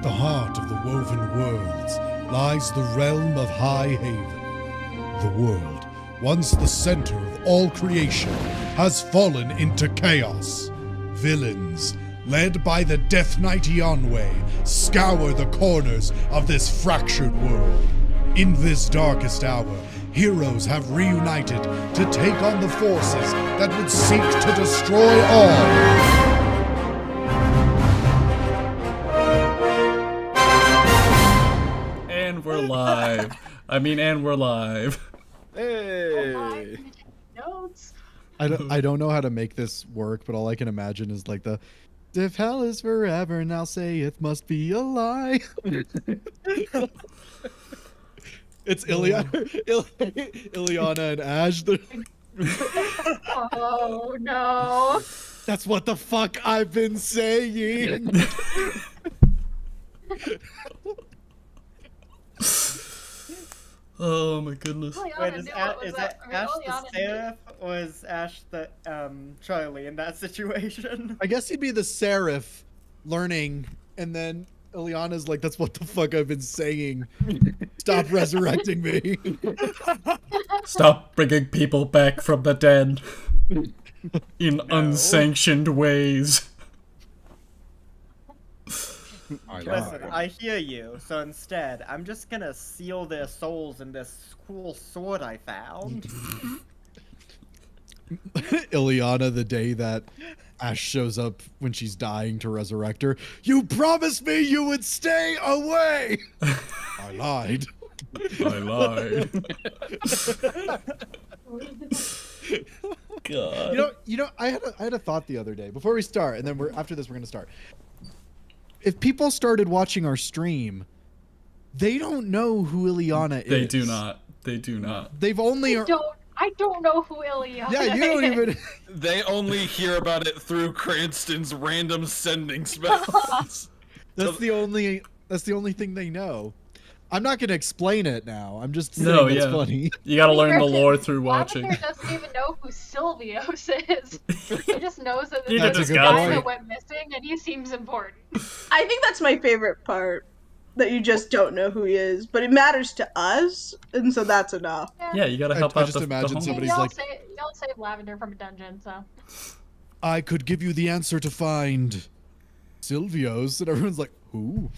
At the heart of the woven worlds lies the realm of High Haven. The world, once the center of all creation, has fallen into chaos. Villains, led by the Death Knight 𝐒𝐻𝐻𝐿, scour the corners of this fractured world. In this darkest hour, heroes have reunited to take on the forces that would seek to destroy all. And we're live. And we're live. Hey! Notes. I don't know how to make this work, but all I can imagine is like the if hell is forever, now say it must be a lie. It's Ileana and Ash. Oh no. That's what the fuck I've been saying. Oh my goodness. Wait, is that Ash the seraph, or is Ash the Charlie in that situation? I guess he'd be the seraph learning, and then Ileana's like, that's what the fuck I've been saying. Stop resurrecting me. Stop bringing people back from the dead in unsanctioned ways. Listen, I hear you, so instead, I'm just gonna seal their souls in this cool sword I found. Ileana, the day that Ash shows up when she's dying to resurrect her, you promised me you would stay away! I lied. I lied. God. You know, I had a thought the other day before we start, and then after this we're gonna start. If people started watching our stream, they don't know who Ileana is. They do not. They do not. They've only. I don't know who Ileana Yeah, you don't even. They only hear about it through Cranston's random sending spells. That's the only thing they know. I'm not gonna explain it now. I'm just saying it's funny. You gotta learn the lore through watching. Lavender doesn't even know who Silvios is. He just knows that He there's just a got guy it. that went missing, and he seems important. I think that's my favorite part, that you just don't know who he is, but it matters to us, and so that's enough. Yeah, you gotta help I out just the imagine homies. somebody's y'all like, save Lavender from a dungeon, so. I could give you the answer to find Silvios, and everyone's like, who?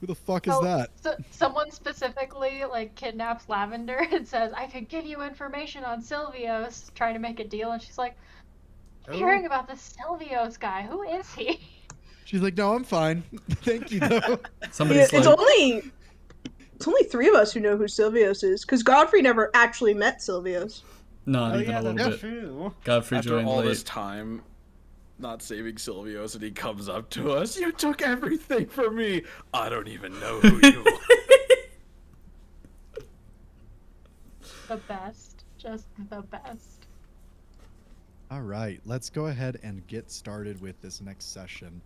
Who the fuck is that? So someone specifically like kidnaps Lavender and says, "I could give you information on Silvios," trying to make a deal, and she's like, "I'm hearing about this Silvios guy. Who is he?" She's like, no, I'm fine. Thank you, though. Somebody's It's like, only three of us who know who Silvios is, because Godfrey never actually met Silvios. not Oh even yeah, a little that's bit. true. Godfrey After joined all late. this time, not saving Silvios, and he comes up to us. You took everything from me. I don't even know who you are. The best, just the best. All right, let's go ahead and get started with this next session.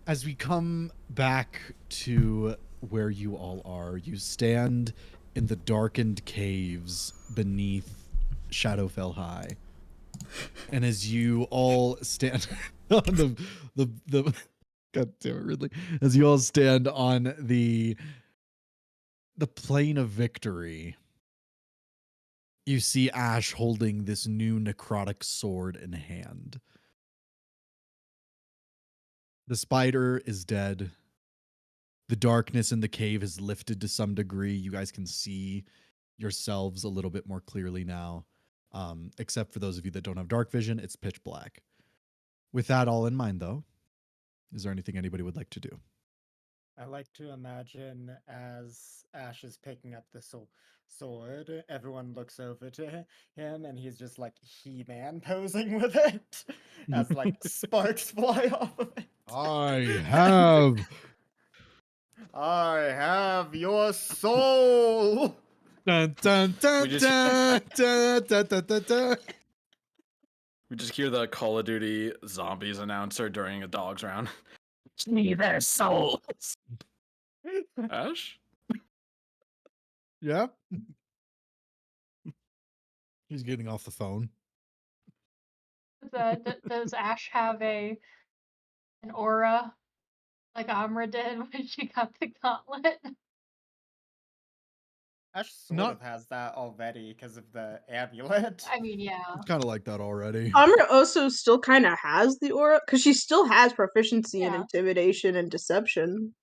As we come back to where you all are, you stand in the darkened caves beneath Shadowfell High. And as you all stand on the God damn it, Ridley. As you all stand on the plane of victory, you see Ash holding this new necrotic sword in hand. The spider is dead. The darkness in the cave has lifted to some degree. You guys can see yourselves a little bit more clearly now. Except for those of you that don't have dark vision, it's pitch black. With that all in mind, though, is there anything anybody would like to do? I like to imagine as Ash is picking up the sword, everyone looks over to him, and he's just like He-Man posing with it, as like sparks fly off of it. I have your soul. Dun, dun, dun, We just- dun, dun, dun, dun, dun. We just hear the Call of Duty zombies announcer during a dog's round. See their souls. Ash? Yeah. He's getting off the phone. Does Ash have a an aura like Amra did when she got the gauntlet. Ash sort Not- of has that already because of the amulet. I mean, yeah. It's kind of like that already. Amra also still kind of has the aura because she still has proficiency in Yeah. intimidation and deception.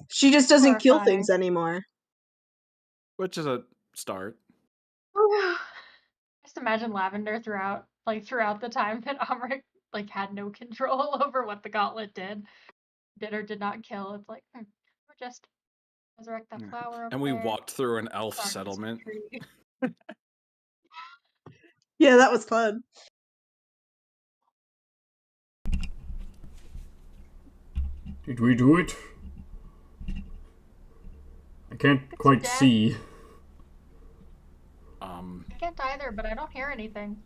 She just doesn't kill things anymore. Which is a start. Just imagine Lavender throughout the time that Amra had no control over what the gauntlet did or did not kill. It's like, we'll just resurrect that flower over And we there. walked through an elf Start this settlement. tree. Yeah, that was fun. Did we do it? I can't quite dead. see. I can't either, but I don't hear anything.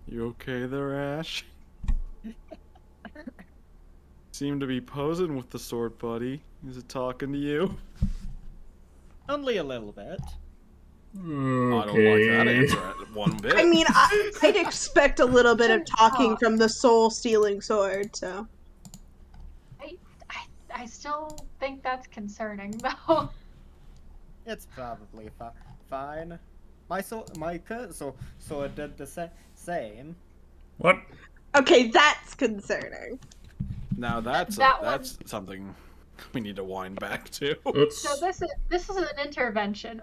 You okay there, Ash? Seem to be posing with the sword, buddy. Is it talking to you? Only a little bit. I don't like that Okay. answer one bit. I mean, I'd expect a little bit of talking from the soul-stealing sword, so... I still think that's concerning, though. It's probably fine. My current sword did the same. What? Okay, that's concerning. Now that's something we need to wind back to. It's So this is an intervention.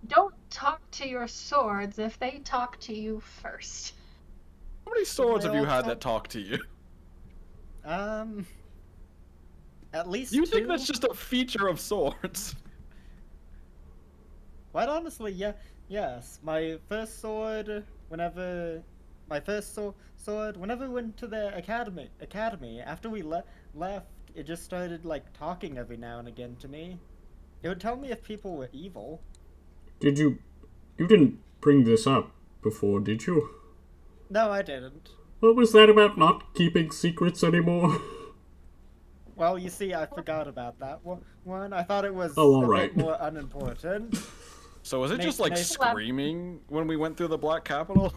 Don't talk to your swords if they talk to you first. How many swords have you had also- that talk to you? At least You two. think that's just a feature of swords? Quite honestly, yes. My first sword, whenever we went to the academy, after we left, it just started talking every now and again to me. It would tell me if people were evil. Did you didn't bring this up before, did you? No, I didn't. What was that about not keeping secrets anymore? Well, you see, I forgot about that one. I thought it was Oh, all a right. bit more unimportant. So was it just Nice. screaming when we went through the Black Capital?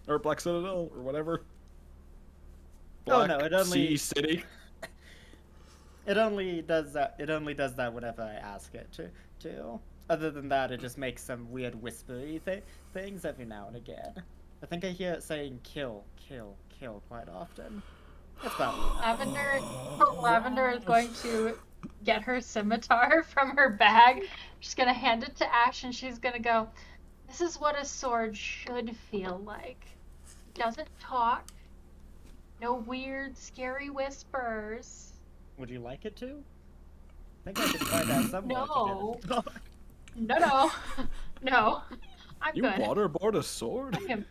Or Black Citadel, or whatever? Black Oh no, it only Sea City? It only does that. It only does that whenever I ask it to. Other than that, it just makes some weird whispery things every now and again. I think I hear it saying "kill, kill, kill" quite often. That's probably Lavender is going to get her scimitar from her bag. She's gonna hand it to Ash, and she's gonna go, "This is what a sword should feel like. It doesn't talk. No weird, scary whispers." Would you like it to? I think I can find out somewhere. No. To get it. No. I'm You good. waterboard a sword? I am-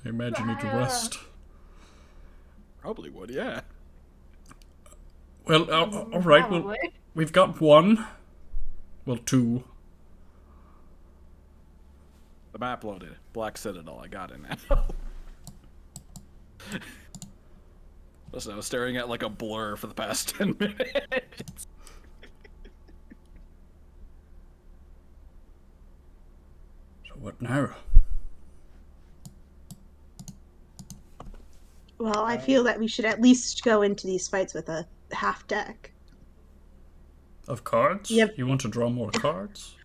I imagine you'd rust. Probably would, yeah. Well, all right. Well, Probably. we've got one. Well, two. The map loaded. Black Citadel, I got it now. Listen, I was staring at a blur for the past 10 minutes. So what now? Well, I feel that we should at least go into these fights with a half deck. Of cards? Yep. You want to draw more cards?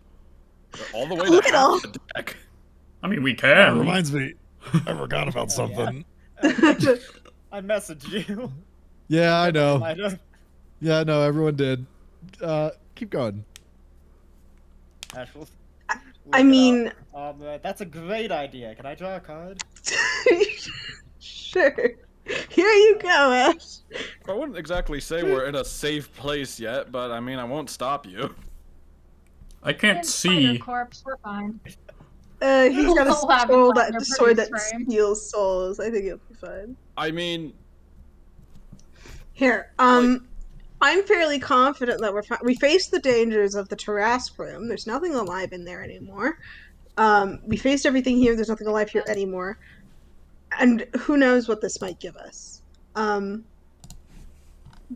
All the way Look to at all- half the deck. I mean, we That can. reminds me. I forgot about something. I messaged you. Yeah, I know. Might have. Yeah, no, everyone did. Keep going. Ash will I look it mean, up. That's a great idea. Can I draw a card? sure. Here you go, Ash. I wouldn't exactly say we're in a safe place yet, but I mean, I won't stop you. I can't In see. Spider Corpse, we're fine. He's got a We'll have it soul under that sword that produce frame. steals souls. I think it'll be fine. I mean, Here, I'm fairly confident that we faced the dangers of the Tarrasque room. There's nothing alive in there anymore. We faced everything here. There's nothing alive here anymore. And who knows what this might give us.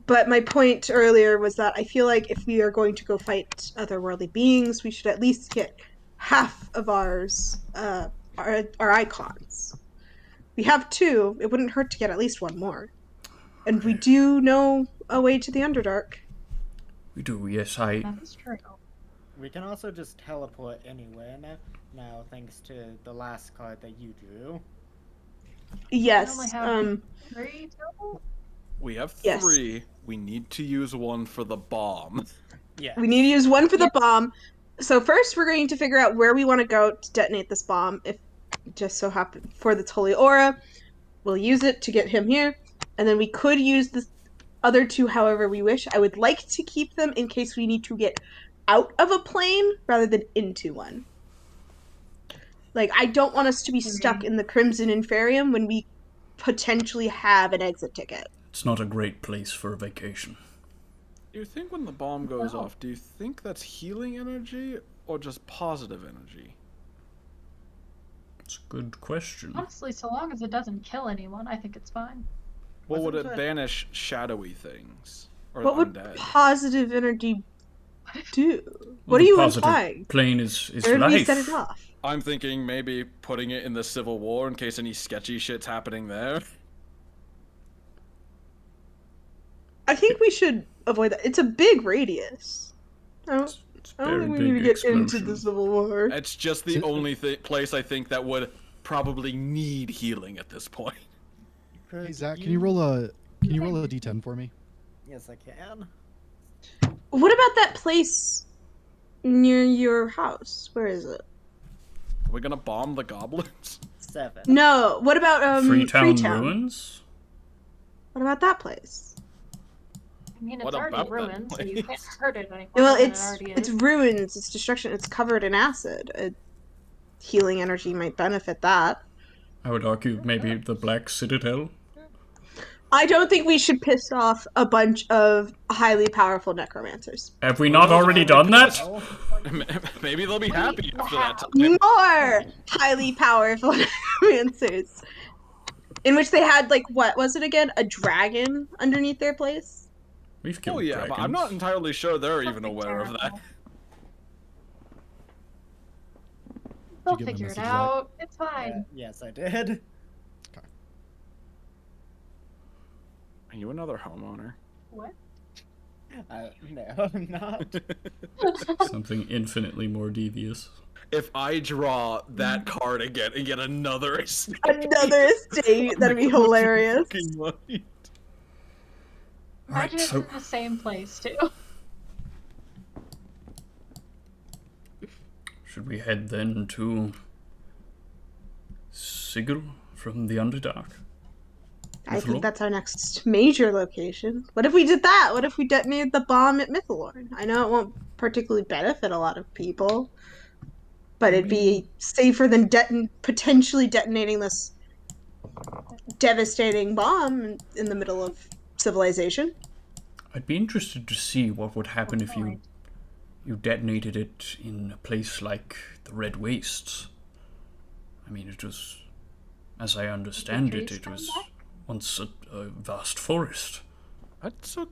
But my point earlier was that I feel like if we are going to go fight otherworldly beings, we should at least get half of ours our icons. We have 2. It wouldn't hurt to get at least 1 more. And we do know a way to the Underdark. We do, yes, That's true. We can also just teleport anywhere now thanks to the last card that you drew. Yes. We only have 3 total? We have Yes. 3. We need to use 1 for the bomb. Yeah. We need to use 1 for the bomb. So first we're going to figure out where we want to go to detonate this bomb. If just so happen for the holy aura, we'll use it to get him here. And then we could use the other 2 however we wish. I would like to keep them in case we need to get out of a plane rather than into one. Like, I don't want us to be stuck in the Crimson Inferium when we potentially have an exit ticket. It's not a great place for a vacation. Do you think when the bomb goes off, do you think that's healing energy or just positive energy? It's a good question. Honestly, so long as it doesn't kill anyone, I think it's fine. Well, would Wasn't it it- banish shadowy things? Or What would undead? positive energy do? Well, What are the you positive implying? plane is Where do we life. set it off? I'm thinking maybe putting it in the Civil War in case any sketchy shit's happening there. I think we should avoid that. It's a big radius. I don't It's think very we need to big get into explosion. the Civil War. It's just the only place I think that would probably need healing at this point. Hey Zach, can you roll a d10 for me? Yes, I can. What about that place near your house? Where is it? Are we gonna bomb the goblins? 7. No. What about Freetown Ruins? What about that place? I mean, it's What already about that ruined, so you can't place? hurt it anymore. Well, than it it's already it's is. ruins. It's destruction. It's covered in acid. Healing energy might benefit that. I would argue maybe the Black Citadel. I don't think we should piss off a bunch of highly powerful necromancers. Have we not already done that? Maybe they'll be happy after that time. More highly powerful necromancers. In which they had, like, what was it again? A dragon underneath their place? We've killed Oh yeah, dragons. but I'm not entirely sure they're even Something aware of that. terrible. They'll give them a figure it message, Zach? out. It's fine. Yes, I did. Are you another homeowner? What? No, I'm not. Something infinitely more devious. If I draw that card again and get another estate, Another estate. That'd be hilarious. fucking right. Alright, Imagine it's so in the same place, too. should we head then to Sigil from the Underdark? I Mithalorn? think that's our next major location. What if we did that? What if we detonated the bomb at Mithalorn? I know it won't particularly benefit a lot of people, but it'd be safer than potentially detonating this devastating bomb in the middle of civilization. I'd be interested to see what would happen if you detonated it in a place like the Red Wastes. I mean, it was, as I understand it, trees it was come back? once a vast forest. That's a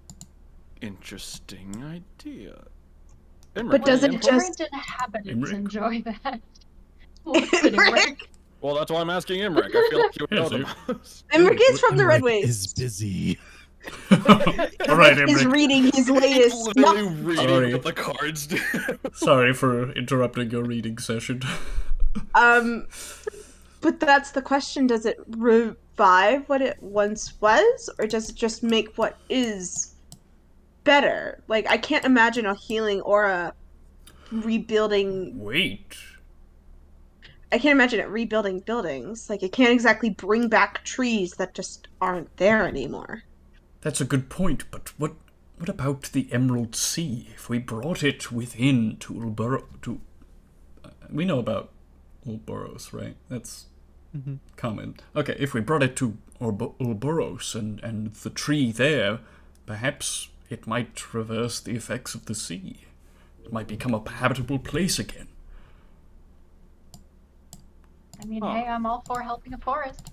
interesting idea. But does it input? just- Different inhabitants Imric? enjoy that. Listen, Imric. Well, that's why I'm asking Imric. I feel like you would know the Yes, most. Emric is from the Red Emric Waves. is busy. Alright, Is Emric. reading his latest. Literally No, reading Sorry. what the cards do. Sorry for interrupting your reading session. but that's the question. Does it revive what it once was, or does it just make what is better? Like, I can't imagine a healing aura rebuilding. Wait. I can't imagine it rebuilding buildings. Like, it can't exactly bring back trees that just aren't there anymore. That's a good point, but what about the Emerald Sea? If we brought it within to we know about Ulboros, right? That's common. Okay, if we brought it to Ulboros and the tree there, perhaps it might reverse the effects of the sea. It might become a habitable place again. I mean, Huh. hey, I'm all for helping a forest.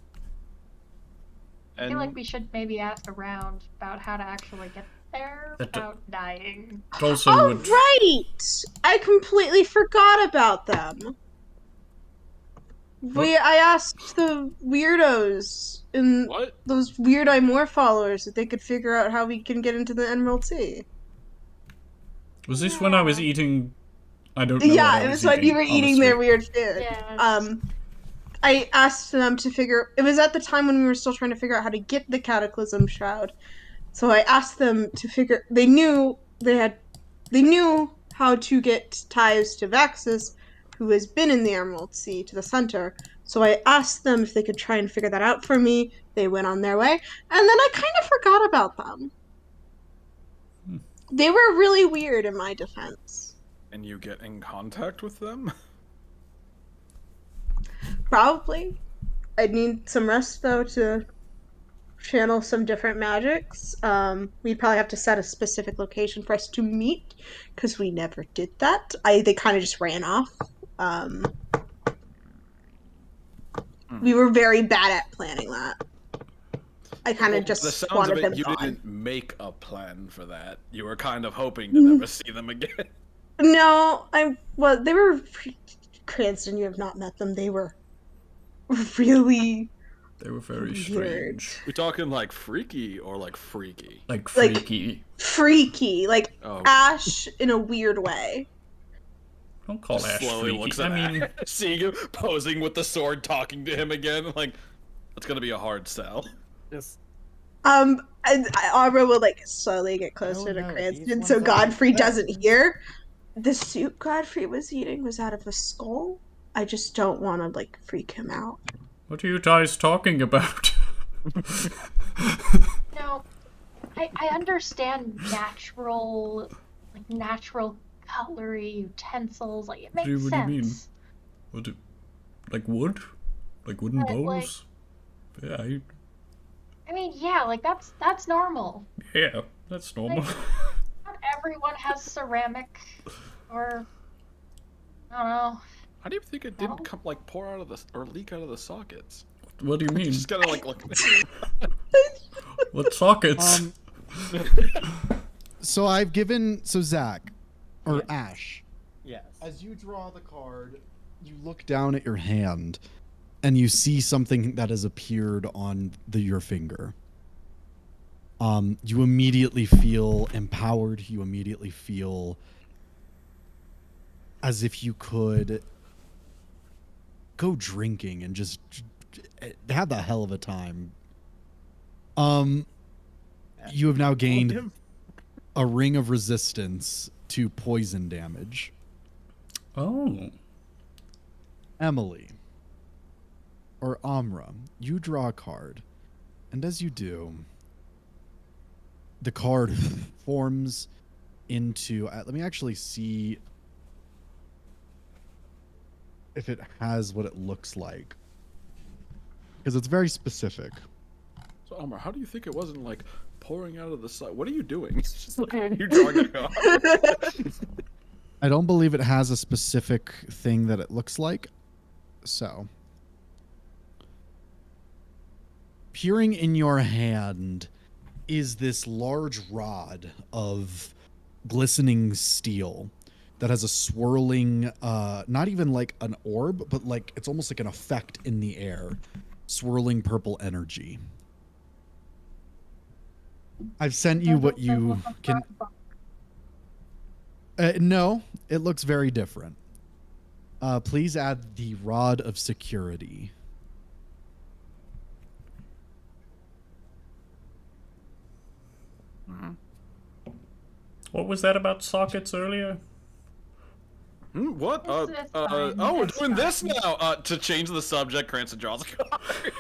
I feel like And we should maybe ask around about how to actually get there That- without dying. It also Oh, would... right! I completely forgot about them. I asked the weirdos in What? those weird Imore followers if they could figure out how we can get into the Emerald Sea. Was this when I was eating? I don't know. Yeah, what I it was was when you were eating their honestly. weird food. Yeah. I asked them to figure. It was at the time when we were still trying to figure out how to get the Cataclysm Shroud. So I asked them to figure. They knew how to get ties to Vaxus, who has been in the Emerald Sea, to the center. So I asked them if they could try and figure that out for me. They went on their way, and then I kind of forgot about them. They were really weird in my defense. And you get in contact with them? Probably. I'd need some rest though to channel some different magics. We'd probably have to set a specific location for us to meet, because we never did that. They kind of just ran off. We were very bad at planning that. I kind of just the sounds wanted of them it, you gone. didn't make a plan for that. You were kind of hoping to never see them again. No, they were Cranston, you have not met them. They were really They were very weird. strange. We talking like freaky or like freaky? Like freaky. Freaky, like Oh. Ash in a weird way. Don't call Ash Slowly freaky. looks I at mean, Ash, seeing him posing with the sword, talking to him again. Like, that's gonna be a hard sell. Just Arbor will like slowly get closer to no, Cranston these so ones are Godfrey bad. doesn't hear. The soup Godfrey was eating was out of a skull. I just don't want to like freak him out. what are you guys talking about? No, I understand natural cutlery, utensils. Like it makes What do you mean? sense. What? Like wood? Like wooden But, like- bowls? Yeah, I mean, yeah, like that's normal. yeah, that's normal. Not everyone has ceramic, or I don't know. How do you think it didn't come like pour out of the or leak out of the sockets? What do you mean? Just gotta like look. What sockets? So I've given Zach or Ash. yes. As you draw the card, you look down at your hand, and you see something that has appeared on your finger. You immediately feel empowered. You immediately feel as if you could go drinking and just have the hell of a time. You have now gained a ring of resistance to poison damage. Oh. Emily, or Amra, you draw a card, and as you do, the card forms into... let me actually see if it has what it looks like, because it's very specific. So Elmer, how do you think it wasn't like pouring out of the side? What are you doing? It's just looking at you drawing a card. I don't believe it has a specific thing that it looks like, so... Appearing in your hand is this large rod of glistening steel that has a swirling, not even like an orb, but like it's almost like an effect in the air, swirling purple energy. I've sent you what you can... no, it looks very different. Please add the Rod of Security. What was that about sockets earlier? What? It's fine. Oh, we're It's doing fine. this now. To change the subject, Cranston draws a card.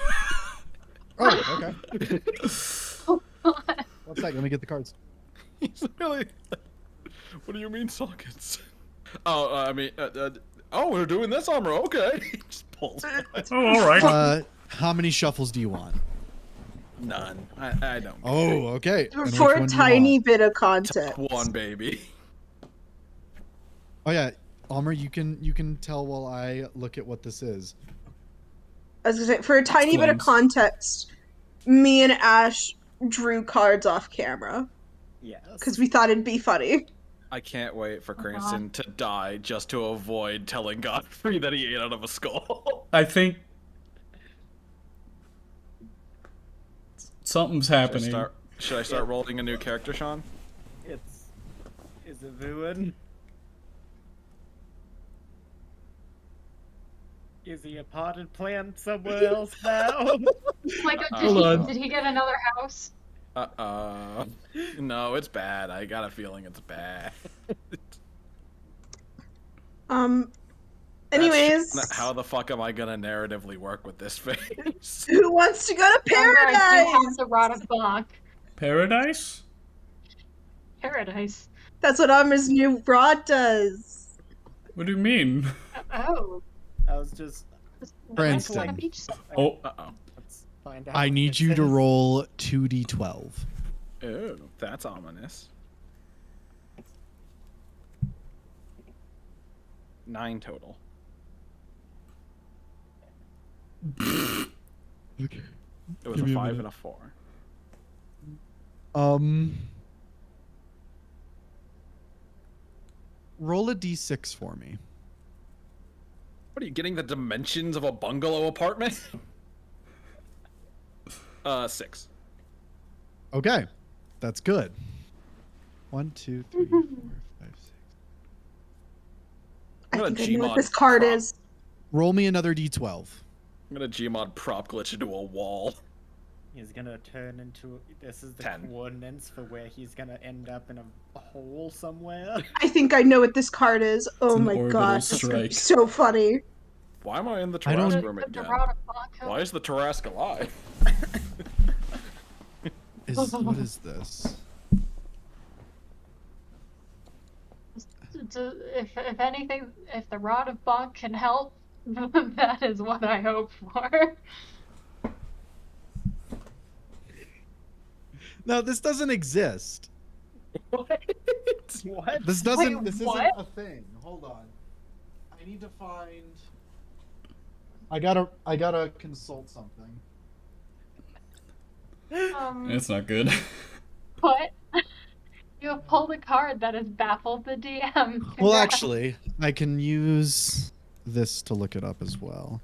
Oh, okay. One sec, let me get the cards. He's really. What do you mean sockets? Oh, I mean, oh, we're doing this armor. Okay. He just pulls. Oh, all right. How many shuffles do you want? None. I don't. Oh, okay. And which For one a do you tiny want? bit of context. One baby. Oh yeah, Almer, you can tell while I look at what this is. I was gonna say, for a tiny bit of Flames. context, me and Ash drew cards off camera Yes. because we thought it'd be funny. I can't wait for God. Cranston to die just to avoid telling Godfrey that he ate out of a skull. I think something's happening. Should I start rolling a new character, Sean? Is it Vuan? Is he a potted plant somewhere else now? Like, did he get another house? No, it's bad. I got a feeling it's bad. Anyways, How the fuck am I gonna narratively work with this face? who wants to go to I do paradise? have the rod of Bach. Paradise? Paradise. That's what Amr's new rod does. What do you mean? Oh. I was just. Cranston. On a beach somewhere. Oh, Let's find out. I what need this you to is. roll 2d12. Ooh, that's ominous. 9 total. Okay. It was Give a me a 5 minute. and a 4. Roll a d6 for me. What are you getting the dimensions of a bungalow apartment? 6. Okay, that's good. 1, 2, 3, 4, 5, 6. I I'm gonna think I know what Gmod this card prop. is. Roll me another d12. I'm gonna Gmod prop glitch into a wall. He's gonna turn into. This is the 10. coordinates for where he's gonna end up in a hole somewhere. I think I know what this card is. Oh an my orbital gosh, that's gonna be strike. so funny. Why am I in the I don't- Tarrasque room The again? rod of Bach. Why is the Tarrasque alive? What is this? If anything, if the rod of Bach can help, that is what I hope for. No, this doesn't exist. What? What? This doesn't. Wait, this what? isn't a thing. Hold on. I need to find. I gotta consult something. it's not good. What? You have pulled a card that has baffled the DM. Well, Congrats. actually, I can use this to look it up as well.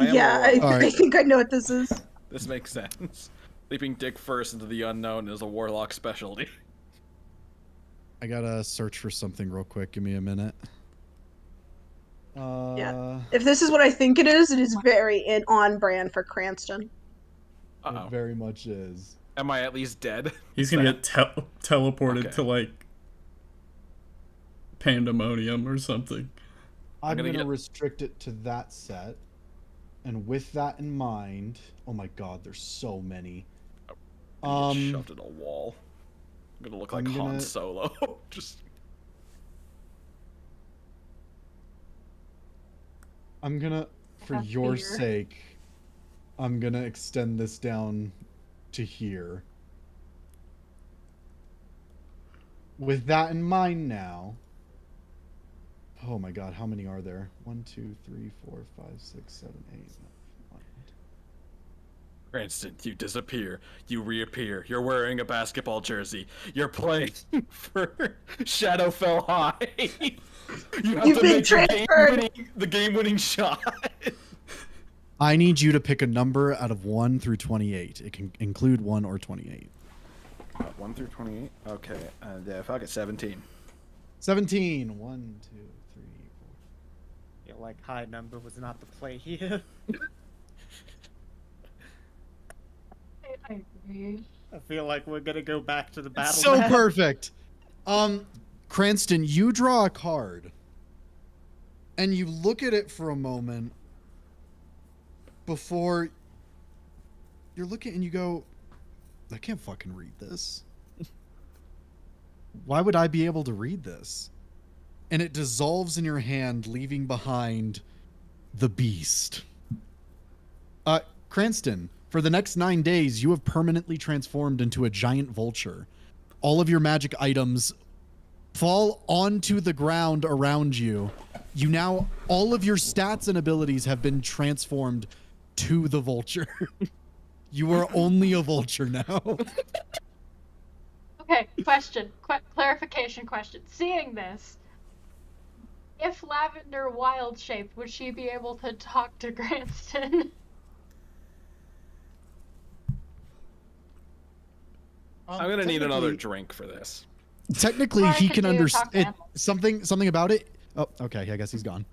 Yeah, I Alright. think I know what this is. This makes sense. Leaping dick first into the unknown is a warlock specialty. I gotta search for something real quick. Give me a minute. Yeah. If this is what I think it is very on brand for Cranston. Uh-oh. It very much is. Am I at least dead? He's gonna get teleported Okay. to like pandemonium or something. I'm gonna gonna get- restrict it to that set. And with that in mind, oh my god, there's so many. I'm gonna get shoved in a wall. I'm gonna look like I'm Han gonna- Solo. Just I'm gonna, for Have your fear. sake, I'm gonna extend this down to here. With that in mind now. Oh my god, how many are there? 1, 2, 3, 4, 5, 6, 7, 8, 9. Cranston, you disappear. You reappear. You're wearing a basketball jersey. You're playing for Shadowfell High. You have You've to been make transferred. the game-winning shot. I need you to pick a number out of 1 through 28. It can include 1 or 28. 1 through 28. Okay, fuck it, 17. 17. 1, 2, 3, 4. feel like high number was not the play here. I agree. I feel like we're gonna go back to the battle. So map. perfect. Cranston, you draw a card. And you look at it for a moment before you're looking and you go, I can't fucking read this. Why would I be able to read this? And it dissolves in your hand, leaving behind the beast. Cranston, for the next 9 days, you have permanently transformed into a giant vulture. All of your magic items fall onto the ground around you. You now, all of your stats and abilities have been transformed to the vulture. You are only a vulture now. Okay, question. Clarification question. Seeing this, if Lavender wild shaped, would she be able to talk to Cranston? I'm gonna need another technically- drink for this. Technically, Or I he could can do talk to understand animals. something about it. Oh, okay. I guess he's gone.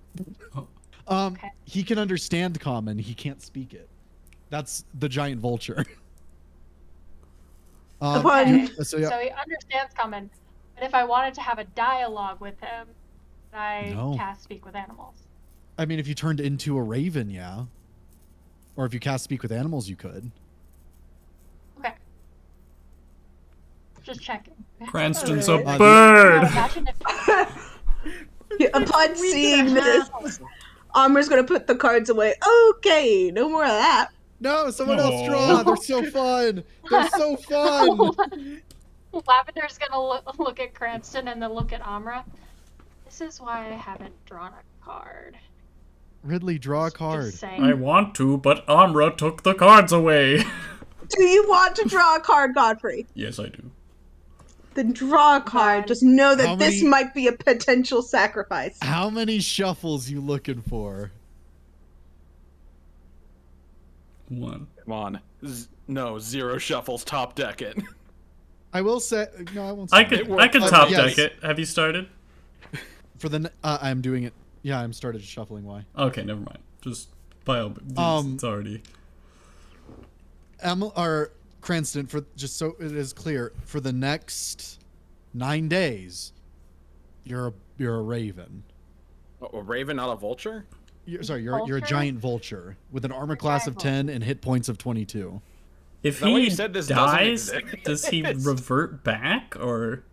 Okay. He can understand common. He can't speak it. That's the giant vulture. Upon- so yeah. So he understands common, but if I wanted to have a dialogue with him, could I No. cast speak with animals? I mean, if you turned into a raven, yeah. Or if you cast speak with animals, you could. Okay. Just checking. Cranston's a Alright. bird! Imagine if Upon seeing this, Amra's gonna put the cards away. Okay, no more of that. No, someone else Aw. draw. They're so fun. They're so fun. Lavender's gonna look at Cranston and then look at Amra. This is why I haven't drawn a card. Ridley, draw a Just card. saying. I want to, but Amra took the cards away. Do you want to draw a card, Godfrey? Yes, I do. Then draw a card. Just know that How this many- might be a potential sacrifice. How many shuffles you looking for? One. Come on. No, 0 shuffles, top deck it. I will say no. I won't. Say I it. could worked. top Yes. deck it. Have you started? For the. I'm doing it. Yeah, I'm started shuffling. Why? Okay, never mind. Just by all means, it's already. Or Cranston, for just so it is clear, for the next 9 days, you're a raven. A raven, not a vulture? You're a Vulture? giant vulture with an armor class of giant 10 and hit points of 22. If that why he you said this doesn't dies, exist? does he revert back, or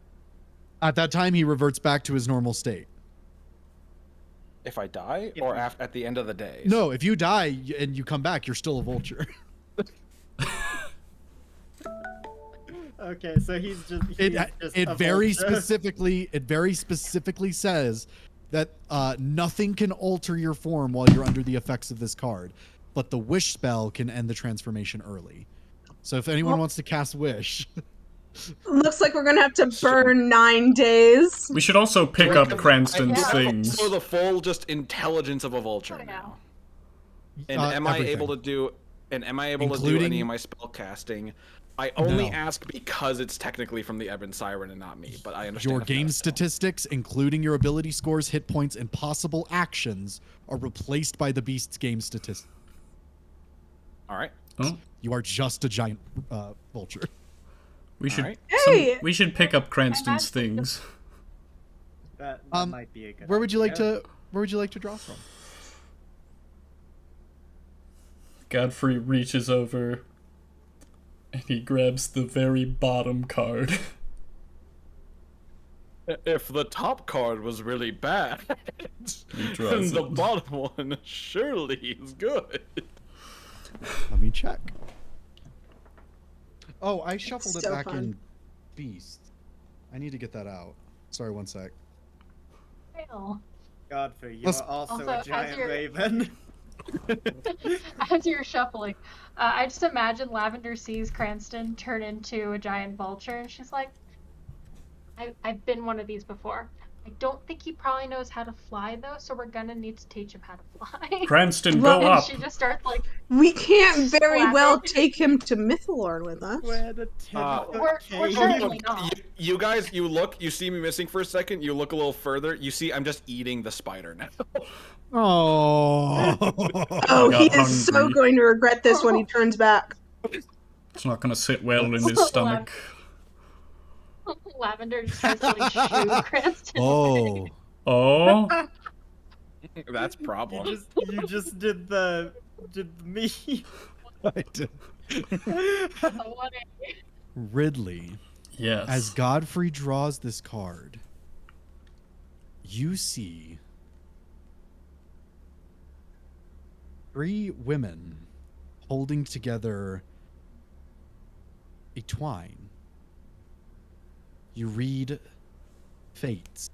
At that time, he reverts back to his normal state. If I die, or at the end of the day? No, if you die and you come back, you're still a vulture. Okay, so he's just It a very vulture. specifically says that nothing can alter your form while you're under the effects of this card, but the wish spell can end the transformation early. So if anyone wants to cast wish, Looks like we're gonna have to burn 9 days. we should also pick up Cranston's Yeah. things. So the full just intelligence of a vulture Oh, now. And am I able to do Including- any of my spell casting? I only No. ask because it's technically from the Ebon Siren and not me, but I understand. your if that game is still. statistics, including your ability scores, hit points, and possible actions, are replaced by the beast's game statistics. All right. Oh, You are just a giant vulture. we should. Alright. Hey! We should pick up Cranston's things. That Um, might be a good. Where would you like idea. to? Where would you like to draw from? Godfrey reaches over and he grabs the very bottom card. If the top card was really bad, He then draws the it. bottom one surely is good. Let me check. Oh, I shuffled it so back fun. in Beast. I need to get that out. Sorry, one sec. Fail. Godfrey, you Let's- are also Also, a as giant you're- raven. As you're shuffling, I just imagine Lavender sees Cranston turn into a giant vulture, and she's like, I've been one of these before. I don't think he probably knows how to fly, though, so we're gonna need to teach him how to fly. Cranston, Well, go And up! she just starts like, We can't very Slap well it. take him to Mythalorn with us. Where the we're cave. currently not. You guys, you see me missing for a second. You look a little further. You see, I'm just eating the spider now. Oh. Oh, he got is so hungry. going to regret this when he turns back. It's not gonna sit well in his stomach. Lavender just starts like shoo Cranston. Oh. Oh, That's problem. You just did the me. I did. What Ridley, yes. as Godfrey draws this card, you see 3 women holding together a twine. You read fates.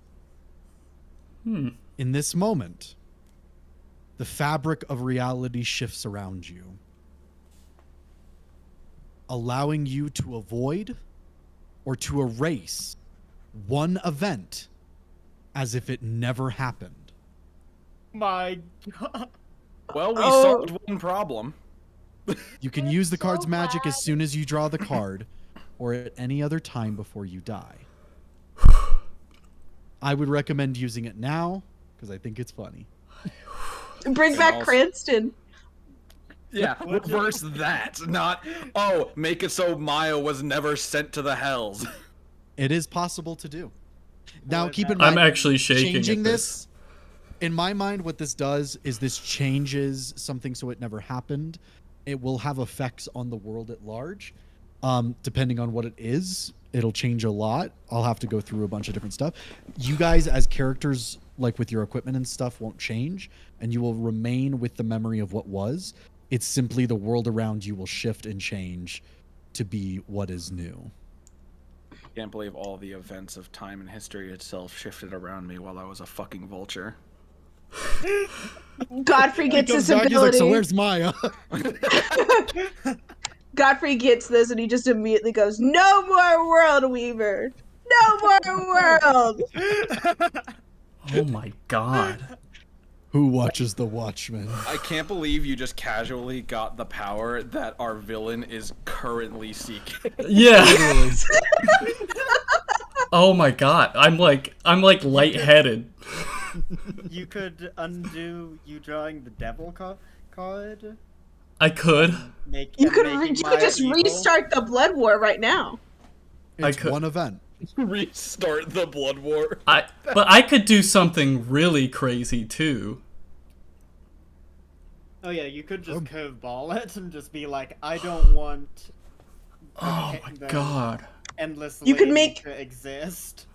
Hmm. In this moment, the fabric of reality shifts around you, allowing you to avoid or to erase one event as if it never happened. My God. Well, we Oh. solved one problem. You can I'm use the so card's magic glad. as soon as you draw the card or at any other time before you die. I would recommend using it now because I think it's funny. Bring And back also- Cranston. Yeah, reverse that. Not, oh, make it so Maya was never sent to the hells. It is possible to do. Now, What is keep in that? mind, I'm actually shaking changing at this. In my mind, what this does is this changes something so it never happened. It will have effects on the world at large. Depending on what it is, it'll change a lot. I'll have to go through a bunch of different stuff. You guys, as characters, like with your equipment and stuff, won't change, and you will remain with the memory of what was. It's simply the world around you will shift and change to be what is new. Can't believe all the events of time and history itself shifted around me while I was a fucking vulture. Godfrey gets Comes this back, he's like, ability. so where's Maya? Godfrey gets this and he just immediately goes, "No more world weaver! No more world!" Oh my god. Who watches the Watchmen? I can't believe you just casually got the power that our villain is currently seeking. Yeah. Oh my god. I'm like lightheaded. You could undo you drawing the devil card. I could. You could just restart the blood war right now. It's could- one event. Restart the blood war. But I could do something really crazy too. Oh yeah, you could just curveball it and just be like, I don't want. Oh my the god. Endless You could lady make- to exist.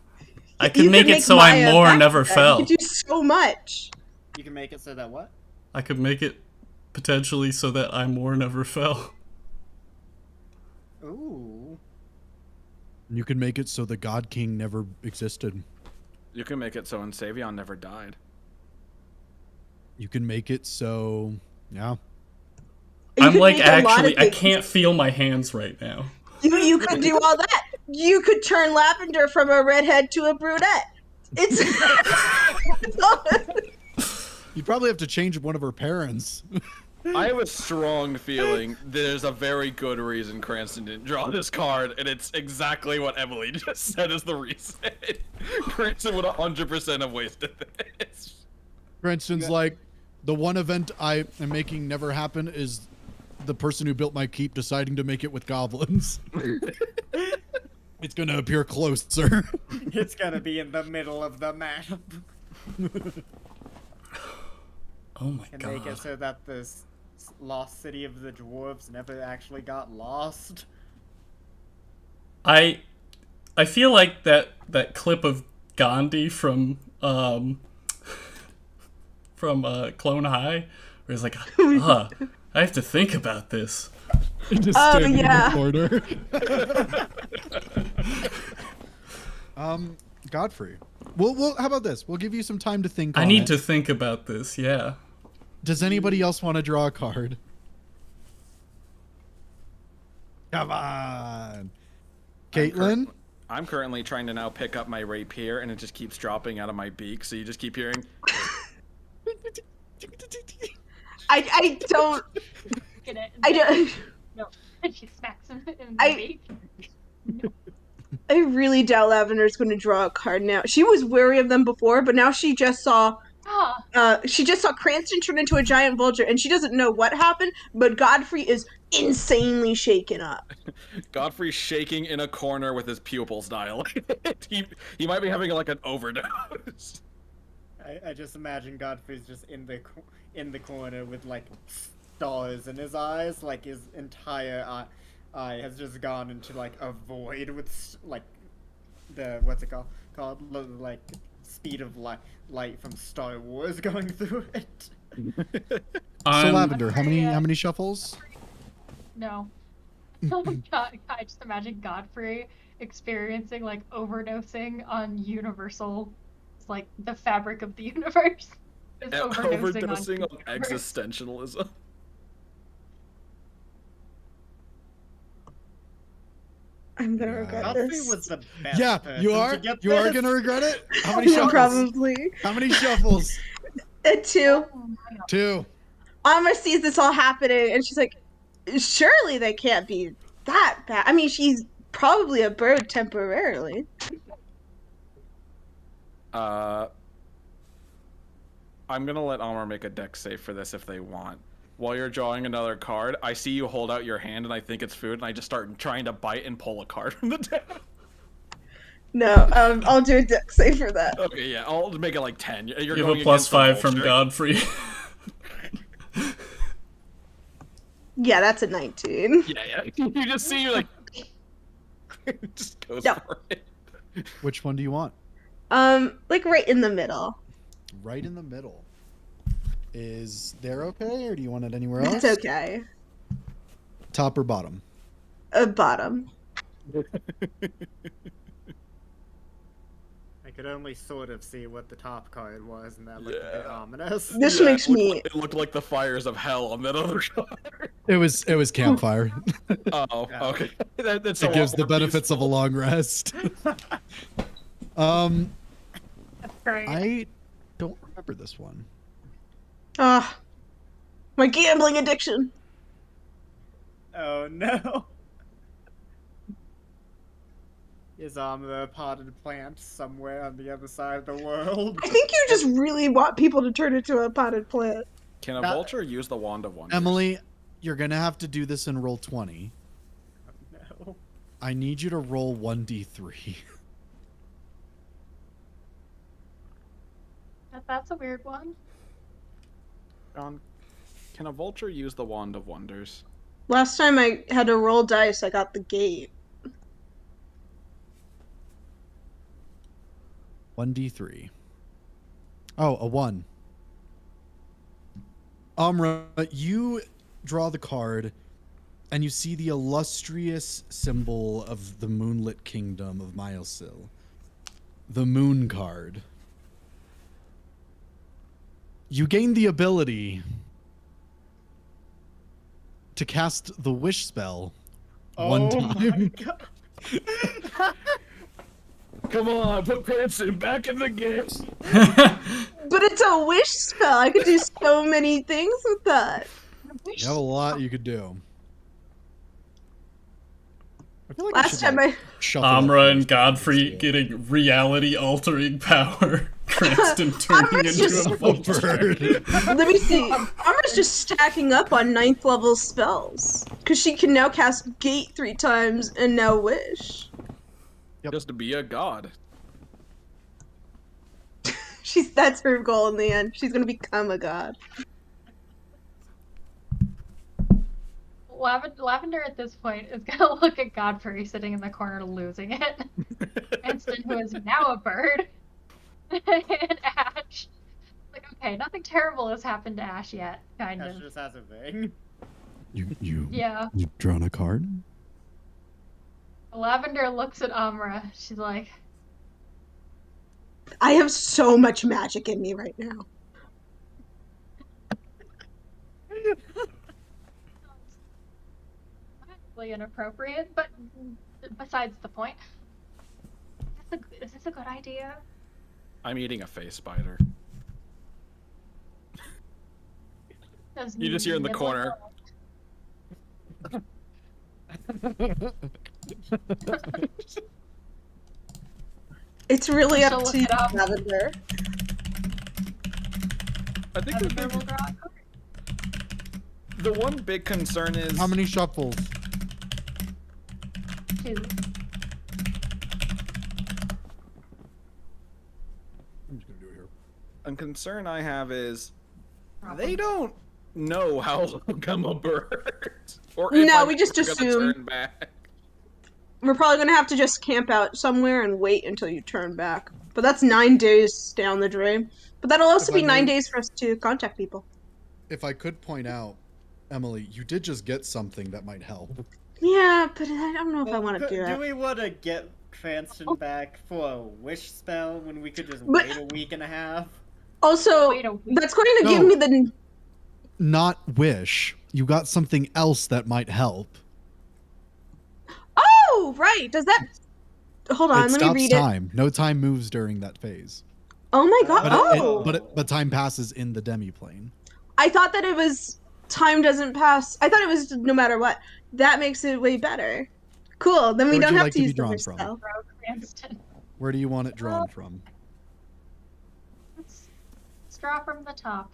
I could You make it so Maya I more back never then. fell. You could do so much. You can make it so that what? I could make it potentially so that I more never fell. Ooh. You can make it so the God King never existed. You can make it so 𝐿𝐴𝐵𝐿 never died. You can make it so, yeah. You I'm could like make a lot of actually I things. can't feel my hands right now. You could do all that. You could turn Lavender from a redhead to a brunette. It's. You probably have to change one of her parents. I have a strong feeling there's a very good reason Cranston didn't draw this card, and it's exactly what Emily just said is the reason. Cranston would 100% have wasted this. Cranston's like, the one event I am making never happen is the person who built my keep deciding to make it with goblins. It's gonna appear closer. It's gonna be in the middle of the map. Oh my And make it god. so that this lost city of the dwarves never actually got lost. I feel like that clip of Gandhi from Clone High, where he's like, I have to think about this. Just Oh, standing yeah. in the corner. Godfrey. Well, how about this? We'll give you some time to think I on need it. to think about this, yeah. Does anybody else want to draw a card? Come on. Caitlin? I'm currently trying to now pick up my rapier, and it just keeps dropping out of my beak, so you just keep hearing... I don't. Get it? I don't. No. And she smacks him in the I- beak. I really doubt Lavender's going to draw a card now. She was wary of them before, but now she just saw. She just saw Cranston turn into a giant vulture, and she doesn't know what happened. But Godfrey is insanely shaken up. Godfrey's shaking in a corner with his pupils dilated. he might be having like an overdose. I just imagine Godfrey's just in the corner with like stars in his eyes, like his entire eye has just gone into like a void with like the what's it called like speed of light from Star Wars going through it. So Lavender, how many shuffles? No. Oh my god, I just imagine Godfrey experiencing like overdosing on Universal, like the fabric of the universe. Is Overdosing on universe. I'm gonna Yeah. regret Godfrey this. was the best Yeah, person you are. to get You are this. gonna regret it. How many Yeah, shuffles? probably. How many shuffles? At 2. Two. Amma sees this all happening, and she's like, surely they can't be that bad. I mean, she's probably a bird temporarily. I'm gonna let Amr make a dex save for this if they want. While you're drawing another card, I see you hold out your hand and I think it's food, and I just start trying to bite and pull a card from the deck. No, I'll do a dex save for that. Okay, yeah, I'll make it like 10. You're You have going a plus against the 5 from vulture. Godfrey. Yeah, that's a 19. Yeah. You just see you like just goes No. for it. Which one do you want? Like right in the middle. Right in the middle. Is there okay, or do you want it anywhere else? That's okay. Top or bottom? Bottom. I could only sort of see what the top card was, and that looked a bit ominous. This Yeah, makes me. It looked like the fires of hell on that other card. It was campfire. Oh, Yeah. okay. That's It gives the benefits of a long rest. That's great. I don't remember this one. Ah, my gambling addiction. Oh no. Is a potted plant somewhere on the other side of the world? I think you just really want people to turn into a potted plant. Can a Not- vulture use the wand of wonders? Emily, you're gonna have to do this in roll 20. No. I need you to roll 1d3. That's a weird one. Can a vulture use the wand of wonders? Last time I had to roll dice, I got the gate. 1d3. Oh, a 1. Amra, you draw the card, and you see the illustrious symbol of the moonlit kingdom of 𝐒𝐻𝐳. The moon card. You gain the ability to cast the wish spell one Oh my time. God. Come on, put Cranston back in the game. But it's a wish spell. I could do so many things with that. You have a lot you could do. I feel like I Last should, time like, I. shuffle up Amra these and Godfrey things. getting reality-altering power. Cranston turning Amra's into just- a vulture. Let me see. Amra's just stacking up on 9th level spells. Because she can now cast Gate 3 times and now Wish. Just to be a god. That's her goal in the end. She's gonna become a god. Lavender at this point is gonna look at Godfrey sitting in the corner losing it. Cranston, who is now a bird. And Ash. Like, okay, nothing terrible has happened to Ash yet, kind Ash of. just has a thing. Yeah. You've drawn a card? Lavender looks at Amra. She's like, I have so much magic in me right now. really inappropriate, but besides the point. Is this a good idea? I'm eating a face spider. Does You just hear in the nibble corner. It's really She'll up look to you, it up. Lavender. I think Lavender will draw a card. the one big concern is How many shuffles? 2. I'm just gonna do it here. a concern I have is they don't know how long I'm a bird. Or if No, I'm we just ever gonna assume. turn back. We're probably gonna have to just camp out somewhere and wait until you turn back. But that's 9 days down the drain. But that'll also If I be 9 may- days for us to contact people. If I could point out, Emily, you did just get something that might help. Yeah, but I don't know if I want to do Do it. we want to get Cranston back for a wish spell when we could just But- wait a week and a half? Also, Wait a week. that's going to give No. me the. Not wish. You got something else that might help. Oh! Oh, right. Does that... Hold on, It let me stops read time. No time moves during that phase. Oh my god. But time passes in the demi-plane. I thought that it was... Time doesn't pass. I thought it was no matter what. That makes it way better. Cool. Then we Where would don't you have like to to be use the drawn wish from? spell. Bro, Cranston. Where do you want it drawn from? Let's draw from the top.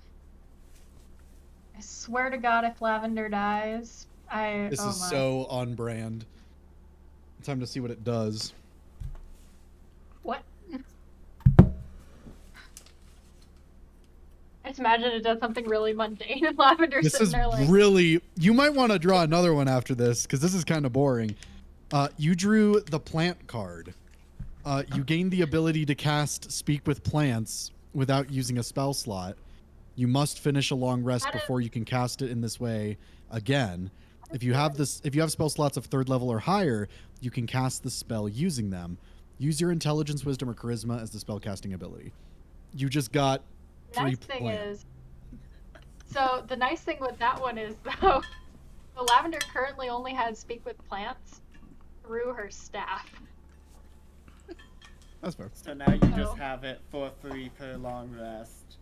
I swear to God, if Lavender dies, This is so on brand. Time to see what it does. What? I just imagine it does something really mundane and Lavender's This sitting is there like... really... You might want to draw another one after this, because this is kind of boring. You drew the plant card. You gained the ability to cast Speak with Plants without using a spell slot. You must finish a long rest before you can cast it in this way again. If you have spell slots of 3rd level or higher, you can cast the spell using them. Use your intelligence, wisdom, or charisma as the spell casting ability. You just got The nice thing is, so the nice thing with that one is though, the Lavender currently only has Speak with Plants through her staff. That's fair. So now you just have it for free per long rest.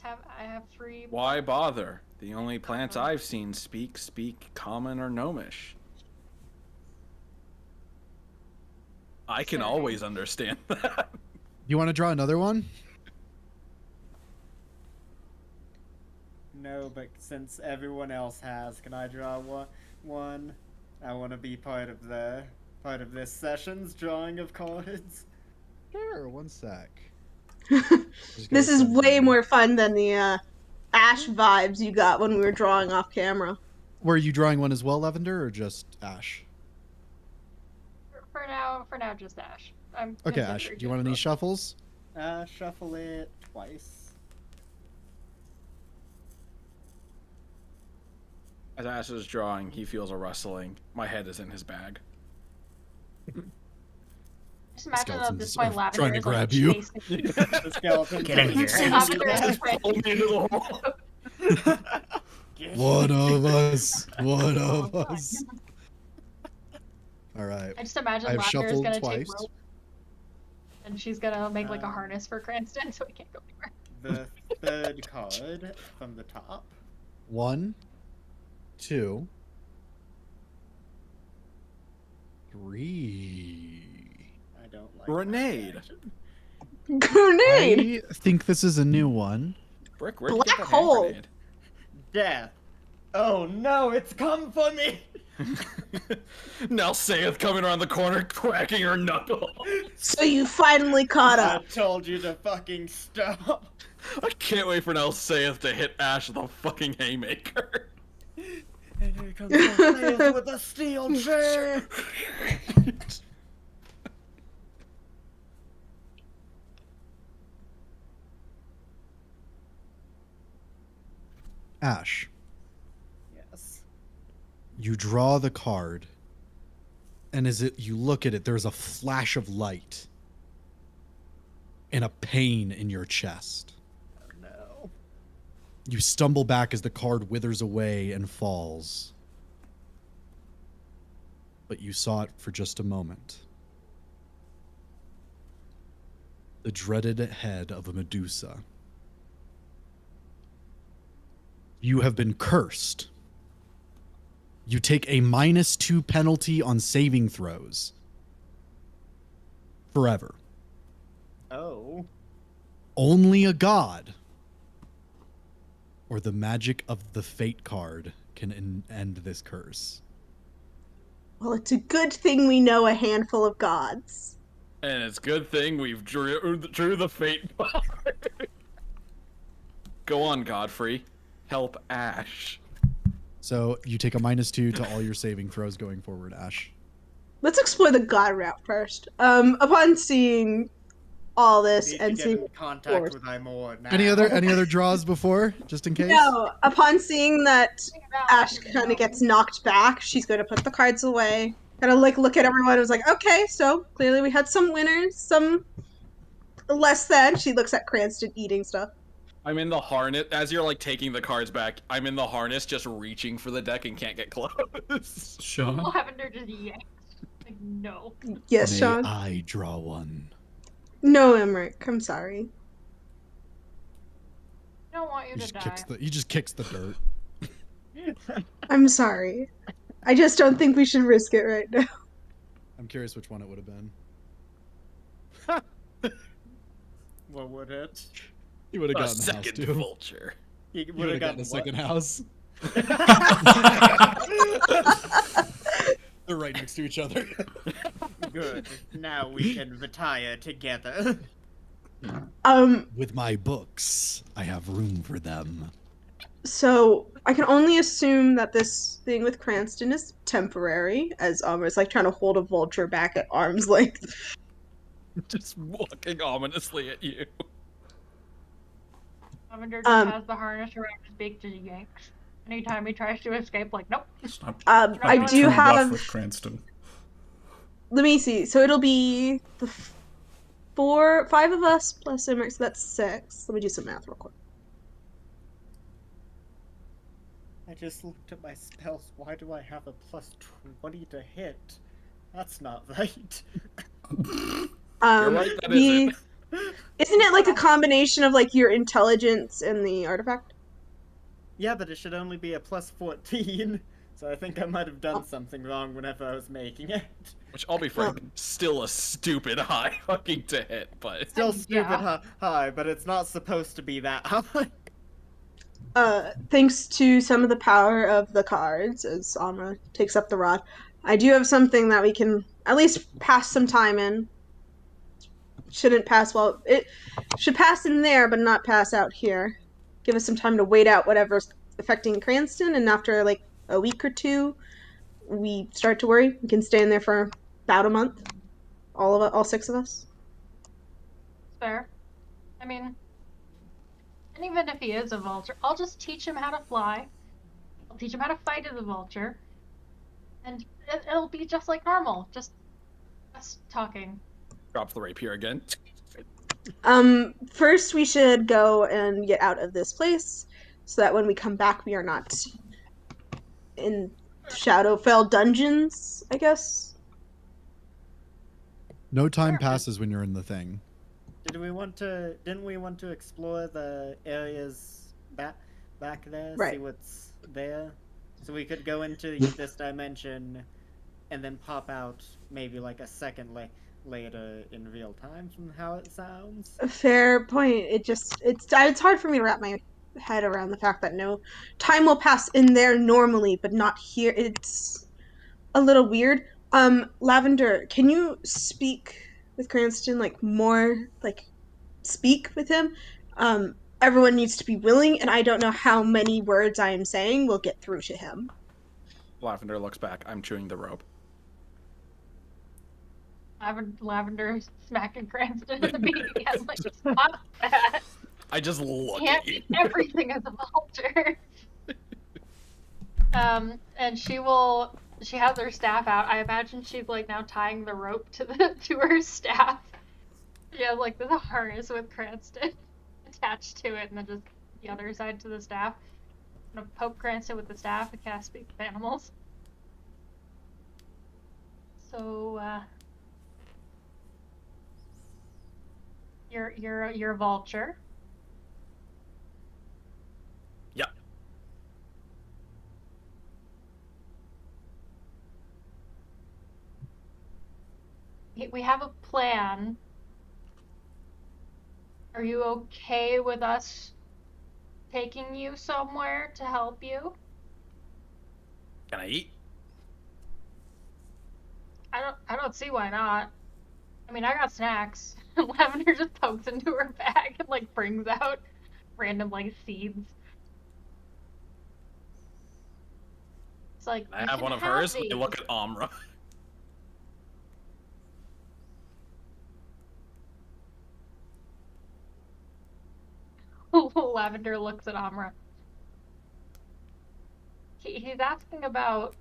I have 3. Why bother? The only plants I've seen speak common or gnomish. I can always understand that. You want to draw another one? No, but since everyone else has, can I draw one? I want to be part of this session's drawing of cards. Sure, one sec. This is way more fun than the Ash vibes you got when we were drawing off camera. Were you drawing one as well, Lavender, or just Ash? For now, just Ash. Okay, Ash. Do you want any shuffles? Shuffle it twice. As Ash is drawing, he feels a rustling. My head is in his bag. Just imagine at this Skeletons point, are Lavender trying to is grab like you. chasing The skeleton. Get in here. Lavender is right. Pull me into the hole. One of us. One of us. All right. I just imagine I've Lavender is shuffled gonna twice. take rope, and she's gonna make like a harness for Cranston, so he can't go anywhere. The third card from the top. 1, 2, 3. I don't like Grenade. Grenade! I think this is a new one. Brick, Black hole. Death. Oh no, it's come for me! Now Saith coming around the corner, cracking her knuckle. So you finally caught I up. told you to fucking stop. I can't wait for now Saith to hit Ash with a fucking haymaker. And here comes Saith with a steel chair. Ash, Yes. you draw the card, and you look at it, there's a flash of light and a pain in your chest. Oh no. You stumble back as the card withers away and falls. But you saw it for just a moment. The dreaded head of a Medusa. You have been cursed. You take a -2 penalty on saving throws. Forever. Oh. Only a god or the magic of the fate card can end this curse. Well, it's a good thing we know a handful of gods. And it's a good thing we've drew the fate card. Go on, Godfrey. Help Ash. So you take a -2 to all your saving throws going forward, Ash. Let's explore the god route first. Upon seeing all this Need and to seeing get in contact with Imor now. Any other draws before, just in case? no, upon seeing that Ash kind of gets knocked back, she's going to put the cards away. Kind of like look at everyone and was like, okay, so clearly we had some winners, some less than. She looks at Cranston eating stuff. I'm in the harness as you're like taking the cards back. I'm in the harness, just reaching for the deck and can't get close. Sure. Lavender just yanked. Like, no. Yes, May Sean. I draw one? No, Emmerich. I'm sorry. I don't want you to die. He just kicks the dirt. I'm sorry. I just don't think we should risk it right now. I'm curious which one it would have been. What would it? He would have A gotten the house second too. vulture. He He would have gotten a second what? house. They're right next to each other. Good. Now we can retire together. With my books, I have room for them. So I can only assume that this thing with Cranston is temporary, as it's like trying to hold a vulture back at arm's length. Just walking ominously at you. Lavender just has the harness around his beak to yank. Anytime he tries to escape, like, nope. Stop. I Be do too rough have. with Cranston. Let me see. So it'll be the 5 of us plus Emmerich, so that's 6. Let me do some math real quick. I just looked at my spells. Why do I have a plus 20 to hit? That's not right. You're right, that Isn't isn't. it like a combination of like your intelligence and the artifact? Yeah, but it should only be a plus 14. So I think I might have done something wrong whenever I was making it. Which, I'll be frank, still a stupid high fucking to hit, but... Still stupid Yeah. high, but it's not supposed to be that high. Thanks to some of the power of the cards, as Amra takes up the rod, I do have something that we can at least pass some time in. Shouldn't pass well. It should pass in there, but not pass out here. Give us some time to wait out whatever's affecting Cranston, and after like a week or two, we start to worry. We can stay in there for about a month. All 6 of us. Fair. I mean, and even if he is a vulture, I'll just teach him how to fly. I'll teach him how to fight as a vulture. And it'll be just like normal. Just us talking. Drop the rapier again. First we should go and get out of this place, so that when we come back we are not in Shadowfell dungeons, I guess. No time passes when you're in the thing. Didn't we want to explore the areas back there? Right. See what's there? So we could go into this dimension and then pop out maybe like a second later in real time from how it sounds. A fair point. It's hard for me to wrap my head around the fact that no time will pass in there normally, but not here. It's a little weird. Lavender, can you speak with Cranston, like more, like speak with him? Everyone needs to be willing, and I don't know how many words I am saying will get through to him. Lavender looks back. I'm chewing the rope. Lavender smacking Cranston in the beak again, like, stop that. I just look Can't at you. eat everything as a vulture. And she has her staff out. I imagine she's like now tying the rope to her staff. She has like this harness with Cranston attached to it, and then just the other side to the staff. I'm gonna poke Cranston with the staff and cast Speak with Animals. So, you're a vulture. Yep. We have a plan. Are you okay with us taking you somewhere to help you? Can I eat? I don't see why not. I mean, I got snacks. Lavender just pokes into her bag and like brings out random like seeds. It's like, I "You have can one of hers. these." I look at Amra. Lavender looks at Amra. He's asking about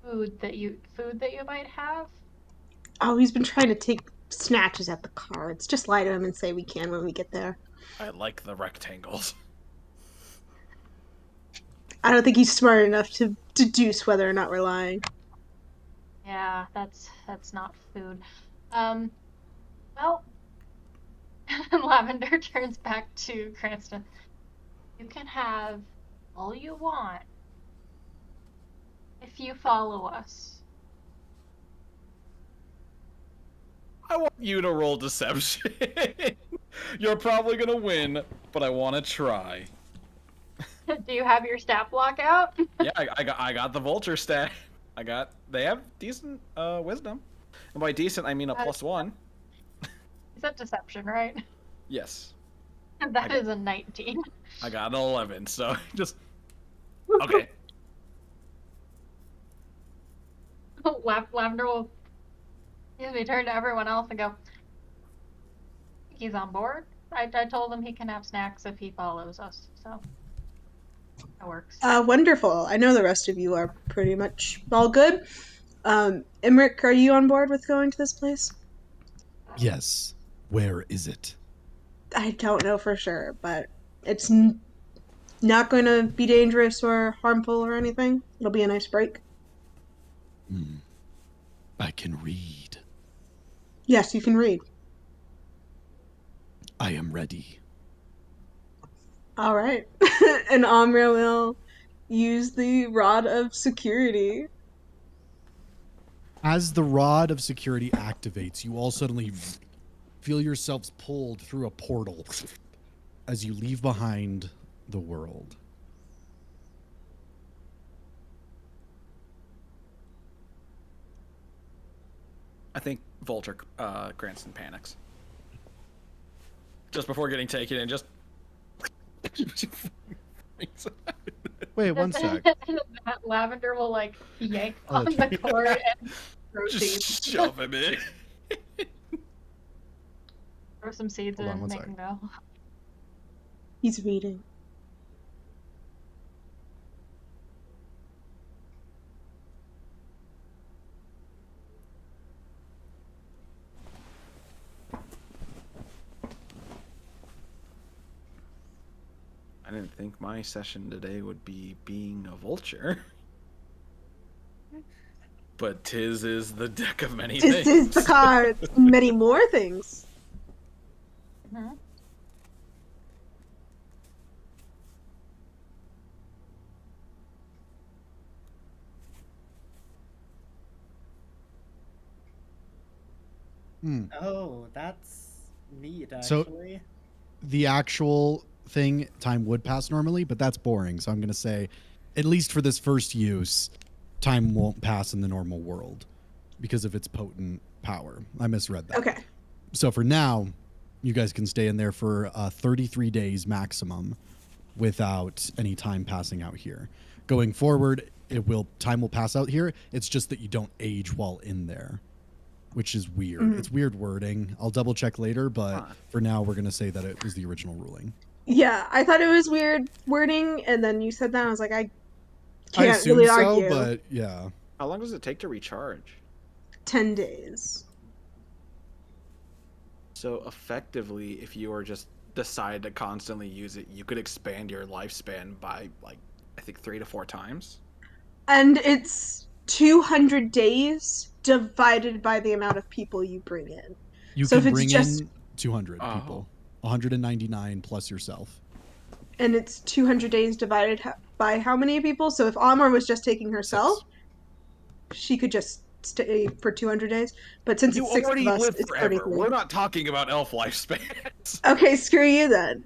food that you might have. Oh, he's been trying to take snatches at the cards. Just lie to him and say we can when we get there. I like the rectangles. I don't think he's smart enough to deduce whether or not we're lying. Yeah. Yeah, that's not food. Well, Lavender turns back to Cranston. You can have all you want if you follow us. I want you to roll deception. You're probably gonna win, but I want to try. Do you have your stat block out? Yeah, I got the vulture stat. They have decent wisdom, and by decent I mean a +1. Is that deception, right? Yes. That is a 19. I got an 11, so just okay. Lavender will turn to everyone else and go, he's on board. I told him he can have snacks if he follows us, so that works. Wonderful. I know the rest of you are pretty much all good. Emmerich, are you on board with going to this place? Yes. Where is it? I don't know for sure, but it's not going to be dangerous or harmful or anything. It'll be a nice break. I can read. Yes, you can read. I am ready. All right. And Amra will use the Rod of Security. As the Rod of Security activates, you all suddenly feel yourselves pulled through a portal as you leave behind the world. I think Vulture Cranston panics. Just before getting taken in, just... Wait, one sec. Lavender will, like, yank on the cord and proceed. Just shove him in. Throw some seeds in and make him go. He's reading. I didn't think my session today would be being a vulture. But 'tis is the deck of many things. 'Tis is the card. Many more things. Mm-hmm. Oh, that's neat, So- actually. The actual thing, time would pass normally, but that's boring. So I'm going to say, at least for this first use, time won't pass in the normal world because of its potent power. I misread that. Okay. So for now, you guys can stay in there for 33 days maximum without any time passing out here. Going forward, time will pass out here. It's just that you don't age while in there, which is weird. Mhm. It's weird wording. I'll double check later, but for now, we're going to say that it was the original ruling. Yeah, I thought it was weird wording, and then you said that, and I was like, I I can't assume really so, argue. but yeah. How long does it take to recharge? 10 days. So effectively, if you were just decide to constantly use it, you could expand your lifespan by, like, I think 3 to 4 times. And it's 200 days divided by the amount of people you bring in. You So can if it's bring just- in 200 people. 199 plus yourself. And it's 200 days divided by how many people? So if Amor was just taking herself, she could just stay for 200 days. But since You it's 6 already of us, live it's forever. 33. We're not talking about elf lifespans. Okay, screw you then.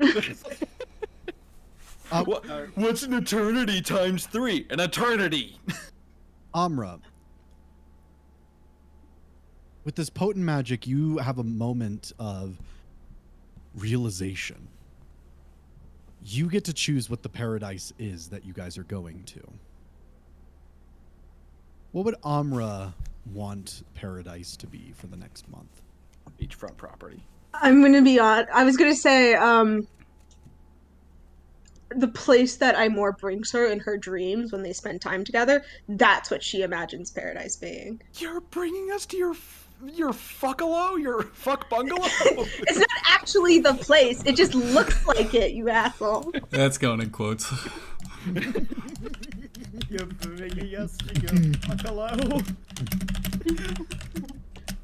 What's an eternity times 3? An eternity! Amra, with this potent magic, you have a moment of realization. You get to choose what the paradise is that you guys are going to. What would Amra want paradise to be for the next month? Beachfront property. I'm gonna be on. I was gonna say, the place that Imor brings her in her dreams when they spend time together, that's what she imagines paradise being. You're bringing us to your fuckalo? Your fuck bungalow? It's not actually the place, it just looks like it, you asshole. That's going in quotes. You're bringing us to your buffalo.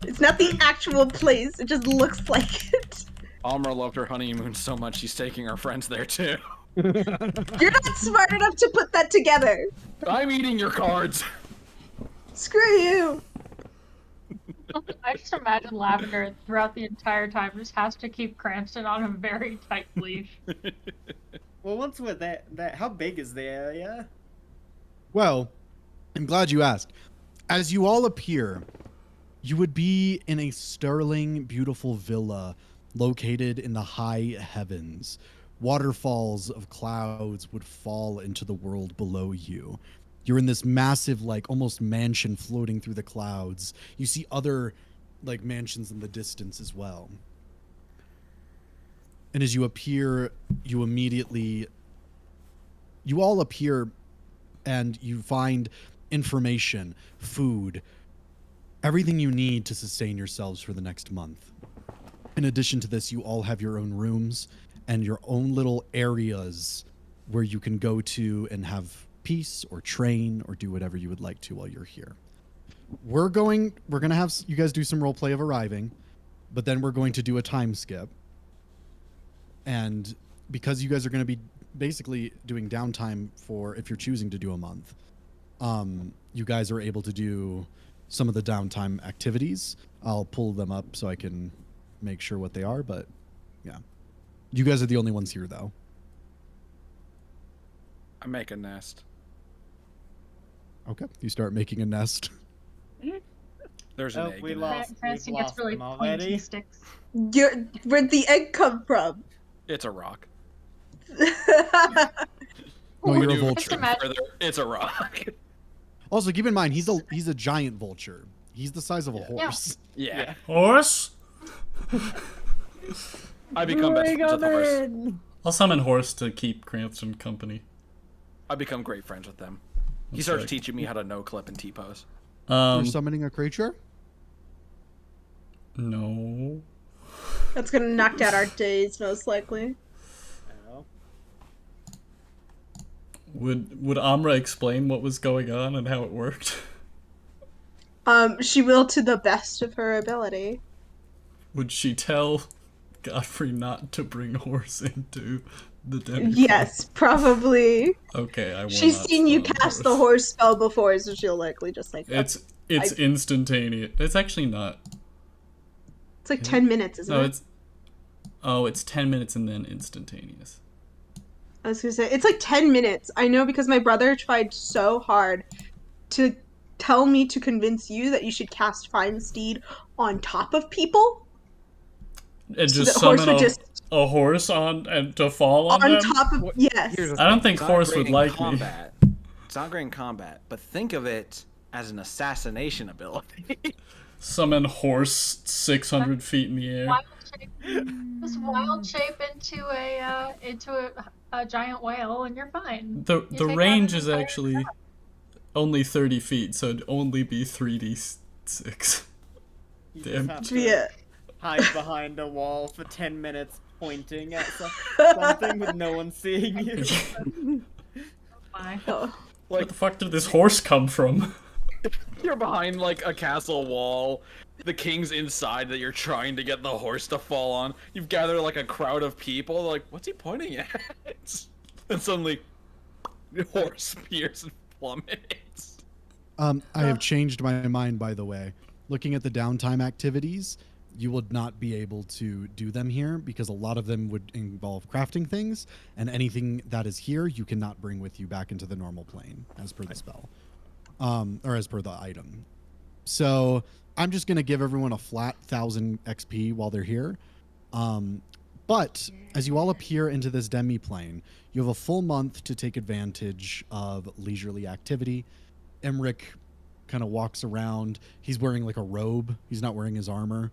It's not the actual place. It just looks like it. Alma loved her honeymoon so much she's taking her friends there too. You're not smart enough to put that together. I'm eating your cards. Screw you. I just imagine Lavender throughout the entire time just has to keep Cranston on a very tight leash. Well, once we're there, how big is the area? Well, I'm glad you asked. As you all appear, you would be in a sterling, beautiful villa located in the high heavens. Waterfalls of clouds would fall into the world below you. You're in this massive, like, almost mansion floating through the clouds. You see other, like, mansions in the distance as well. And as you appear, you all appear and you find information, food, everything you need to sustain yourselves for the next month. In addition to this, you all have your own rooms and your own little areas where you can go to and have peace or train or do whatever you would like to while you're here. We're going to have you guys do some role play of arriving, but then we're going to do a time skip. And because you guys are going to be basically doing downtime for if you're choosing to do a month, you guys are able to do some of the downtime activities. I'll pull them up so I can make sure what they are, but yeah. You guys are the only ones here though. I make a nest. Okay, you start making a nest. There's an egg We in it. lost. Cranston We've gets lost really them pointy already. sticks. Where'd the egg come from? It's a rock. No, When you're a you vulture. Just imagine- further, it's a rock. Also, keep in mind, he's a giant vulture. He's the size of a horse. Yeah. Horse? I become best friends with the horse. I'll summon Horse to keep Cranston company. I become great friends with them. He That's starts sick. teaching me how to no clip and T-pose. You're summoning a creature? No. That's gonna knock out our days, most likely. Oh. Would Amra explain what was going on and how it worked? She will to the best of her ability. Would she tell Godfrey not to bring Horse into the demi? Yes, probably. Okay, I will She's not seen you summon cast the horse spell before, so she'll likely just like. It's instantaneous. It's actually not. It's like 10 minutes, isn't No, it? it's 10 minutes and then instantaneous. I was gonna say it's like 10 minutes. I know because my brother tried so hard to tell me to convince you that you should cast Find Steed on top of people. And So just the horse summon would just a horse on and to fall on on them? top of yes. Here's the I don't thing, think it's not Horse great would in like me. combat. It's not great in combat, but think of it as an assassination ability. Summon Horse 600 feet in the air. Wild shape, just wild shape into a giant whale, and you're fine. The You take range out is an entire actually crowd. only 30 feet, so it'd only be 3d6. You Damn. just have to Yeah. hide behind a wall for 10 minutes pointing at something with no one seeing you. My. Oh. Where the fuck did this horse come from? You're behind like a castle wall. The king's inside that you're trying to get the horse to fall on. You've gathered like a crowd of people. They're like, what's he pointing at? And suddenly, the horse appears and plummets. I have changed my mind, by the way. Looking at the downtime activities, you would not be able to do them here because a lot of them would involve crafting things, and anything that is here you cannot bring with you back into the normal plane as per the spell, or as per the item. So I'm just going to give everyone a flat 1,000 XP while they're here. But as you all appear into this demi-plane, you have a full month to take advantage of leisurely activity. Emmerich kind of walks around. He's wearing like a robe. He's not wearing his armor.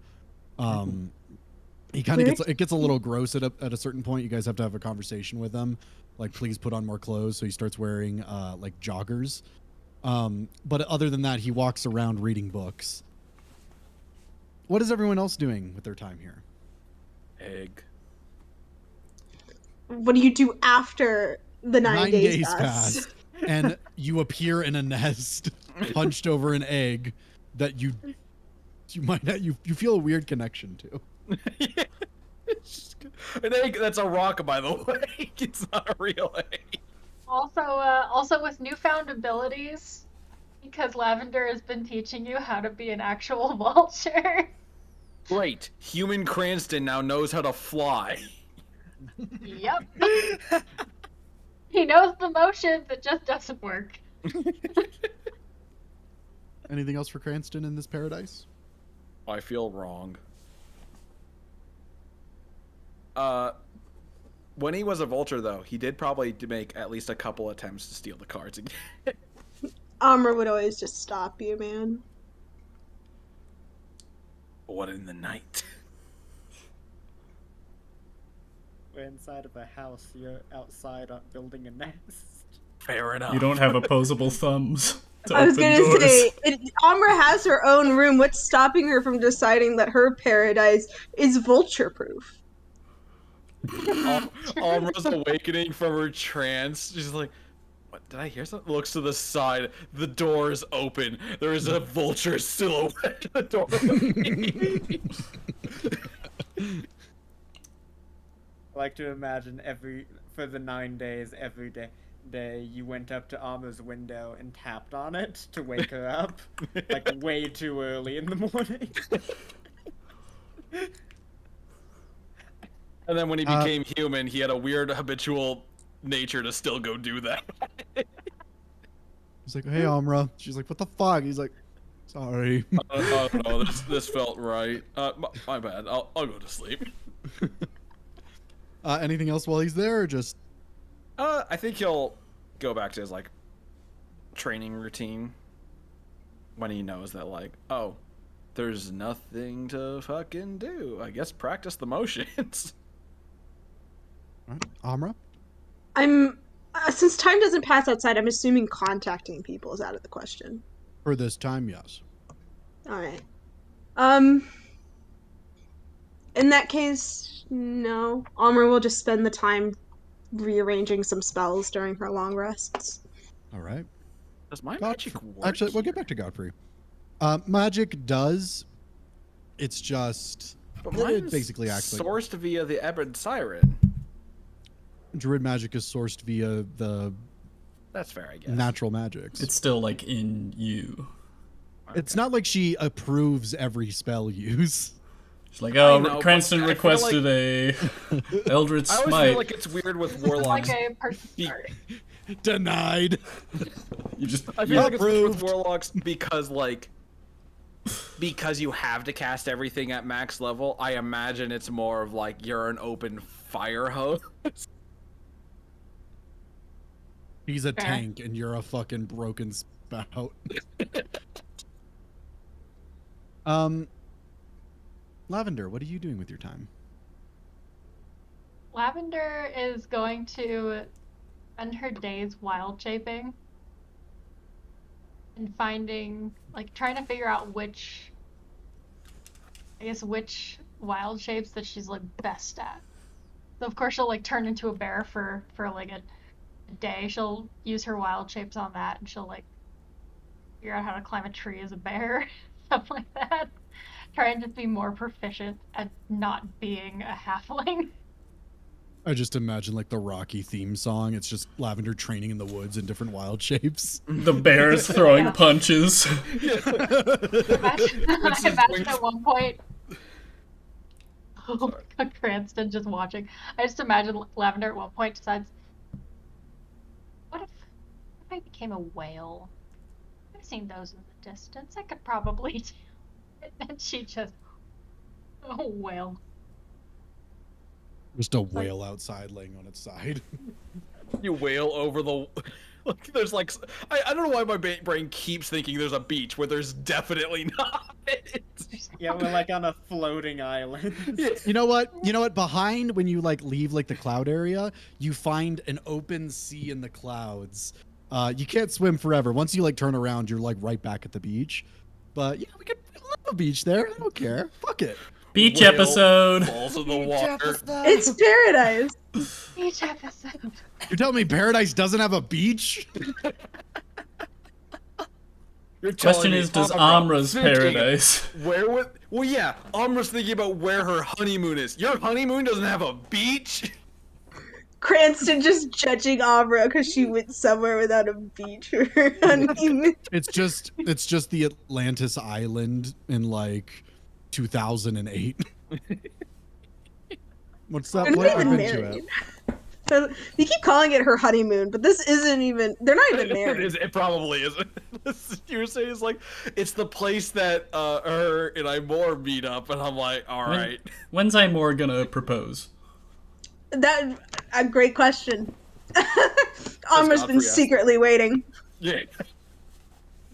He kind of it gets a little gross at a certain point. You guys have to have a conversation with him. Like, please put on more clothes. So he starts wearing like joggers. But other than that, he walks around reading books. What is everyone else doing with their time here? Egg. What do you do after the 9 days pass? and you appear in a nest, hunched over an egg that you might not, you feel a weird connection to. An egg that's a rock, by the way. It's not a real egg. Also with newfound abilities, because Lavender has been teaching you how to be an actual vulture. Great. Human Cranston now knows how to fly. Yep. He knows the motions, it just doesn't work. Anything else for Cranston in this paradise? I feel wrong. When he was a vulture, though, he did probably make at least a couple attempts to steal the cards again. Armor would always just stop you, man. What in the night? We're inside of a house. You're outside building a nest. Fair enough. You don't have opposable thumbs to I was open gonna doors. say, Amra has her own room. What's stopping her from deciding that her paradise is vulture-proof? Almost awakening from her trance. She's like, what, did I hear something? Looks to the side. The door is open. There is a vulture silhouette at the doorway. I like to imagine for the 9 days, every day you went up to Alma's window and tapped on it to wake her up, like way too early in the morning. And then when he became human, he had a weird habitual nature to still go do that. He's like, hey, Amra. She's like, what the fuck? He's like, sorry. Oh no, this felt right. My bad. I'll go to sleep. Anything else while he's there, or just? I think he'll go back to his like training routine when he knows that like, oh, there's nothing to fucking do. I guess practice the motions. All right. Amra? I'm since time doesn't pass outside, I'm assuming contacting people is out of the question. For this time, yes. All right. In that case, no. Amra will just spend the time rearranging some spells during her long rests. All right. Does my magic work? Actually, we'll get back to Godfrey. Magic does. It's just But it mine's basically acts like sourced via the Ebon Siren. Druid magic is sourced via the That's fair, I guess. natural magics. It's still like in you. It's not like she approves every spell use. She's like, I oh, know, but Cranston I feel requested a Eldritch I always Smite. feel like it's weird with Like warlocks. a person. Denied. You just I feel like it's weird with Approved. warlocks because you have to cast everything at max level. I imagine it's more of like you're an open fire hose. He's a tank and you're a fucking broken spout. Lavender, what are you doing with your time? Lavender is going to spend her days wild shaping and finding, like, trying to figure out which wild shapes that she's like best at. So of course she'll like turn into a bear for like a day. She'll use her wild shapes on that, and she'll like figure out how to climb a tree as a bear, stuff like that. Try and just be more proficient at not being a halfling. I just imagine like the Rocky theme song. It's just Lavender training in the woods in different wild shapes. the bears throwing punches. I imagine at one point. Oh my god, Cranston just watching. I just imagine Lavender at one point decides, what if I became a whale? I've seen those in the distance. I could probably do it. And she just, oh, whale. Just a whale outside laying on its side. You wail over the. Like, there's like. I don't know why my brain keeps thinking there's a beach where there's definitely not. Yeah, we're like on a floating island. You know what? You know what? Behind when you like leave like the cloud area, you find an open sea in the clouds. You can't swim forever. Once you like turn around, you're like right back at the beach. But yeah, we could love a beach there. I don't care. Fuck it. Beach whale episode. falls in the water. It's paradise. Each episode. You're telling me Paradise doesn't have a beach? You're Question telling me is, does Amra Amra's thinking paradise? Where would? Well, yeah. Amra's thinking about where her honeymoon is. Your honeymoon doesn't have a beach. Cranston just judging Abra because she went somewhere without a beach for her honeymoon. It's just the Atlantis island in like 2008. What's that? They're What not even event you at? married. So, you keep calling it her honeymoon, but this isn't even. They're not even married. It probably isn't. You were saying it's like it's the place that her and Imor meet up, and I'm like, all right. When's Imor gonna propose? That a great question. Amra's been Godfrey asked. secretly waiting. Yeah.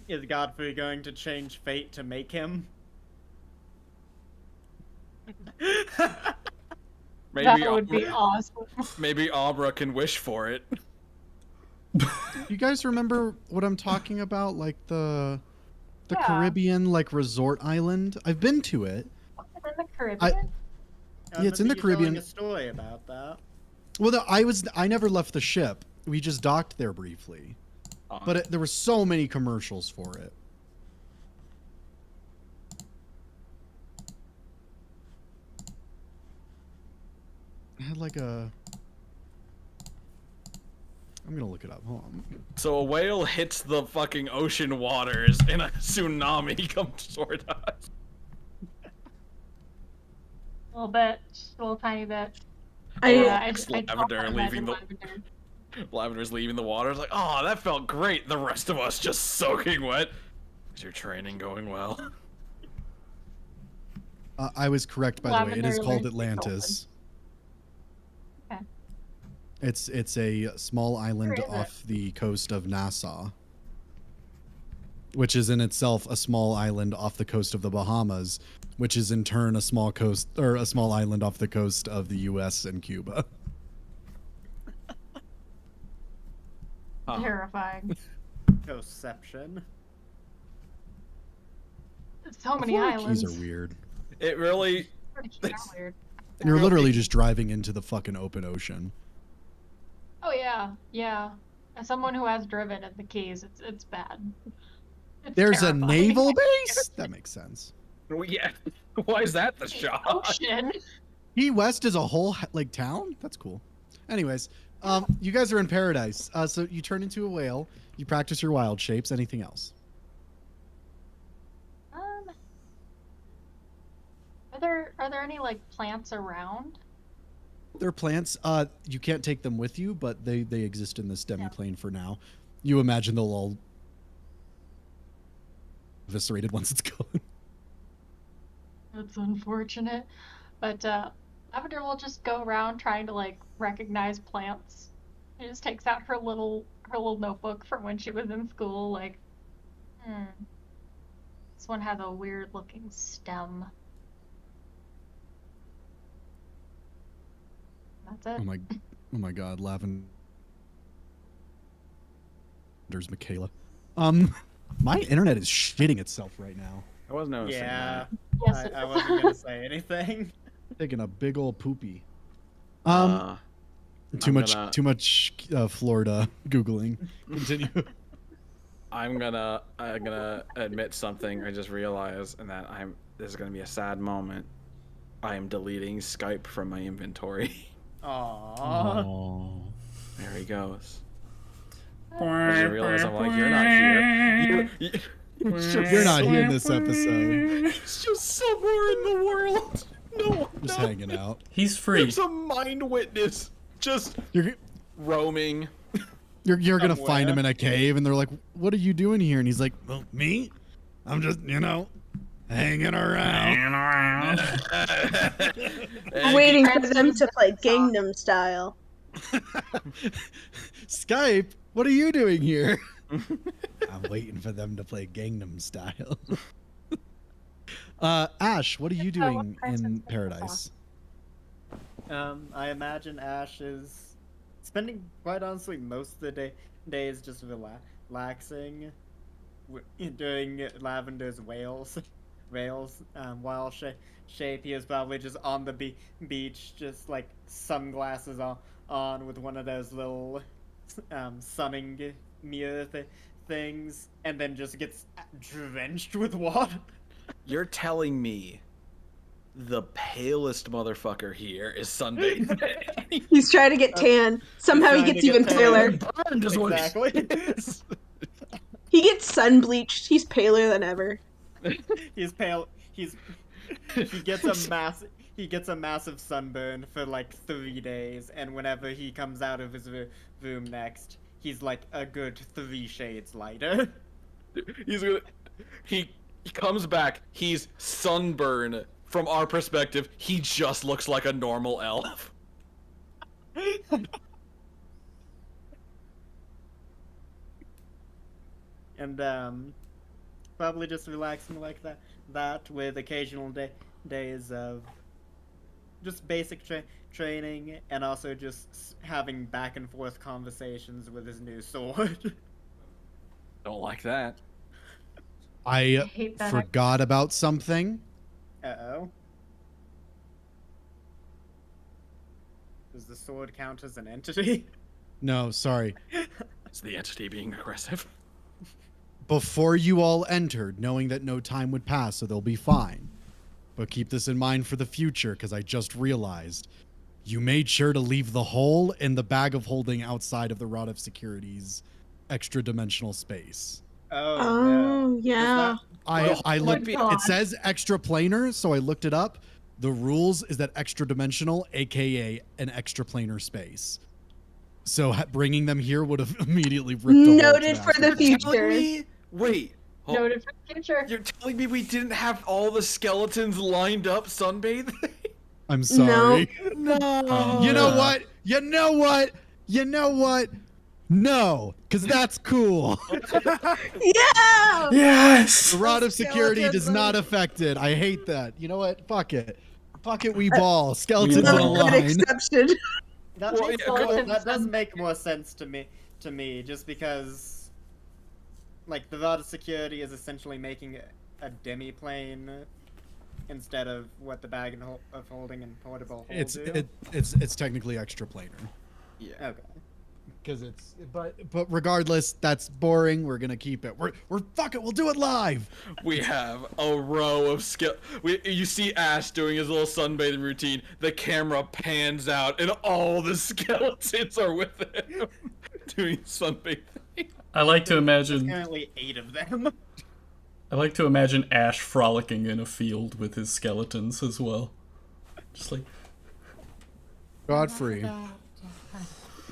Is Godfrey going to change fate to make him? Maybe That would be awesome. maybe Abra can wish for it. You guys remember what I'm talking about? Like the Yeah. Caribbean like resort island? I've been to it. In the Caribbean? I Yeah, it's in the remember you telling Caribbean. a story about that. Well, no, I never left the ship. We just docked there briefly. But there were so many commercials for it. It had like a... I'm gonna look it up. Hold on. So a whale hits the fucking ocean waters, and a tsunami comes toward us. A little bit. Just a little tiny bit. I It's don't Lavender imagine leaving the- Lavender. Lavender's leaving the water. It's like, oh, that felt great. The rest of us just soaking wet. Is your training going well? I was correct, by the way. It is Lavender called learns to Atlantis. Okay. It's a small island Where is it? off the coast of Nassau, which is in itself a small island off the coast of the Bahamas, which is in turn a small island off the coast of the U.S. and Cuba. Terrifying. Conception. So many islands. Keys are weird. It really. Pretty darn weird. You're literally just driving into the fucking open ocean. Oh yeah, yeah. As someone who has driven at the Keys, it's bad. It's There's a terrifying. naval base? That makes sense. Well, yeah. Why is that the shot? Ocean. Key West is a whole like town? That's cool. Anyways, you guys are in paradise. So you turn into a whale. You practice your wild shapes. Anything else? Are there any like plants around? They're plants. You can't take them with you, but they exist in this demi-plane for now. You imagine they'll all eviscerated once it's gone. That's unfortunate. But Lavender will just go around trying to like recognize plants. She just takes out her little notebook from when she was in school, like, this one has a weird looking stem. That's it. Oh my God, Lavender's Michaela. My internet is shitting itself right now. I was noticing Yeah. that. Yes, it I is. wasn't gonna say anything. Taking a big old poopy. Too I'm much gonna- Florida googling. Continue. I'm gonna admit something I just realized, and that this is gonna be a sad moment. I am deleting Skype from my inventory. Aww. Oh. There he goes. I just realized I'm like, you're not here. You're not here in this episode. It's just somewhere in the world. No, Just no. hanging out. He's free. It's a mind witness. Just You're roaming. you're gonna find him Somewhere. in a cave, and they're like, "What are you doing here?" And he's like, "Well, me? I'm just hanging around." Waiting for them to play Gangnam Style. Skype, what are you doing here? I'm waiting for them to play Gangnam Style. Ash, what are you doing in paradise? I imagine Ash is spending, quite honestly, most of the days just relaxing, doing Lavender's whales. rails wild shape. He was probably just on the beach, just like sunglasses on with one of those little sunning mirror things, and then just gets drenched with water. You're telling me the palest motherfucker here is sunbathing? He's trying to get tan. Somehow he trying gets to get even tan. paler. Burned is what Exactly. He gets sun bleached. He's paler than ever. He's pale. He gets a massive sunburn for like 3 days, and whenever he comes out of his room next, he's like a good 3 shades lighter. He comes back. He's sunburned. From our perspective, he just looks like a normal elf. And probably just relaxing like that with occasional days of just basic training, and also just having back and forth conversations with his new sword. Don't like that. I hate that. forgot about something. Uh-oh. Does the sword count as an entity? No, sorry. Is the entity being aggressive? Before you all entered, knowing that no time would pass, so they'll be fine. But keep this in mind for the future, because I just realized you made sure to leave the hole in the bag of holding outside of the Rod of Security's extra-dimensional space. Oh, Oh, no. yeah. I looked. God. It says extra planar, so I looked it up. The rules is that extra dimensional, aka an extra planar space. So bringing them here would have immediately ripped. A hole Noted to for the Astro's future. Telling me? Wait. hold- Noted for the future. You're telling me we didn't have all the skeletons lined up sunbathing? I'm sorry. No. You know what? You know what? You know what? No, because that's cool. Yeah! Yes! The Rod of Security Skeletons does not are- affect it. I hate that. You know what? Fuck it. Fuck it, we ball. Skeletons ball. in a Another good line. exception. That, Well, makes yeah, more- go- that does make more sense to me, just because, like, the Rod of Security is essentially making a demi-plane instead of what the bag of holding and portable hold do. It's technically extra planar. Yeah. Okay. Because but regardless, that's boring. We're gonna keep it. We're fuck it. We'll do it live. We have a row of you see Ash doing his little sunbathing routine. The camera pans out, and all the skeletons are with him doing sunbathing. I like to There's imagine. currently 8 of them. I like to imagine Ash frolicking in a field with his skeletons as well. Just like.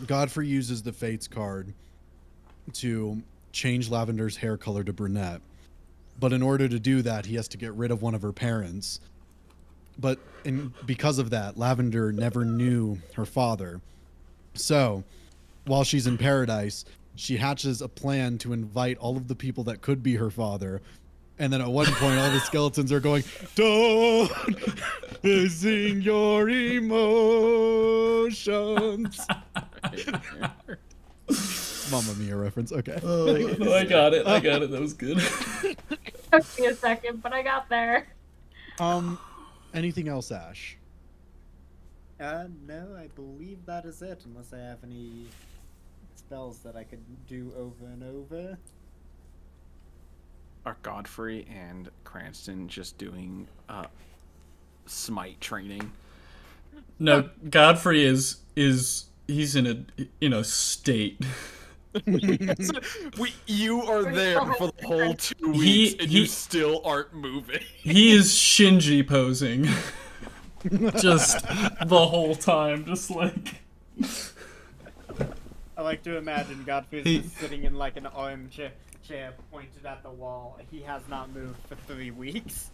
Godfrey uses the Fates card to change Lavender's hair color to brunette. But in order to do that, he has to get rid of one of her parents. But because of that, Lavender never knew her father. So, while she's in paradise, she hatches a plan to invite all of the people that could be her father. And then at one point, all the skeletons are going, "Don't sing your emotions." Mamma Mia reference. Okay. Oh, I got it. That was good. Took me a second, but I got there. Anything else, Ash? No, I believe that is it, unless I have any spells that I could do over and over. Are Godfrey and Cranston just doing smite training? No, Godfrey is he's in a state. You are there for the whole 2 weeks, and you still aren't moving. He is Shinji posing. Just the whole time, just like. I like to imagine Godfrey's just sitting in like an armchair pointed at the wall. He has not moved for 3 weeks.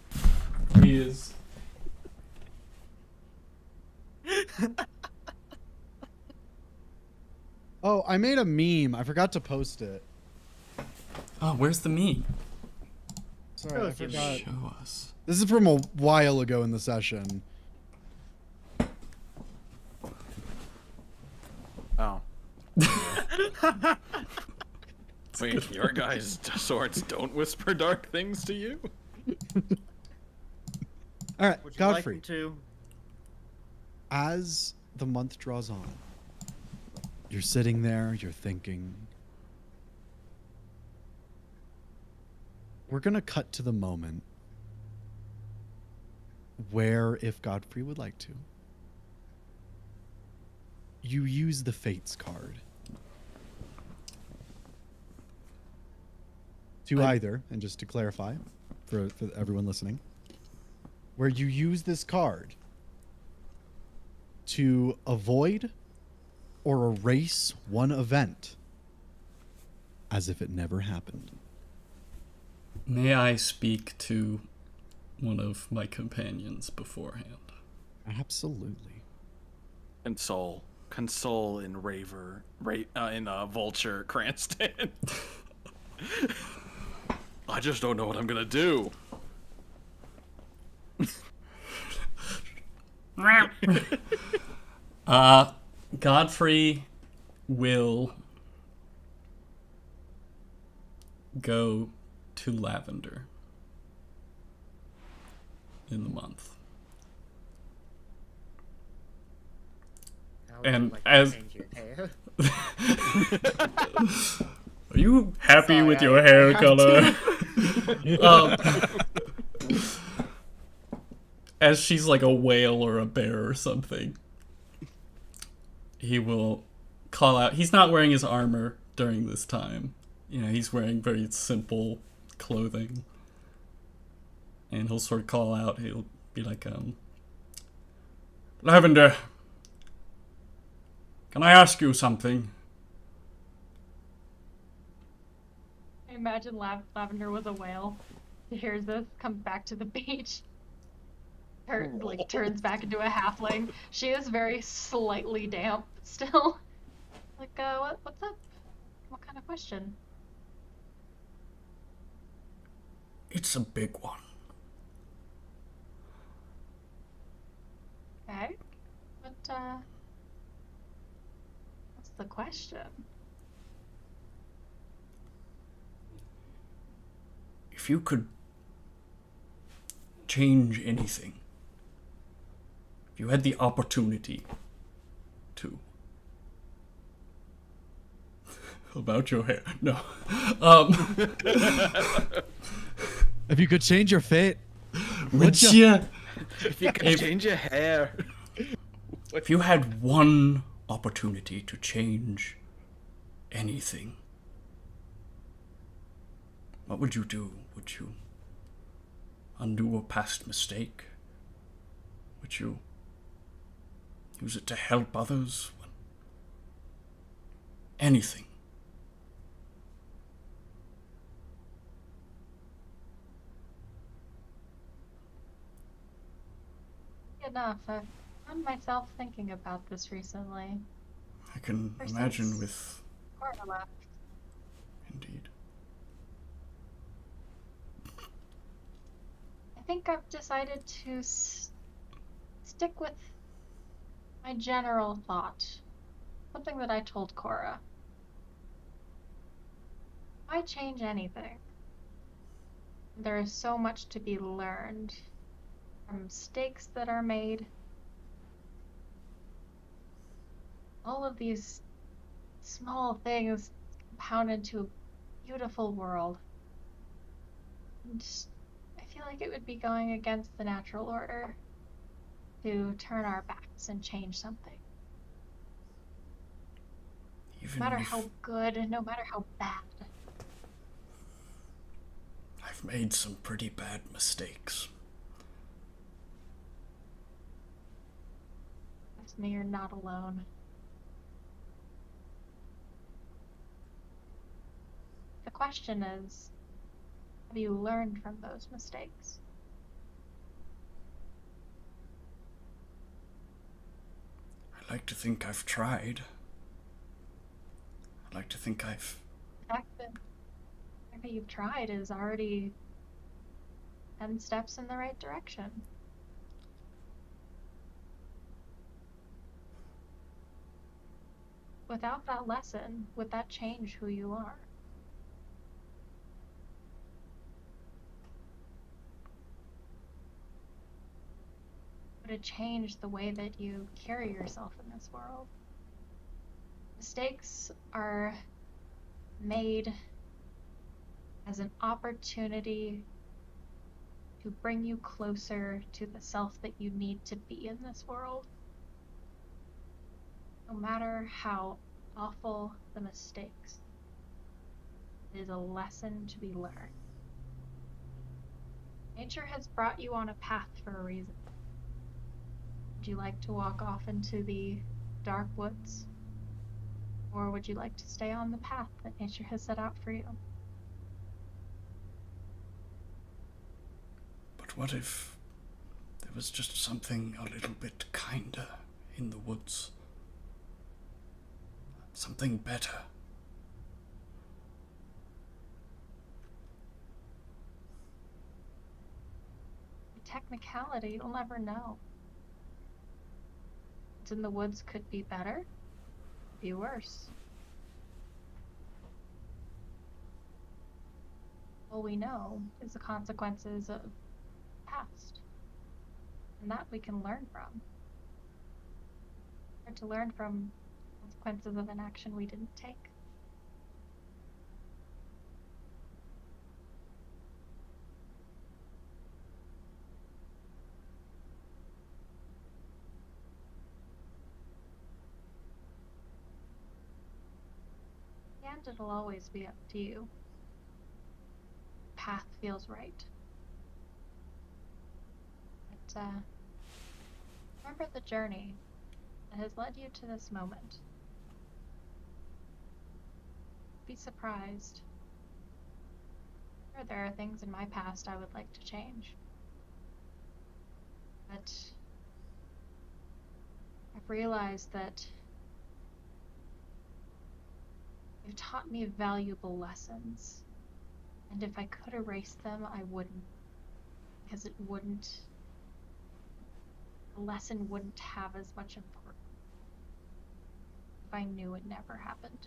He is. Oh, I made a meme. I forgot to post it. Oh, where's the meme? Sorry, I forgot. Show us. This is from a while ago in the session. Oh. Wait, your guys' swords don't whisper dark things to you? All right, Would you Godfrey. like to? As the month draws on, you're sitting there, you're thinking. We're going to cut to the moment where, if Godfrey would like to, you use the Fates card to either, and just to clarify for everyone listening, where you use this card to avoid or erase one event as if it never happened. May I speak to one of my companions beforehand? Absolutely. Console in Vulture Cranston. I just don't know what I'm gonna do. Godfrey will go to Lavender in the month. How would And you like to as change your hair? Are you happy Sorry, with your I hair have color? As she's like a whale or a bear or something, he will call out. He's not wearing his armor during this time. You know, he's wearing very simple clothing. And he'll sort of call out. He'll be like, Lavender, can I ask you something? I imagine Lavender was a whale. He hears this, comes back to the beach. Turns back into a halfling. She is very slightly damp still. Like, what's up? What kind of question? It's a big one. Okay. What's the question? If you could change anything, if you had the opportunity to. About your hair. No. If you could change your fate, Would you? If you could change your hair. If you had one opportunity to change anything, what would you do? Would you undo a past mistake? Would you use it to help others? Anything. Enough. I've found myself thinking about this recently. I can Ever imagine since with... Cora left. Indeed. I think I've decided to stick with my general thought. Something that I told Cora. Why change anything? There is so much to be learned from mistakes that are made. All of these small things compound into a beautiful world. And I feel like it would be going against the natural order to turn our backs and change something. Even No matter if how good and no matter how bad. I've made some pretty bad mistakes. Trust me, you're not alone. The question is, have you learned from those mistakes? I like to think I've tried. I like to think I've... The fact that you've tried is already 10 steps in the right direction. Without that lesson, would that change who you are? to change the way that you carry yourself in this world. Mistakes are made as an opportunity to bring you closer to the self that you need to be in this world. No matter how awful the mistakes, it is a lesson to be learned. Nature has brought you on a path for a reason. Would you like to walk off into the dark woods? Or would you like to stay on the path that nature has set out for you? But what if there was just something a little bit kinder in the woods? Something better. The technicality, you'll never know. What's in the woods could be better, be worse. All we know is the consequences of the past, and that we can learn from. Or to learn from consequences of an action we didn't take. And it'll always be up to you. The path feels right. But remember the journey that has led you to this moment. Be surprised. Sure, there are things in my past I would like to change. But I've realized that you've taught me valuable lessons. And if I could erase them, I wouldn't. Because the lesson wouldn't have as much importance if I knew it never happened.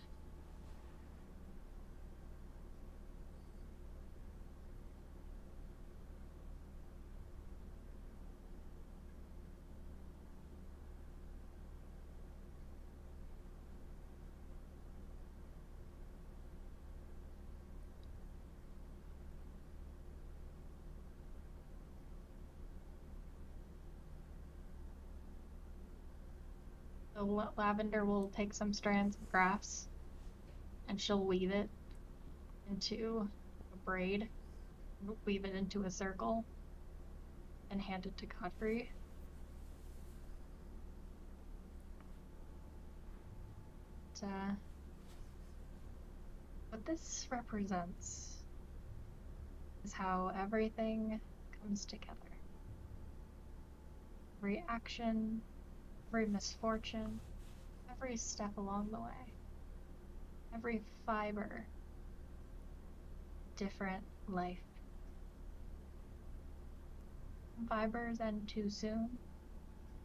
So Lavender will take some strands of grass and she'll weave it into a braid, weave it into a circle, and hand it to Godfrey. What this represents is how everything comes together. Every action, every misfortune, every step along the way, every fiber, different life. Some fibers end too soon.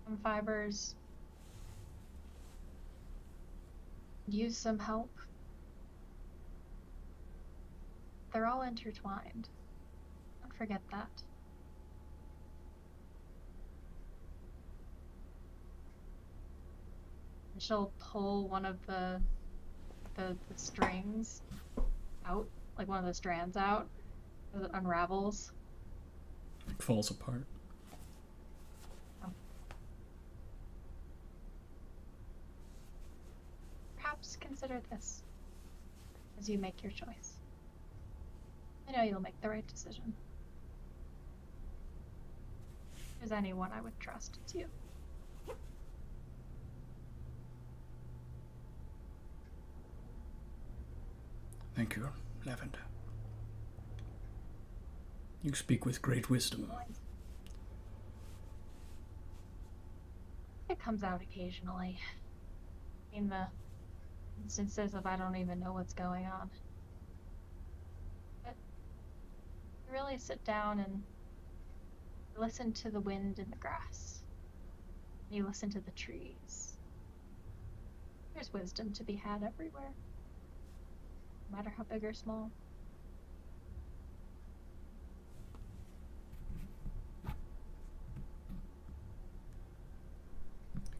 Some fibers use some help. They're all intertwined. Don't forget that. She'll pull one of the strings out, like one of the strands out, as it unravels. It falls apart. Oh. Perhaps consider this as you make your choice. I know you'll make the right decision. If there's anyone I would trust, it's you. Thank you, Lavender. You speak with great wisdom. It comes out occasionally. In the instances of I don't even know what's going on. But you really sit down and listen to the wind in the grass. You listen to the trees. There's wisdom to be had everywhere. No matter how big or small.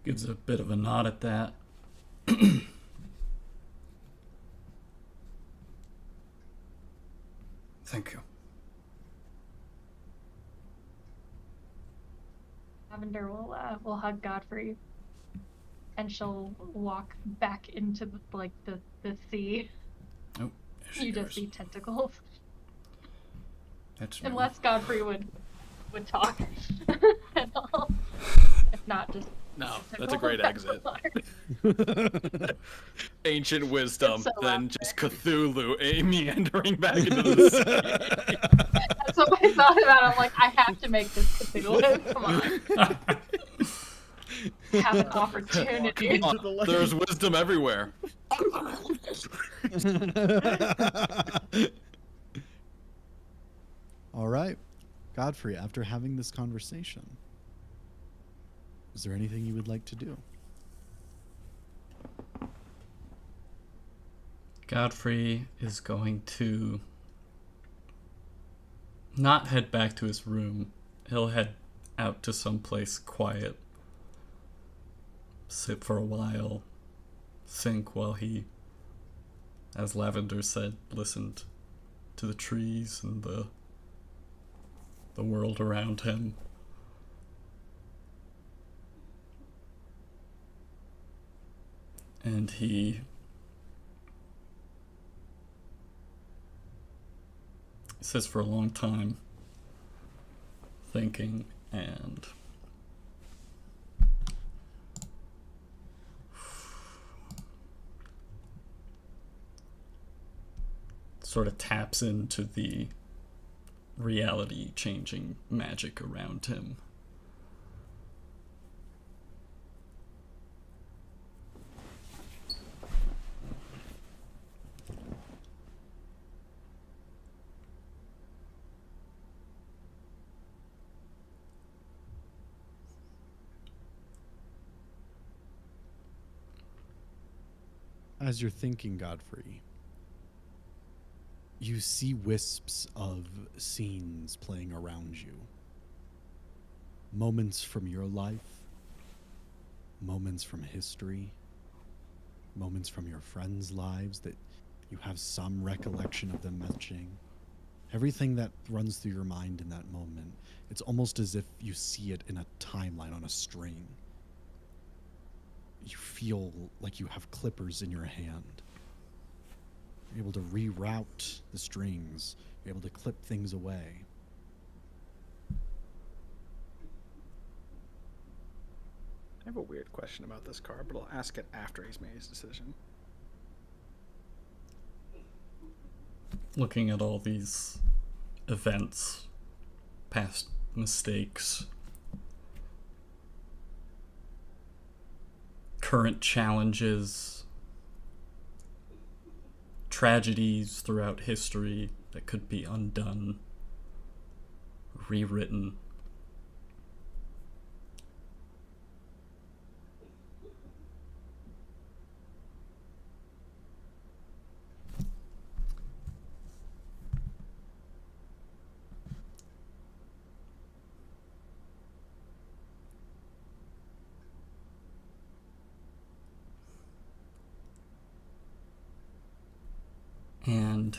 Gives a bit of a nod at that. Thank you. Lavender will hug Godfrey, and she'll walk back into the sea. Oh, there she You goes. just see tentacles. That's new. Unless Godfrey would talk at all. If not, just No, that's a great exit. Water. Ancient wisdom, It's so then out just Cthulhu meandering back into the sea. That's what I thought about. I'm like, I have to make this Cthulhu. Come on. Have an opportunity. There's wisdom everywhere. All right. Godfrey, after having this conversation, is there anything you would like to do? Godfrey is going to not head back to his room. He'll head out to someplace quiet, sit for a while, think while he, as Lavender said, listened to the trees and the world around him. And he sits for a long time thinking and sort of taps into the reality changing magic around him. As you're thinking, Godfrey, you see wisps of scenes playing around you. Moments from your life, moments from history, moments from your friends' lives that you have some recollection of them mentioning. Everything that runs through your mind in that moment, it's almost as if you see it in a timeline on a string. You feel like you have clippers in your hand. You're able to reroute the strings. You're able to clip things away. I have a weird question about this card, but I'll ask it after he's made his decision. Looking at all these events, past mistakes, current challenges, tragedies throughout history that could be undone, rewritten. And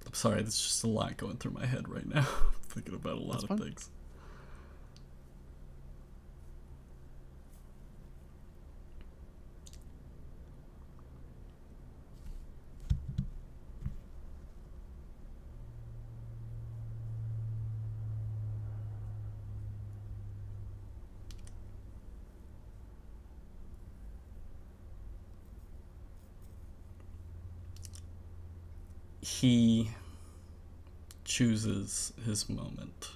I'm sorry, there's just a lot going through my head right now. I'm thinking about a lot That's of fine. things. He chooses his moment.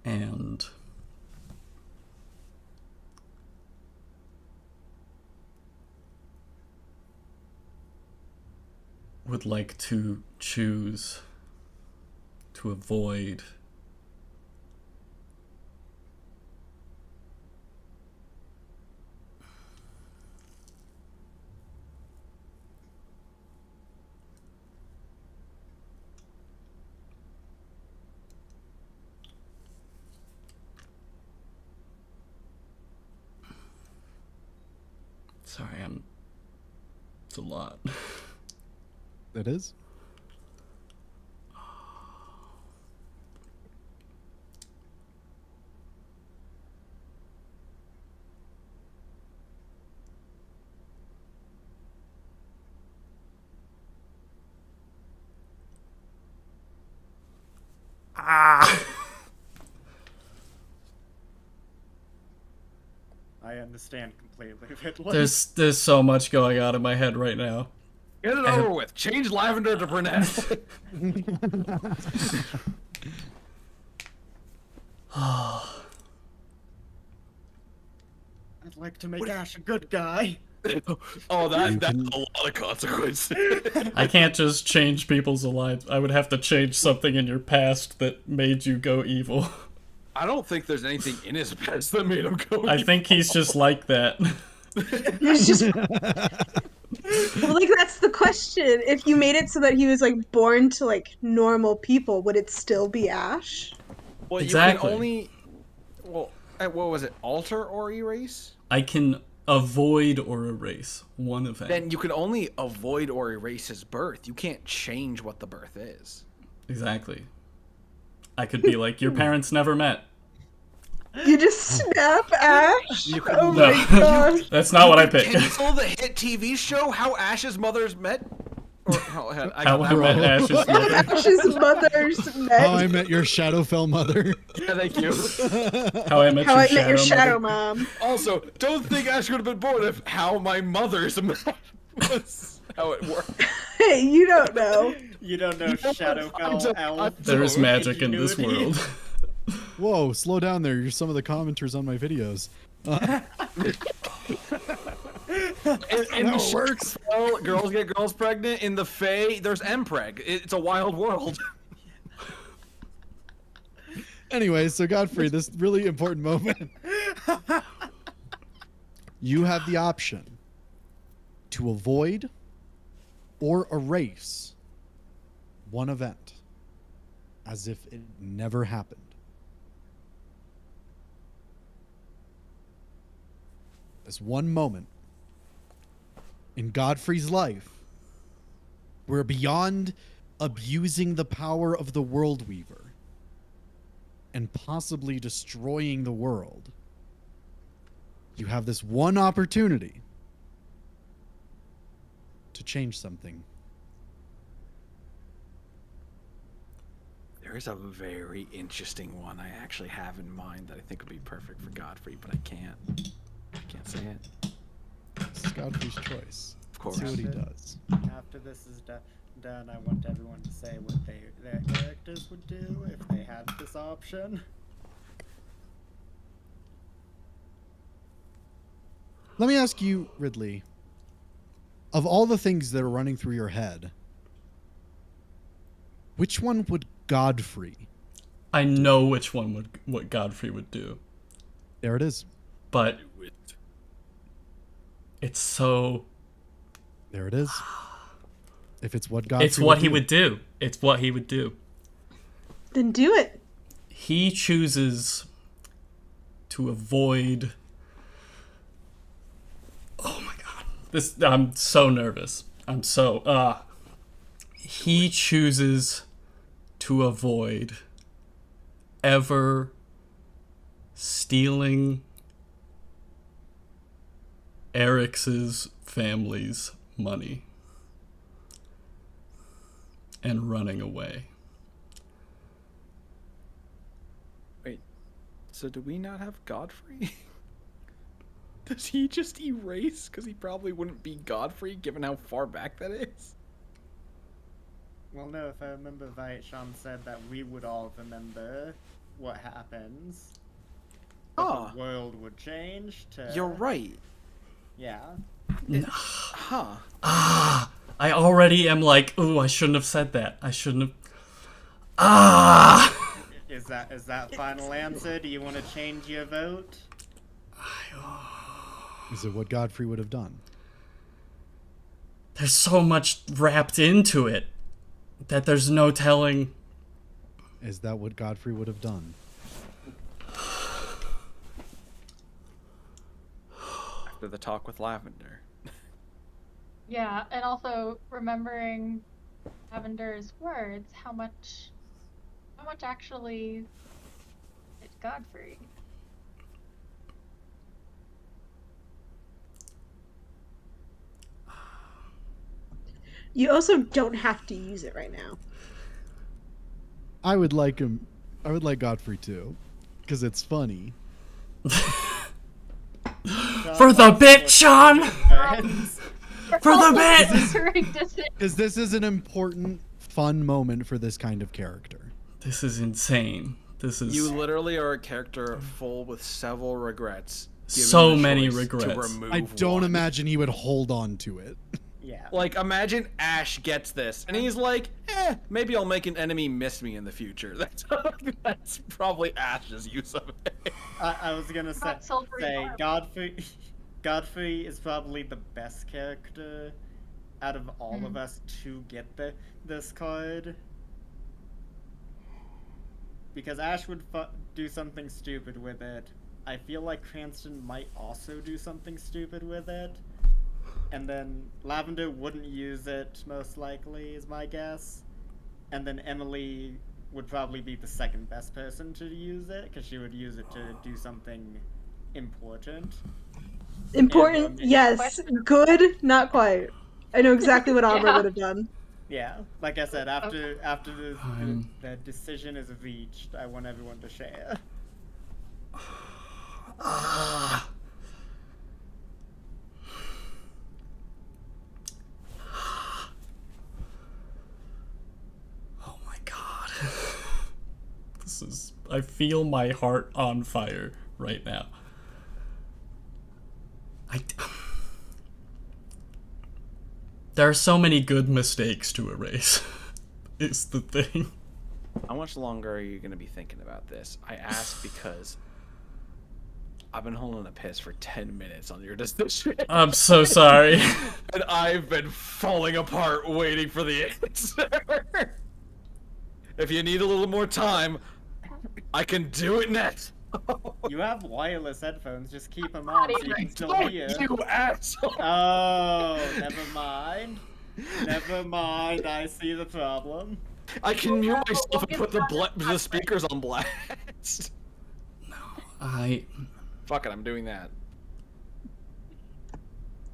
And would like to choose to avoid Sorry, it's a lot. It is. I understand completely, Ridley. There's so much going on in my head right now. Get it over with. Change lavender to brunette. I'd like to make Ash a good guy. Oh, that's a lot of consequence. I can't just change people's lives. I would have to change something in your past that made you go evil. I don't think there's anything in his past that made him go. I think he's just like that. He's just. Well, like that's the question. If you made it so that he was like born to like normal people, would it still be Ash? Well, Exactly. you can only. Well, what was it? Alter or erase? I can avoid or erase one event. Then you can only avoid or erase his birth. You can't change what the birth is. Exactly. I could be like, your parents never met. You just snap Ash. You can Oh No. my gosh. That's not what I picked. cancel the hit TV show How Ash's Mothers Met. Or How I met Ash's mother. Ash's mother's met. How I Met Your Shadowfell Mother. Yeah, thank you. How I met How your I Met Your Shadow mother. Mom. Also, don't think Ash would have been born if How My Mother's Met was how it worked. Hey, you don't know. You don't know Shadowfell Elf. There is magic in this world. Whoa, slow down there. You're some of the commenters on my videos. In the works. Well, girls get girls pregnant. In the Fae, there's Mpreg. It's a wild world. Anyway, so Godfrey, this really important moment. You have the option to avoid or erase one event as if it never happened. This one moment in Godfrey's life where, beyond abusing the power of the World Weaver and possibly destroying the world, you have this one opportunity to change something. There is a very interesting one I actually have in mind that I think would be perfect for Godfrey, but I can't. I can't say it. This is Godfrey's choice. Of course. See what he does. After this is done, I want everyone to say what their characters would do if they had this option. Let me ask you, Ridley, of all the things that are running through your head, which one would Godfrey? I know which one what Godfrey would do, There it is. but it's so. There it is. If it's what Godfrey It's what he do. would do. It's what he would do. Then do it. He chooses to avoid. Oh my god. I'm so nervous. He chooses to avoid ever stealing Eric's family's money and running away. Wait, so do we not have Godfrey? Does he just erase? Because he probably wouldn't be Godfrey given how far back that is. Well, no, if I remember right, Sean said that we would all remember what happens. But the world would change to... You're right. Yeah. Huh. I already am like, ooh, I shouldn't have said that. I shouldn't have. Is that final answer? Do you want to change your vote? Is it what Godfrey would have done? There's so much wrapped into it that there's no telling. Is that what Godfrey would have done? I after the talk with Lavender. Yeah, and also remembering Lavender's words, how much actually did Godfrey? You also don't have to use it right now. I would like Godfrey too, because it's funny. For the bit, Sean! For the bit! Because this is an important, fun moment for this kind of character. This is insane. This is You literally are a character full with several regrets. given so the many choice to regrets. remove I don't one. imagine he would hold on to it. Yeah. Like, imagine Ash gets this, and he's like, maybe I'll make an enemy miss me in the future. That's probably Ash's use of it. I was gonna Not silvery say armor. Godfrey is probably the best character out of all of us to get this card. Because Ash would do something stupid with it. I feel like Cranston might also do something stupid with it. And then Lavender wouldn't use it, most likely, is my guess. And then Emily would probably be the second best person to use it, because she would use it to do something important. Important, yes. Good, not quite. I know exactly what Amber would have done. Yeah, like I said, after the decision is reached, I want everyone to share. Oh my god. This is... I feel my heart on fire right now. There are so many good mistakes to erase. Is the thing. How much longer are you going to be thinking about this? I ask because I've been holding a piss for 10 minutes on your decision. I'm so sorry. And I've been falling apart waiting for the answer. If you need a little more time, I can do it next. You have wireless headphones, just keep them on so you can still hear. You asshole! Oh, never mind. Never mind, I see the problem. I can mute myself and put the speakers on blast. Fuck it, I'm doing that.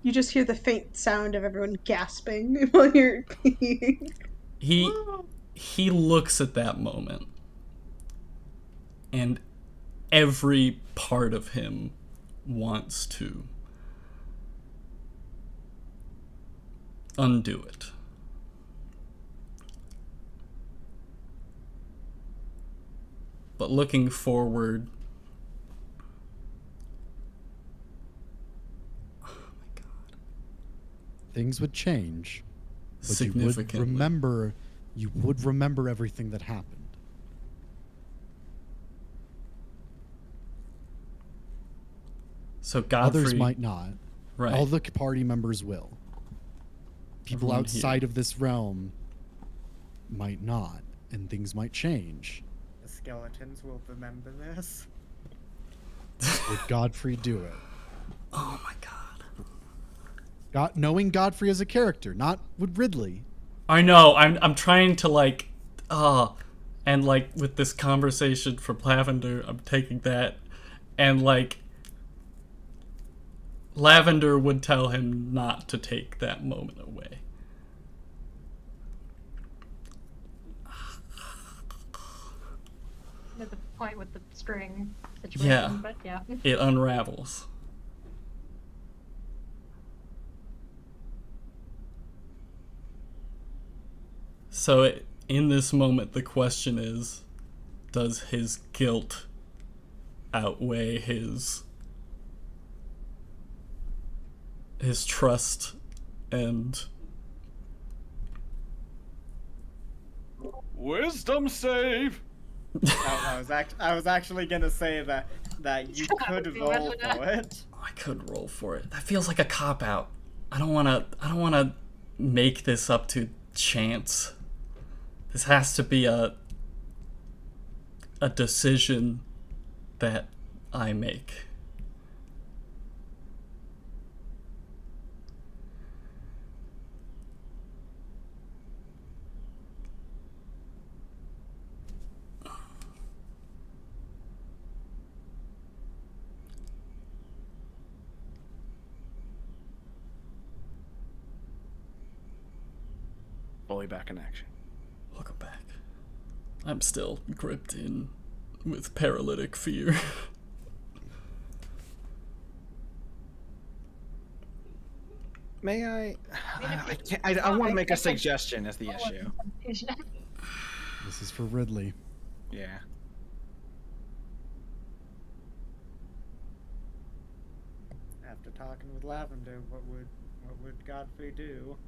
You just hear the faint sound of everyone gasping while you're peeing. He looks at that moment, and every part of him wants to undo it. But looking forward, oh my god, Things would change, but significantly. you would remember everything that happened. So Godfrey, Others might not. right? All the party members will. People Everyone outside here. of this realm might not, and things might change. The skeletons will remember this. Would Godfrey do it? Oh my god. Knowing Godfrey as a character, not with Ridley. I know. I'm trying to like, and like with this conversation from Lavender, I'm taking that, and like, Lavender would tell him not to take that moment away. At the point with the string situation, Yeah. but yeah. It unravels. So in this moment, the question is, does his guilt outweigh his trust and Wisdom save! I was actually gonna say that you could roll for it. I could roll for it. That feels like a cop out. I don't wanna make this up to chance. This has to be a decision that I make. fully back in action. Welcome back. I'm still gripped in with paralytic fear. May I? I I want to make a suggestion as the issue. This is for Ridley. Yeah. After talking with Lavender, what would Godfrey do?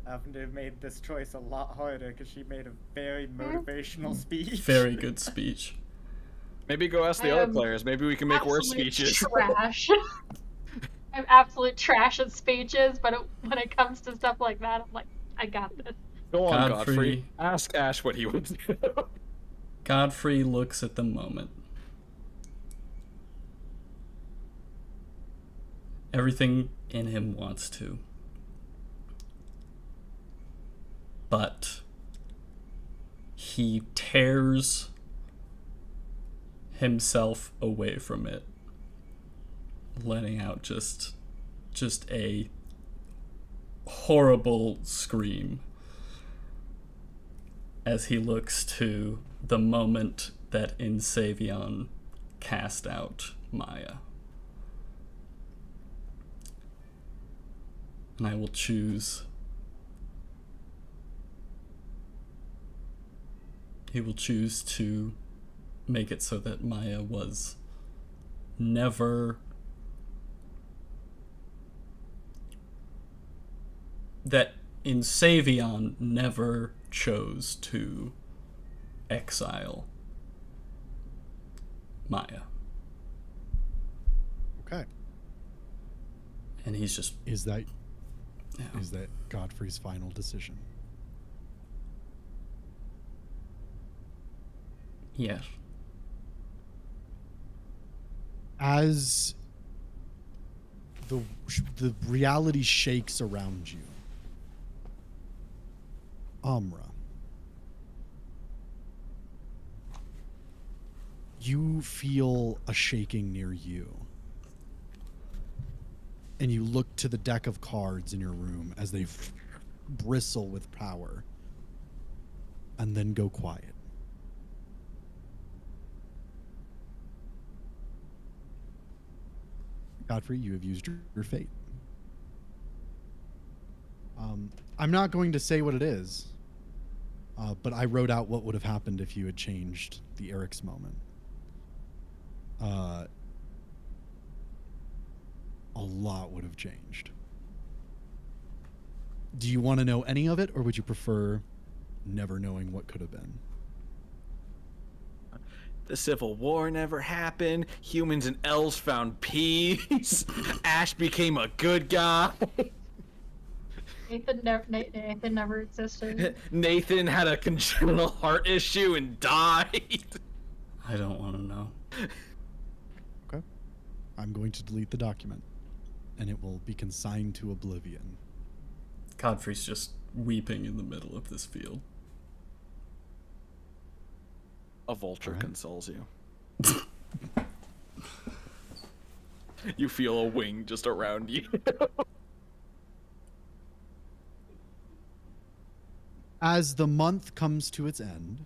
Lavender made this choice a lot harder because she made a very motivational speech. Very good speech. Maybe go ask the other players. Maybe we can make worse Absolute speeches. Trash. I'm absolute trash at speeches, but when it comes to stuff like that, I'm like, I got this. Go on, Godfrey. Godfrey. Ask Ash what he would do. Godfrey looks at the moment. Everything in him wants to. But he tears himself away from it, letting out just a horrible scream as he looks to the moment that 𝐒𝐮𝐳𝐵𝐵𝐿 cast out Maya. And I will choose... He will choose to make it so that Maya was never... that 𝐒𝐮𝐳𝐵𝐵𝐿 never chose to exile Maya. Okay. And he's just... Is that Yeah. is that Godfrey's final decision? Yes. As the reality shakes around you, Amra, you feel a shaking near you. And you look to the deck of cards in your room as they bristle with power and then go quiet. Godfrey, you have used your fate. I'm not going to say what it is, but I wrote out what would have happened if you had changed the Eric's moment. A lot would have changed. Do you want to know any of it, or would you prefer never knowing what could have been? The Civil War never happened. Humans and elves found peace. Ash became a good guy. Nathan never existed. Nathan had a congenital heart issue and died. I don't want to know. Okay. I'm going to delete the document, and it will be consigned to oblivion. Godfrey's just weeping in the middle of this field. A vulture Alright. consoles you. You feel a wing just around you. As the month comes to its end,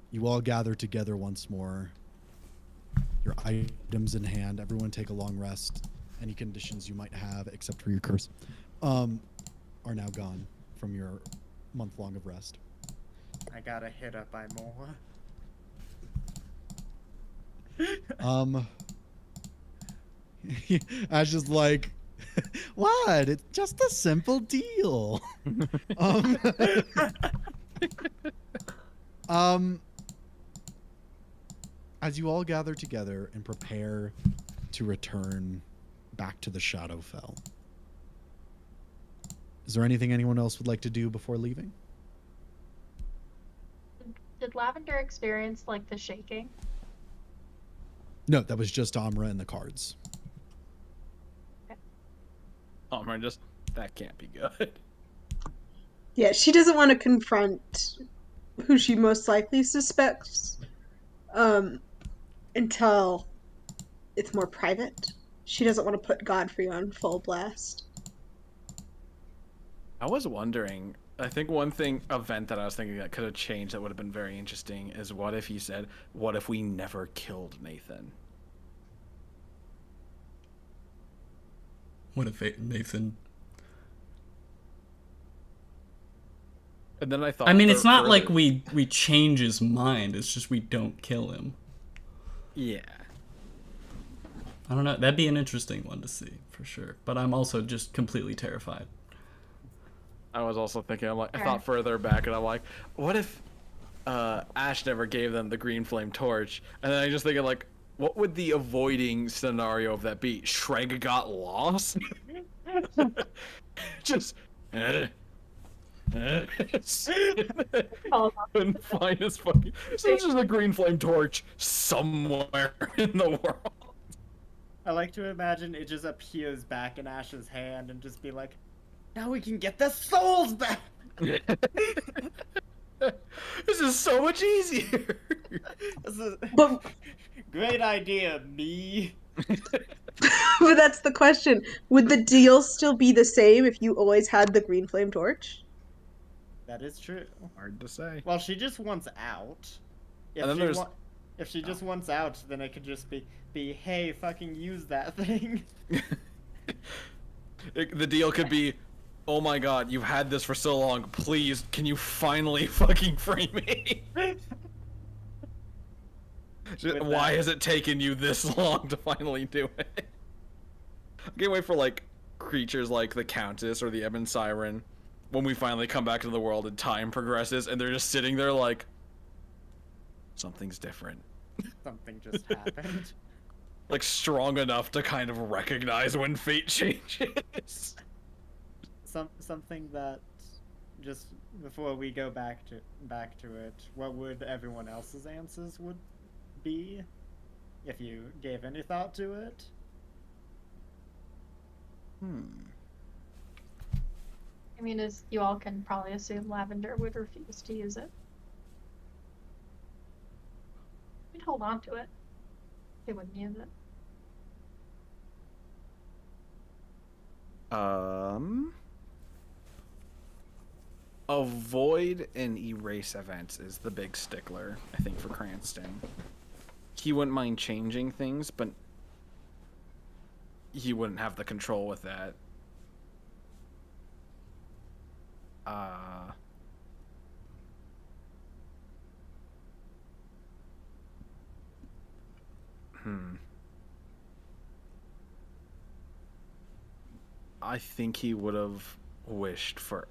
you all gather together once more. Your items in hand. Everyone take a long rest. Any conditions you might have, except for your curse, are now gone from your month long of rest. I got a hit up by more. Ash is like, what? It's just a simple deal. As you all gather together and prepare to return back to the Shadowfell, is there anything anyone else would like to do before leaving? Did Lavender experience like the shaking? No, that was just Amra and the cards. Oh man, just that can't be good. Yeah, she doesn't want to confront who she most likely suspects until it's more private. She doesn't want to put Godfrey on full blast. I was wondering, I think one event that I was thinking that could have changed that would have been very interesting is what if he said, what if we never killed Nathan? What if Nathan... And then I thought... I mean, it's not like we change his mind, it's just we don't kill him. Yeah. I don't know, that'd be an interesting one to see, for sure. But I'm also just completely terrified. I was also thinking, I thought further back, and I'm like, what if Ash never gave them the green flame torch? And then I just thinking, like, what would the avoiding scenario of that be? Shreg got lost? Just... couldn't find his fucking... So there's just a green flame torch somewhere in the world. I like to imagine it just appears back in Ash's hand and just be like, now we can get the souls back! This is so much easier! This is... Great idea, me! But that's the question. Would the deal still be the same if you always had the green flame torch? That is true. Hard to say. Well, she just wants out. If she just wants out, then it could just be hey, fucking use that thing. The deal could be, oh my god, you've had this for so long, please, can you finally fucking free me? Why has it taken you this long to finally do it? I can't wait for, like, creatures like the Countess or the Ebon Siren, when we finally come back into the world and time progresses, and they're just sitting there like, something's different. Something just happened. Like, strong enough to kind of recognize when fate changes. Something that, just before we go back to it, what would everyone else's answers would be, if you gave any thought to it? I mean, as you all can probably assume, Lavender would refuse to use it. We'd hold on to it. They wouldn't use it. Avoid and erase events is the big stickler, I think, for Cranston. He wouldn't mind changing things, but he wouldn't have the control with that. I think he would have wished for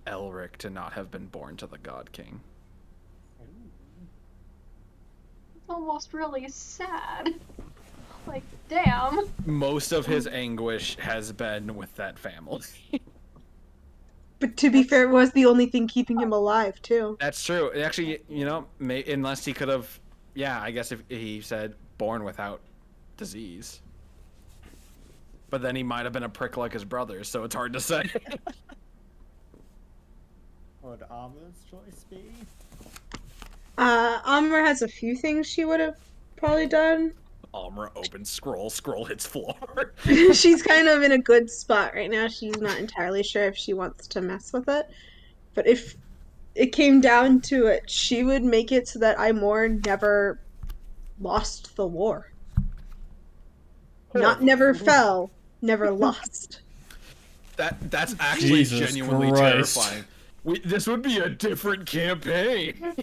Elric to not have been born to the God King. It's almost really sad. Like, damn. Most of his anguish has been with that family. But to be fair, it was the only thing keeping him alive, too. That's true. Actually, you know, unless he could have... Yeah, I guess if he said born without disease. But then he might have been a prick like his brothers, so it's hard to say. What would Amra's choice be? Amra has a few things she would have probably done. Amra opens scroll hits floor. She's kind of in a good spot right now. She's not entirely sure if she wants to mess with it. But if it came down to it, she would make it so that Ymor never lost the war. Not never fell, never lost. That's actually Jesus genuinely Christ. terrifying. This would be a different campaign.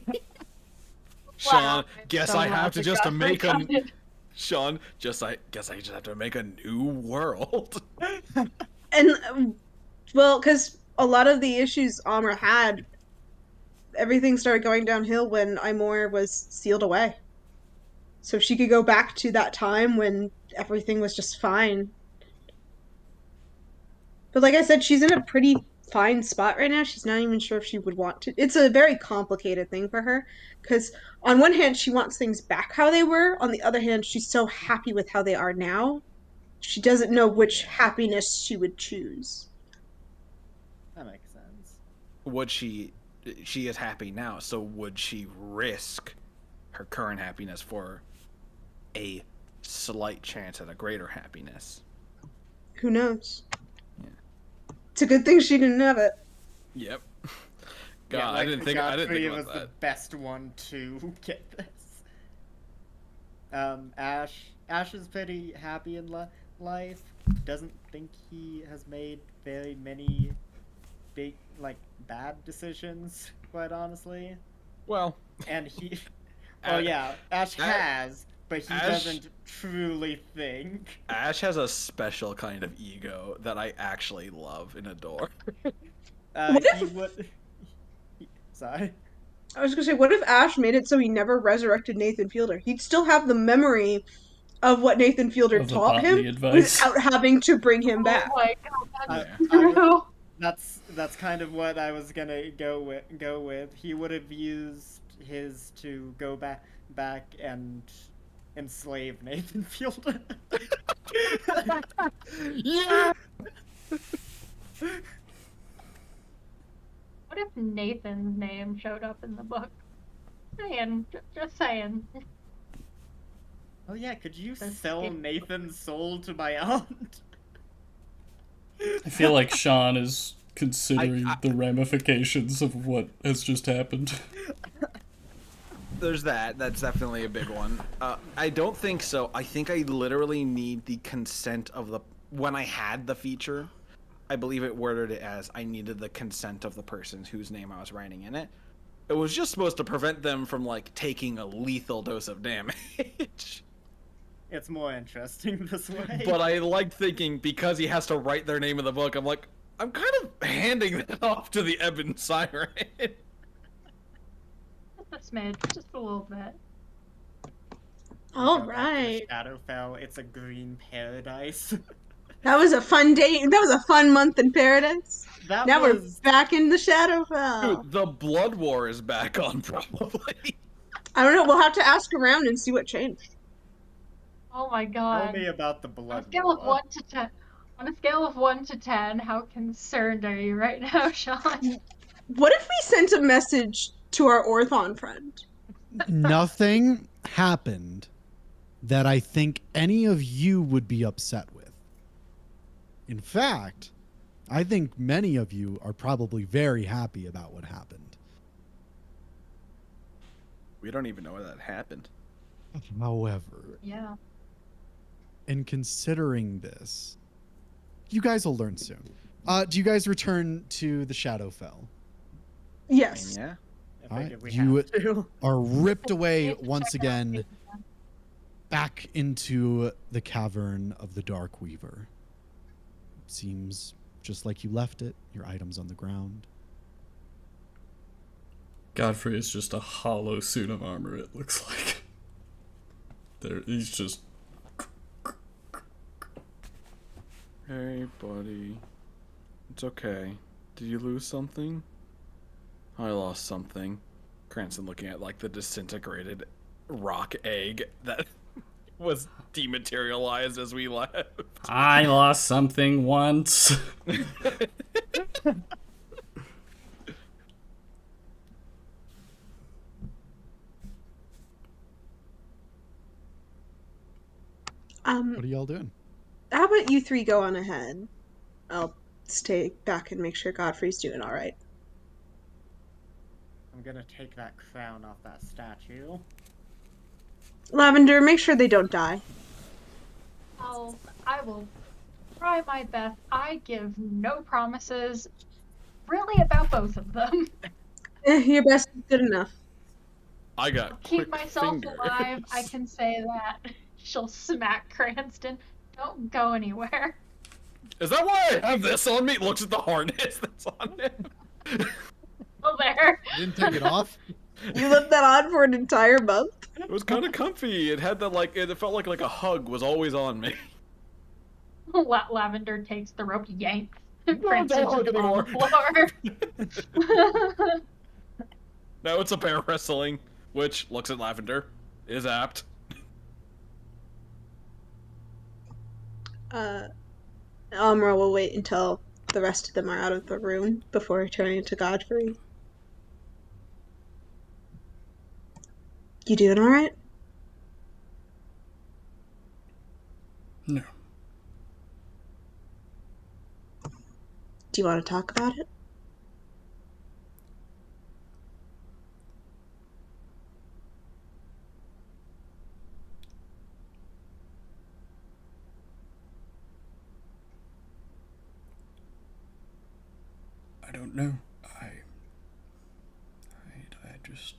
Sean, guess I have to just make a... Sean, I guess I just have to make a new world. And, well, because a lot of the issues Amra had, everything started going downhill when Ymor was sealed away. So if she could go back to that time when everything was just fine. But like I said, she's in a pretty fine spot right now. She's not even sure if she would want to. It's a very complicated thing for her. Because on one hand, she wants things back how they were. On the other hand, she's so happy with how they are now. She doesn't know which happiness she would choose. That makes sense. Would she is happy now, so would she risk her current happiness for a slight chance at a greater happiness? Who knows? Yeah. It's a good thing she didn't have it. Yep. God, Yeah, I didn't think Godfrey was about the that. best one to get this. Ash is pretty happy in life. Doesn't think he has made very many big, bad decisions, quite honestly. Well, And he, well, yeah, Ash has, but he Ash- doesn't truly think. Ash has a special kind of ego that I actually love and adore. What He if- would. Sorry. I was gonna say, what if Ash made it so he never resurrected Nathan Fielder? He'd still have the memory of what Nathan Fielder Of the taught botany him advice. without having to bring him back. Oh my god, I- that's I would- true. That's kind of what I was gonna go with. He would have used his to go back and enslave Nathan Fielder. Yeah. What if Nathan's name showed up in the book? Saying, just saying. Oh yeah, could you The sell skin- Nathan's soul to my aunt? I feel like Sean is considering I- the ramifications of what has just happened. There's that. That's definitely a big one. I don't think so. I think I literally need the consent of the... When I had the feature, I believe it worded it as I needed the consent of the person whose name I was writing in it. It was just supposed to prevent them from, like, taking a lethal dose of damage. It's more interesting this way. But I liked thinking, because he has to write their name in the book, I'm like, I'm kind of handing that off to the Ebon Siren. Just a smidge, just a little bit. All Go back to right. Shadowfell, it's a green paradise. That was a fun day. That was a fun month in paradise. That Now was we're back in the Shadowfell. Dude, the Blood War is back on, probably. I don't know. We'll have to ask around and see what changed. Oh my tell god. me about the On blood. a scale of War. 1 to 10, on a scale of 1 to 10, how concerned are you right now, Sean? What if we sent a message to our Orthon friend? Nothing happened that I think any of you would be upset with. In fact, I think many of you are probably very happy about what happened. We don't even know where that happened. However, Yeah. in considering this, you guys will learn soon. Do you guys return to the Shadowfell? Yes. Yeah. I All figured right, we you have to. are ripped away once again back into the cavern of the Dark Weaver. Seems just like you left it. Your items on the ground. Godfrey is just a hollow suit of armor, it looks like. He's just... Hey, buddy. It's okay. Did you lose something? I lost something. Cranston looking at, like, the disintegrated rock egg that was dematerialized as we left. I lost something once. What are y'all doing? How about you three go on ahead? I'll stay back and make sure Godfrey's doing all right. I'm gonna take that crown off that statue. Lavender, make sure they don't die. I will try my best. I give no promises, really, about both of them. Your best is good enough. I got Keep quick myself fingers. alive, I can say that. She'll smack Cranston. Don't go anywhere. Is that why I have this on me? Looks at the harness that's on him. Oh, there. Didn't take it off? You left that on for an entire month? It was kind of comfy. It had that, like, it felt like a hug was always on me. Lavender takes the rope, yanks. don't Cranston's hug just on anymore. the floor. Now it's a bear wrestling, which, looks at Lavender, is apt. Elmra will wait until the rest of them are out of the room before returning to Godfrey. You doing all right? No. Do you want to talk about it? I don't know. I just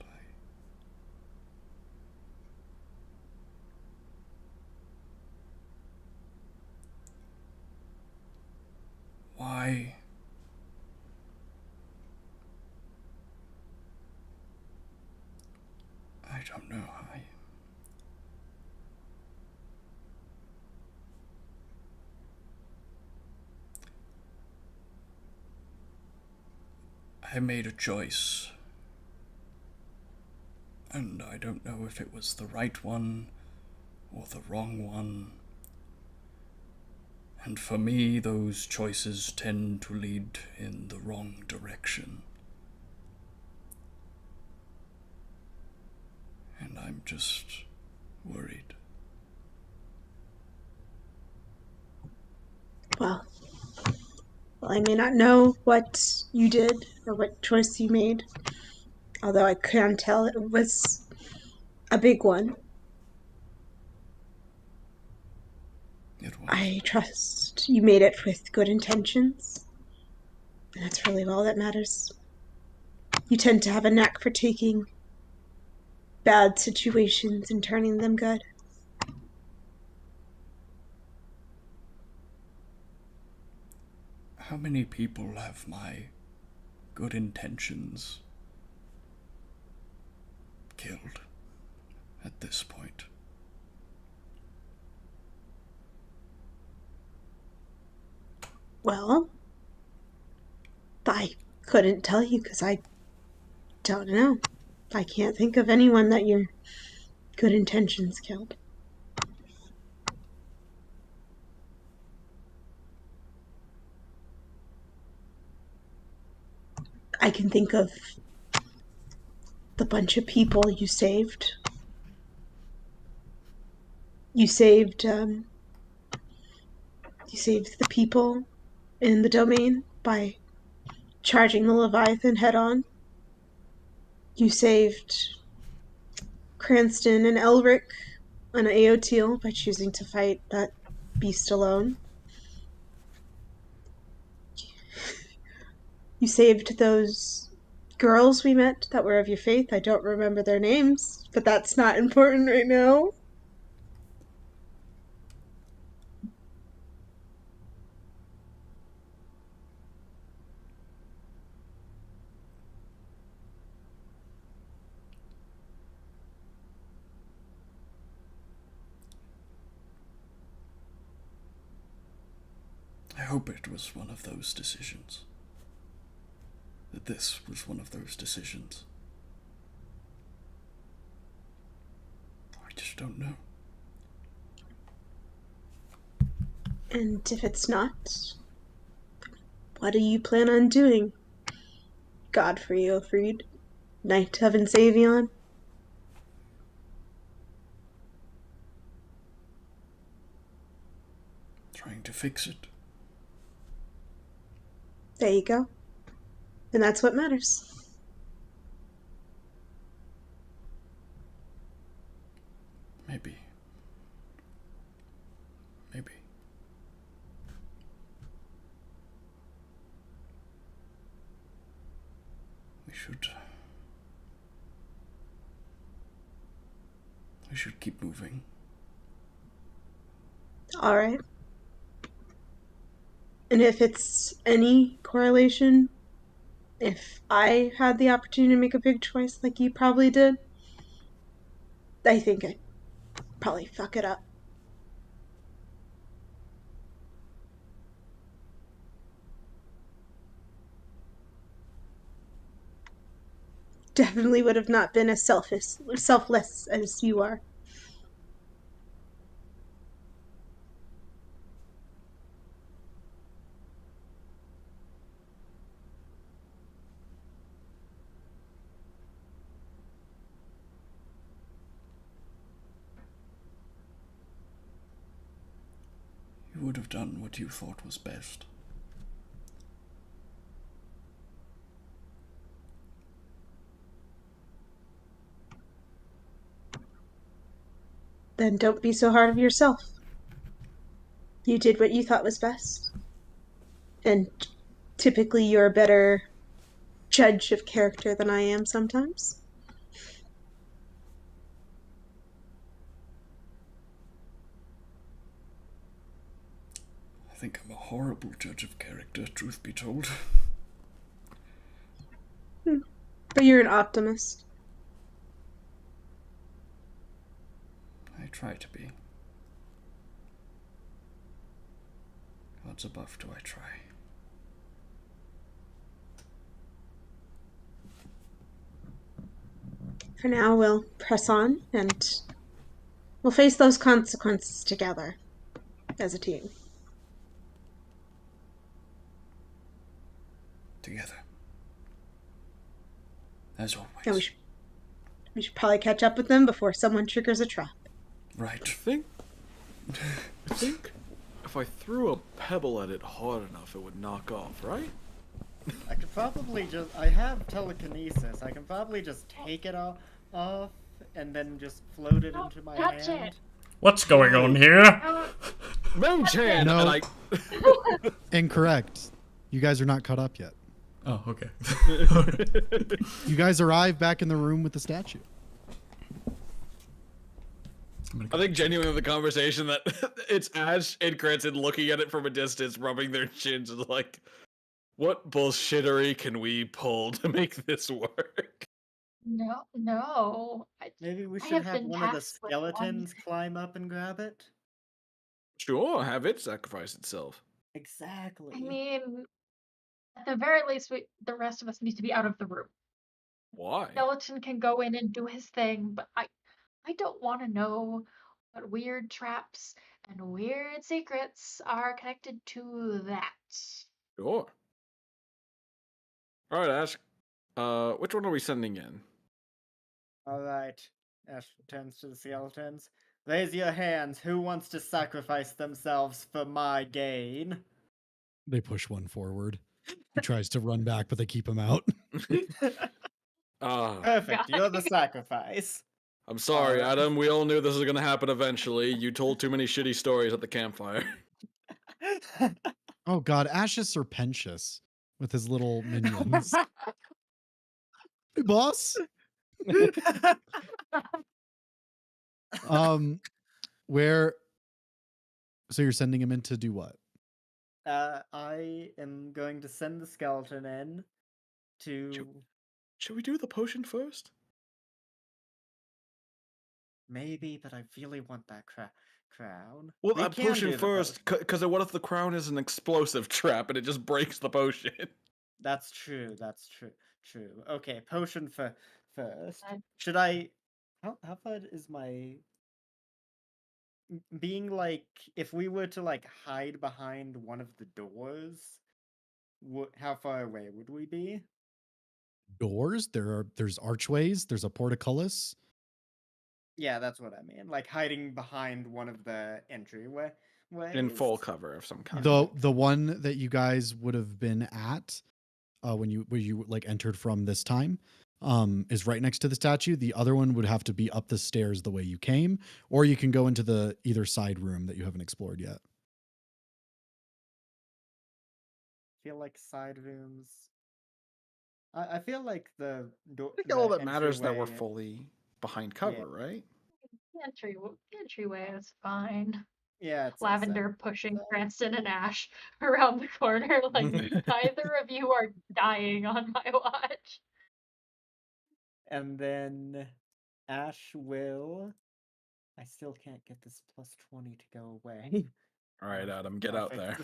why? I don't know. I made a choice, and I don't know if it was the right one or the wrong one. And for me, those choices tend to lead in the wrong direction. And I'm just worried. Well, I may not know what you did or what choice you made, although I can tell it was a big one. It was. I trust you made it with good intentions, and that's really all that matters. You tend to have a knack for taking bad situations and turning them good. How many people have my good intentions killed at this point? Well, I couldn't tell you because I don't know. I can't think of anyone that your good intentions killed. I can think of the bunch of people you saved. You saved the people in the domain by charging the Leviathan head on. You saved Cranston and Elric on Aotil by choosing to fight that beast alone. You saved those girls we met that were of your faith. I don't remember their names, but that's not important right now. I hope it was one of those decisions. That this was one of those decisions. I just don't know. And if it's not, what do you plan on doing, Godfrey Ofried, Knight of 𝐒𝐮𝐳𝐵𝐿? Trying to fix it. There you go. And that's what matters. Maybe. Maybe. We should keep moving. All right. And if it's any correlation, if I had the opportunity to make a big choice like you probably did, I think I'd probably fuck it up. Definitely would have not been as selfless as you are. You would have done what you thought was best. Then don't be so hard on yourself. You did what you thought was best. And typically you're a better judge of character than I am sometimes. I think I'm a horrible judge of character, truth be told. But you're an optimist. I try to be. Gods above, do I try? For now, we'll press on and we'll face those consequences together as a team. Together. As always. And we should probably catch up with them before someone triggers a trap. Right. I think if I threw a pebble at it hard enough, it would knock off, right? I could probably just. I have telekinesis. I can probably just take it off and then just float it into my Touch hand. it. What's going on here? Mage hand! No. And I... Incorrect. You guys are not caught up yet. Oh, okay. You guys arrive back in the room with the statue. I think genuinely the conversation that it's Ash and Cranston looking at it from a distance, rubbing their chins, and like, what bullshittery can we pull to make this work? No. Maybe we I should have have been one of the tasked with one skeletons climb up and grab it. Sure, have it sacrifice itself. Exactly. I mean, at the very least, the rest of us need to be out of the room. Why? Skeleton can go in and do his thing, but I don't want to know what weird traps and weird secrets are connected to that. Sure. Alright, Ash. Which one are we sending in? Alright. Ash turns to the skeletons. Raise your hands. Who wants to sacrifice themselves for my gain? They push one forward. He tries to run back, but they keep him out. Perfect. God. You're the sacrifice. I'm sorry, Alright. Adam. We all knew this was gonna happen eventually. You told too many shitty stories at the campfire. Oh god, Ash is serpentious with his little minions. Hey, boss. Where? So you're sending him in to do what? I am going to send the skeleton in to Should we do the potion first? maybe, but I really want that crown. Well, We that can do potion the first, because what if the crown is an explosive trap and it just breaks the potion? That's true. That's true. True. Okay, potion first. Okay. Should I? How far is my? Being like, if we were to like hide behind one of the doors, how far away would we be? Doors? There's archways. There's a portcullis. Yeah, that's what I mean. Like hiding behind one of the entryways. In full cover of some kind. The one that you guys would have been at when you like entered from this time is right next to the statue. The other one would have to be up the stairs the way you came, or you can go into the either side room that you haven't explored yet. I feel like side rooms. I feel like the door. I think all that matters is that we're fully behind cover, right? Entryway is fine. Yeah, it's Lavender pushing Cranston and Ash around the corner, like neither of you are dying on my watch. And then Ash will. I still can't get this +20 to go away. All right, Adam, get out there.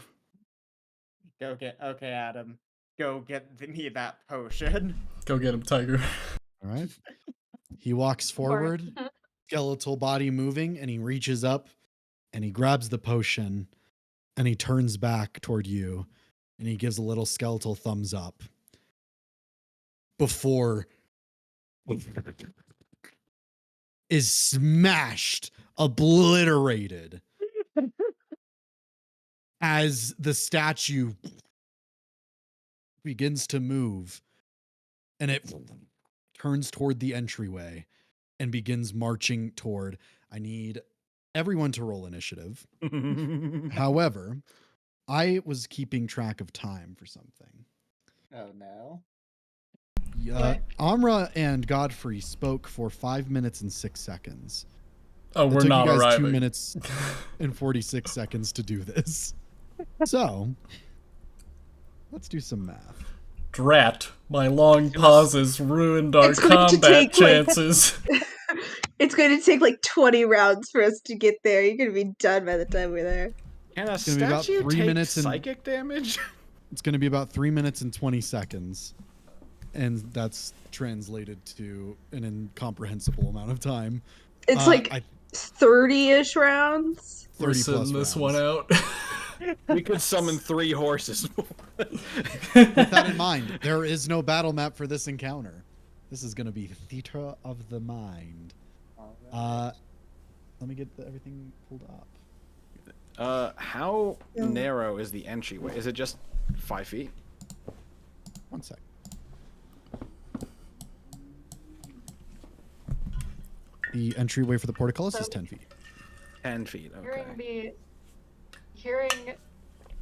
Okay, Adam. Go get me that potion. Go get him, Tiger. All right. He walks forward, skeletal body moving, and he reaches up and he grabs the potion and he turns back toward you and he gives a little skeletal thumbs up before is smashed, obliterated as the statue begins to move and it turns toward the entryway and begins marching toward. I need everyone to roll initiative. However, I was keeping track of time for something. Oh no. Amra and Godfrey spoke for 5 minutes and 6 seconds. Oh, It we're took not you guys arriving. 2 minutes and 46 seconds to do this. So, let's do some math. Drat, my long pauses ruined our It's going to combat take, like- chances. It's going to take like 20 rounds for us to get there. You're going to be done by the time we're there. Can a gonna be about statue 3 take minutes and- psychic damage? It's going to be about 3 minutes and 20 seconds. And that's translated to an incomprehensible amount of time. It's like 30-ish rounds. 30 We're plus sitting this rounds. one out. We could summon 3 horses. With that in mind, there is no battle map for this encounter. This is going to be Theater of the Mind. Let me get everything pulled up. How narrow is the entryway? Is it just 5 feet? 1 sec. The entryway for the portcullis is 10 feet. 10 feet, okay. Hearing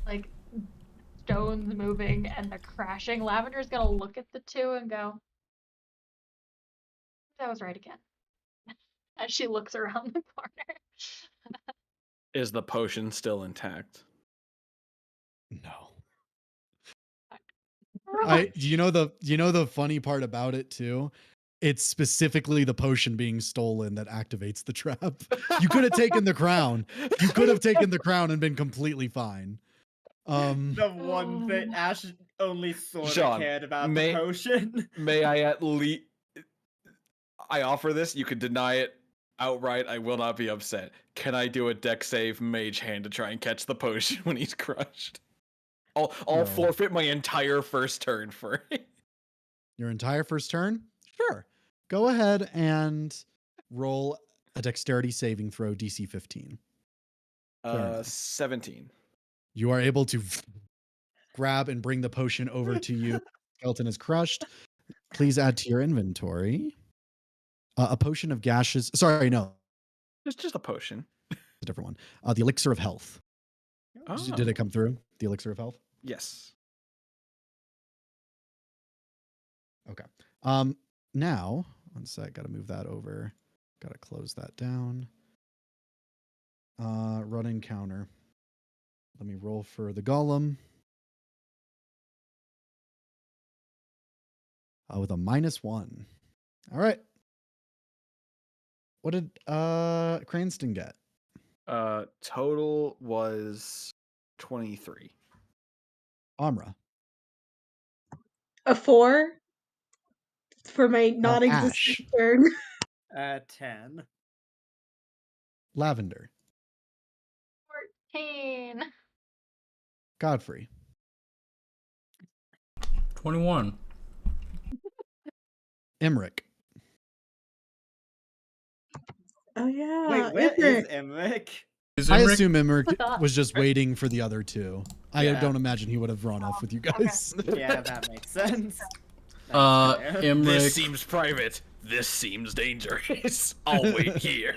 like stones moving and the crashing, Lavender's gonna look at the two and go, "That was right again." As she looks around the corner. Is the potion still intact? No. You know the funny part about it too? It's specifically the potion being stolen that activates the trap. You could have taken the crown. You could have taken the crown and been completely fine. The one thing Ash only sort of Sean, cared about the potion. May I at least... I offer this, you could deny it outright, I will not be upset. Can I do a deck save mage hand to try and catch the potion when he's crushed? I'll forfeit my entire first turn for it. Your entire first turn? Sure. Go ahead and roll a dexterity saving throw, DC 15. 17. You are able to grab and bring the potion over to you. Skeleton is crushed. Please add to your inventory a potion of gaseous. Sorry, no. Just a potion. A different one. The elixir of health. Oh. Did it come through? The elixir of health? Yes. Okay. Now, one sec, gotta move that over. Gotta close that down. Run encounter. Let me roll for the golem. With a -1. All right. What did Cranston get? Total was 23. Amra. A 4 for my non-existent Ash. turn. 10. Lavender. 14. Godfrey. 21. Emmerich. Oh yeah. Wait, where Emmerich. is Emmerich? Is I Emmerich- assume Emmerich was just waiting for the other two. I Yeah. don't imagine he would have run off with you guys. Yeah, that makes sense. That's fair. Emmerich. This seems private. This seems dangerous. I'll wait here.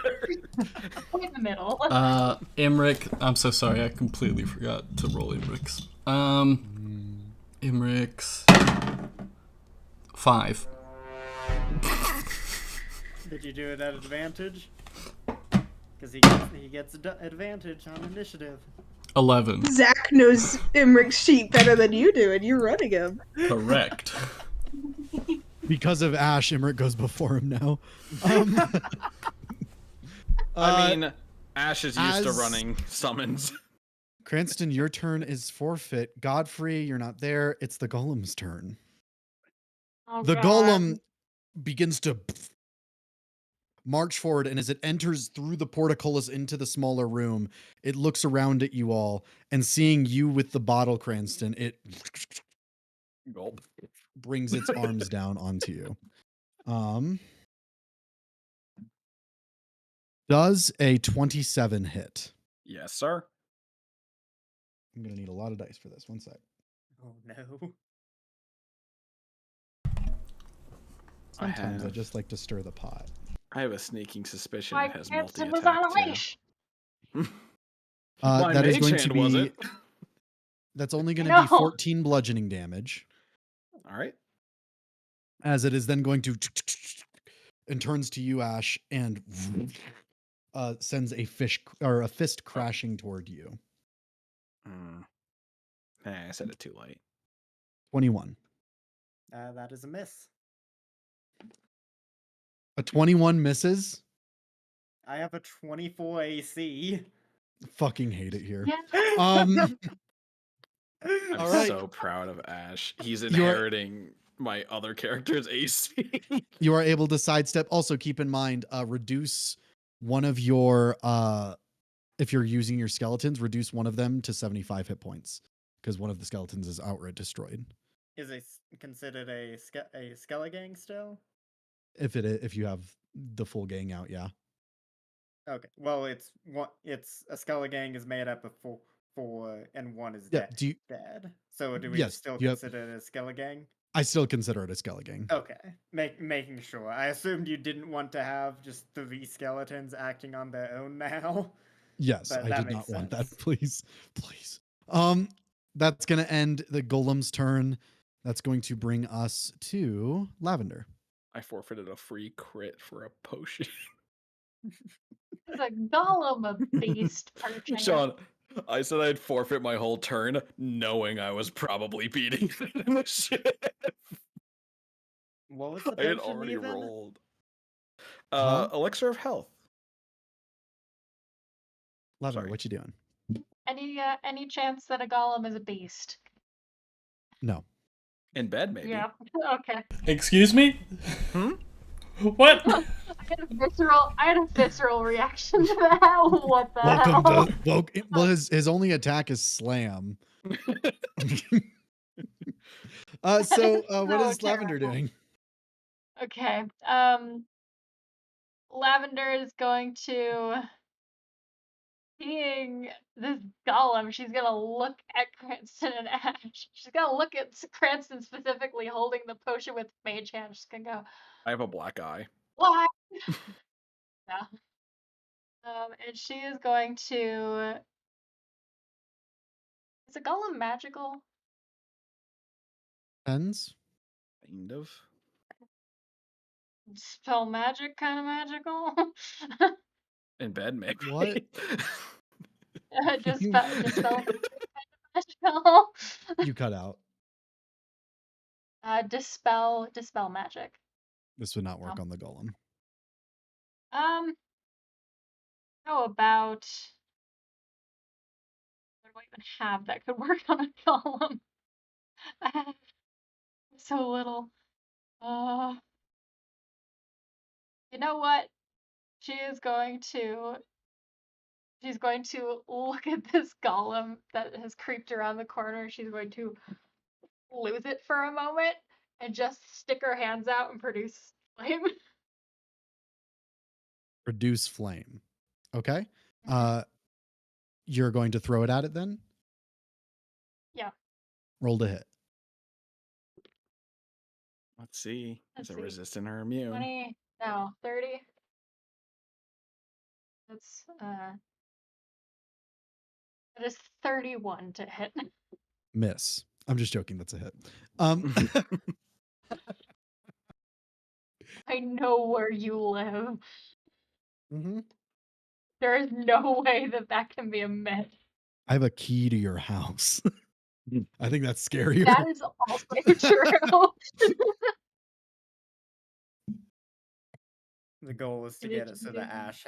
In the middle. Emmerich. I'm so sorry. I completely forgot to roll Emmerich's. Emmerich's 5. Did you do it at advantage? Because he gets advantage on initiative. 11. Zach knows Emmerich's sheet better than you do, and you're running him. Correct. Because of Ash, Emmerich goes before him now. I mean, Ash is used to as- running summons. Cranston, your turn is forfeit. Godfrey, you're not there. It's the golem's turn. Oh, The God. golem begins to march forward, and as it enters through the portcullis into the smaller room, it looks around at you all, and seeing you with the bottle, Cranston, it Gulp. brings its arms down onto you. Does a 27 hit? Yes, sir. I'm gonna need a lot of dice for this. One sec. Oh no. Sometimes I have- just like to stir the pot. I have a sneaking suspicion My it has Cranston multi was on a attack too. leash. My That is mage going to hand be. wasn't. That's only going to No. be 14 bludgeoning damage, All right. as it is then going to and turns to you, Ash, and sends a fist crashing toward you. I said it too late. 21. That is a miss. A 21 misses. I have a 24 AC. Fucking hate it here. Yeah. Um, I'm All right. so proud of Ash. He's You're- inheriting my other character's AC. you are able to sidestep. Also, keep in mind, reduce one of your if you're using your skeletons, reduce one of them to 75 hit points because one of the skeletons is outright destroyed. Is it considered a skelegang still? If you have the full gang out, yeah. Okay. Well, it's a skelegang is made up of four and one is Yeah. dead. So do we Yes, still you have- consider it a skelegang? I still consider it a skelegang. Okay. Making sure. I assumed you didn't want to have just 3 skeletons acting on their own now. Yes, But I that did makes not want that. sense. Please. That's gonna end the golem's turn. That's going to bring us to Lavender. I forfeited a free crit for a potion. It's a golem of beast perching. Sean, I said I'd forfeit my whole turn, knowing I was probably beating the shit. What was the I had potion already even? rolled. Huh? Elixir of health. Lavender, Sorry. what you doing? Any chance that a golem is a beast? No. In bed, maybe. Yeah. Okay. Excuse me? Hmm? What? I had a visceral reaction to that. What the hell? Well, his only attack is slam. What is So Lavender terrible. doing? Okay. Lavender is going to, seeing this golem, she's gonna look at Cranston and Ash. She's gonna look at Cranston specifically holding the potion with mage hand. She's gonna go, I have a black eye. "Why?" Yeah. And she is going to. Is a golem magical? Ends? Kind of. Spell magic kind of magical? In bed, maybe. What? Dispel magical? You cut out. Dispel magic. This would not work Oh. on the golem. How about, what do I even have that could work on a golem? I have so little. You know what? She's going to look at this golem that has creeped around the corner. She's going to lose it for a moment and just stick her hands out and produce flame. Reduce flame. Okay. You're going to throw it at it then? Yeah. Roll to hit. Let's see. Let's Is it see. resistant or immune? 20, no, 30. That's that is 31 to hit. Miss. I'm just joking. That's a hit. I know where you live. Mhm. There is no way that can be a myth. I have a key to your house. I think that's scarier. That is also true. The goal is to It get is it so that amazing. Ash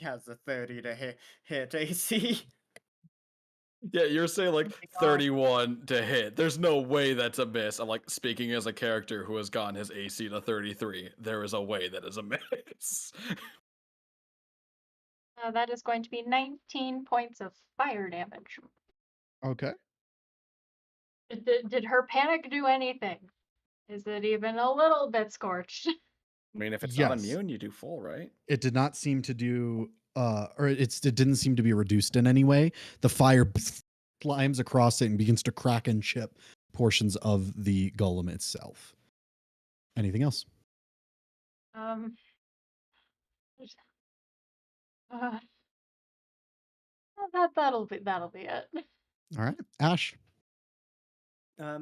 has a 30 to hit AC. Yeah, you're saying like my God. 31 to hit. There's no way that's a miss. I'm like speaking as a character who has gotten his AC to 33. There is a way that is a miss. That is going to be 19 points of fire damage. Okay. Did her panic do anything? Is it even a little bit scorched? I mean, if it's not Yes. immune, you do full, right? It did not seem to do it didn't seem to be reduced in any way. The fire climbs across it and begins to crack and chip portions of the golem itself. Anything else? Uh, That'll be it. All right, Ash.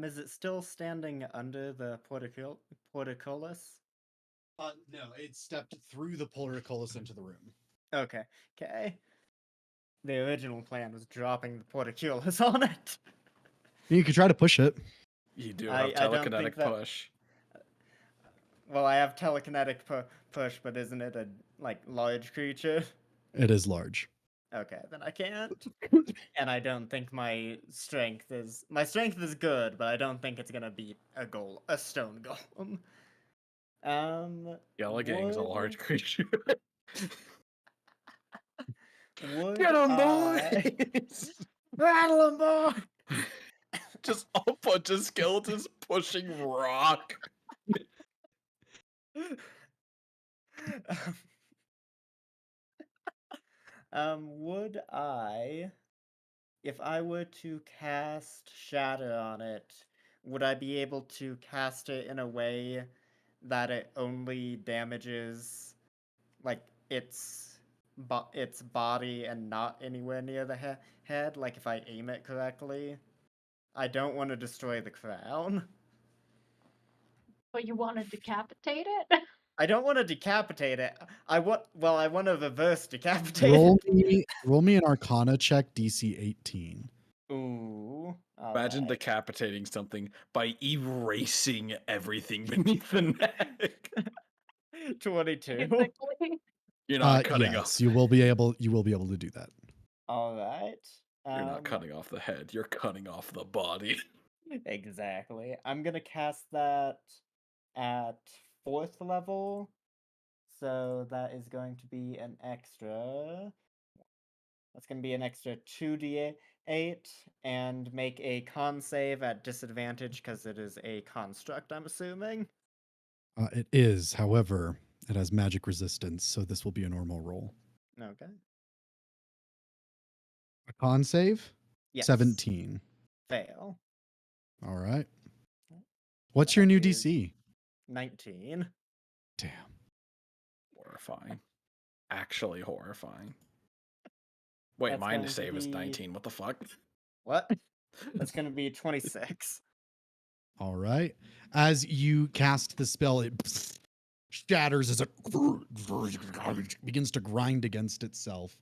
Is it still standing under the portcullis? No, it stepped through the portcullis into the room. Okay. The original plan was dropping the portcullis on it. You could try to push it. You do I have don't think telekinetic that- push. Well, I have telekinetic push, but isn't it a large creature? It is large. Okay, then I can't. And I don't think my strength is good, but I don't think it's gonna beat a stone golem. Yellow Gang's a large creature. Would Get 'em, I- boys! Battle 'em, boy! Just a bunch of skeletons pushing rock. Would I, if I were to cast Shatter on it, would I be able to cast it in a way that it only damages, its body and not anywhere near the head? Like, if I aim it correctly? I don't want to destroy the crown. But you want to decapitate it? I don't want to decapitate it. I want to reverse decapitate Roll me an Arcana check, DC 18. it. Ooh. Imagine alright. decapitating something by erasing everything beneath the neck. 22. Basically. You're not cutting Yes, off. you will be able to do that. Alright. You're not cutting off the head. You're cutting off the body. Exactly. I'm gonna cast that at 4th level. So that is going to be an extra. That's going to be an extra 2d8 and make a con save at disadvantage because it is a construct, I'm assuming. It is, however, it has magic resistance, so this will be a normal roll. Okay. A con save? Yes. 17. Fail. All right. What's your new That is- DC? 19. Damn. Horrifying. Actually horrifying. Wait, That's mine going to to save is be- 19. What the fuck? What? That's going to be 26. All right. As you cast the spell, it shatters as it begins to grind against itself,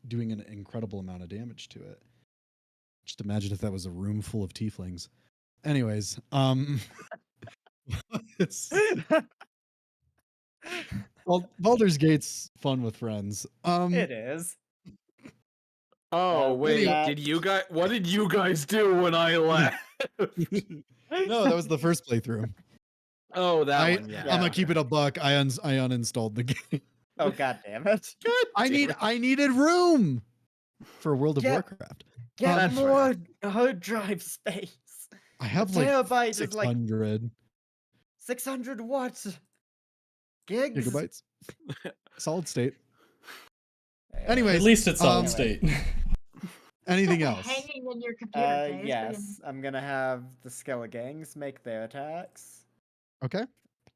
doing an incredible amount of damage to it. Just imagine if that was a room full of tieflings. Anyways, well, Baldur's Gate's fun with friends. It is. Oh, wait. that- What did you guys do when I left? No, that was the first playthrough. Oh, that one, yeah. I'm gonna keep it a buck. I uninstalled the game. Oh, god damn it. I needed room for World of Yeah. Warcraft. Get That's more hard drive space. I have Terabyte is 600 600 what? Gigs? gigabytes. Solid state. Yeah. Anyways, At least it's solid um, state. anything else? Hanging in your computer case. Yes, I'm gonna have the Skelligangs make their attacks. Okay.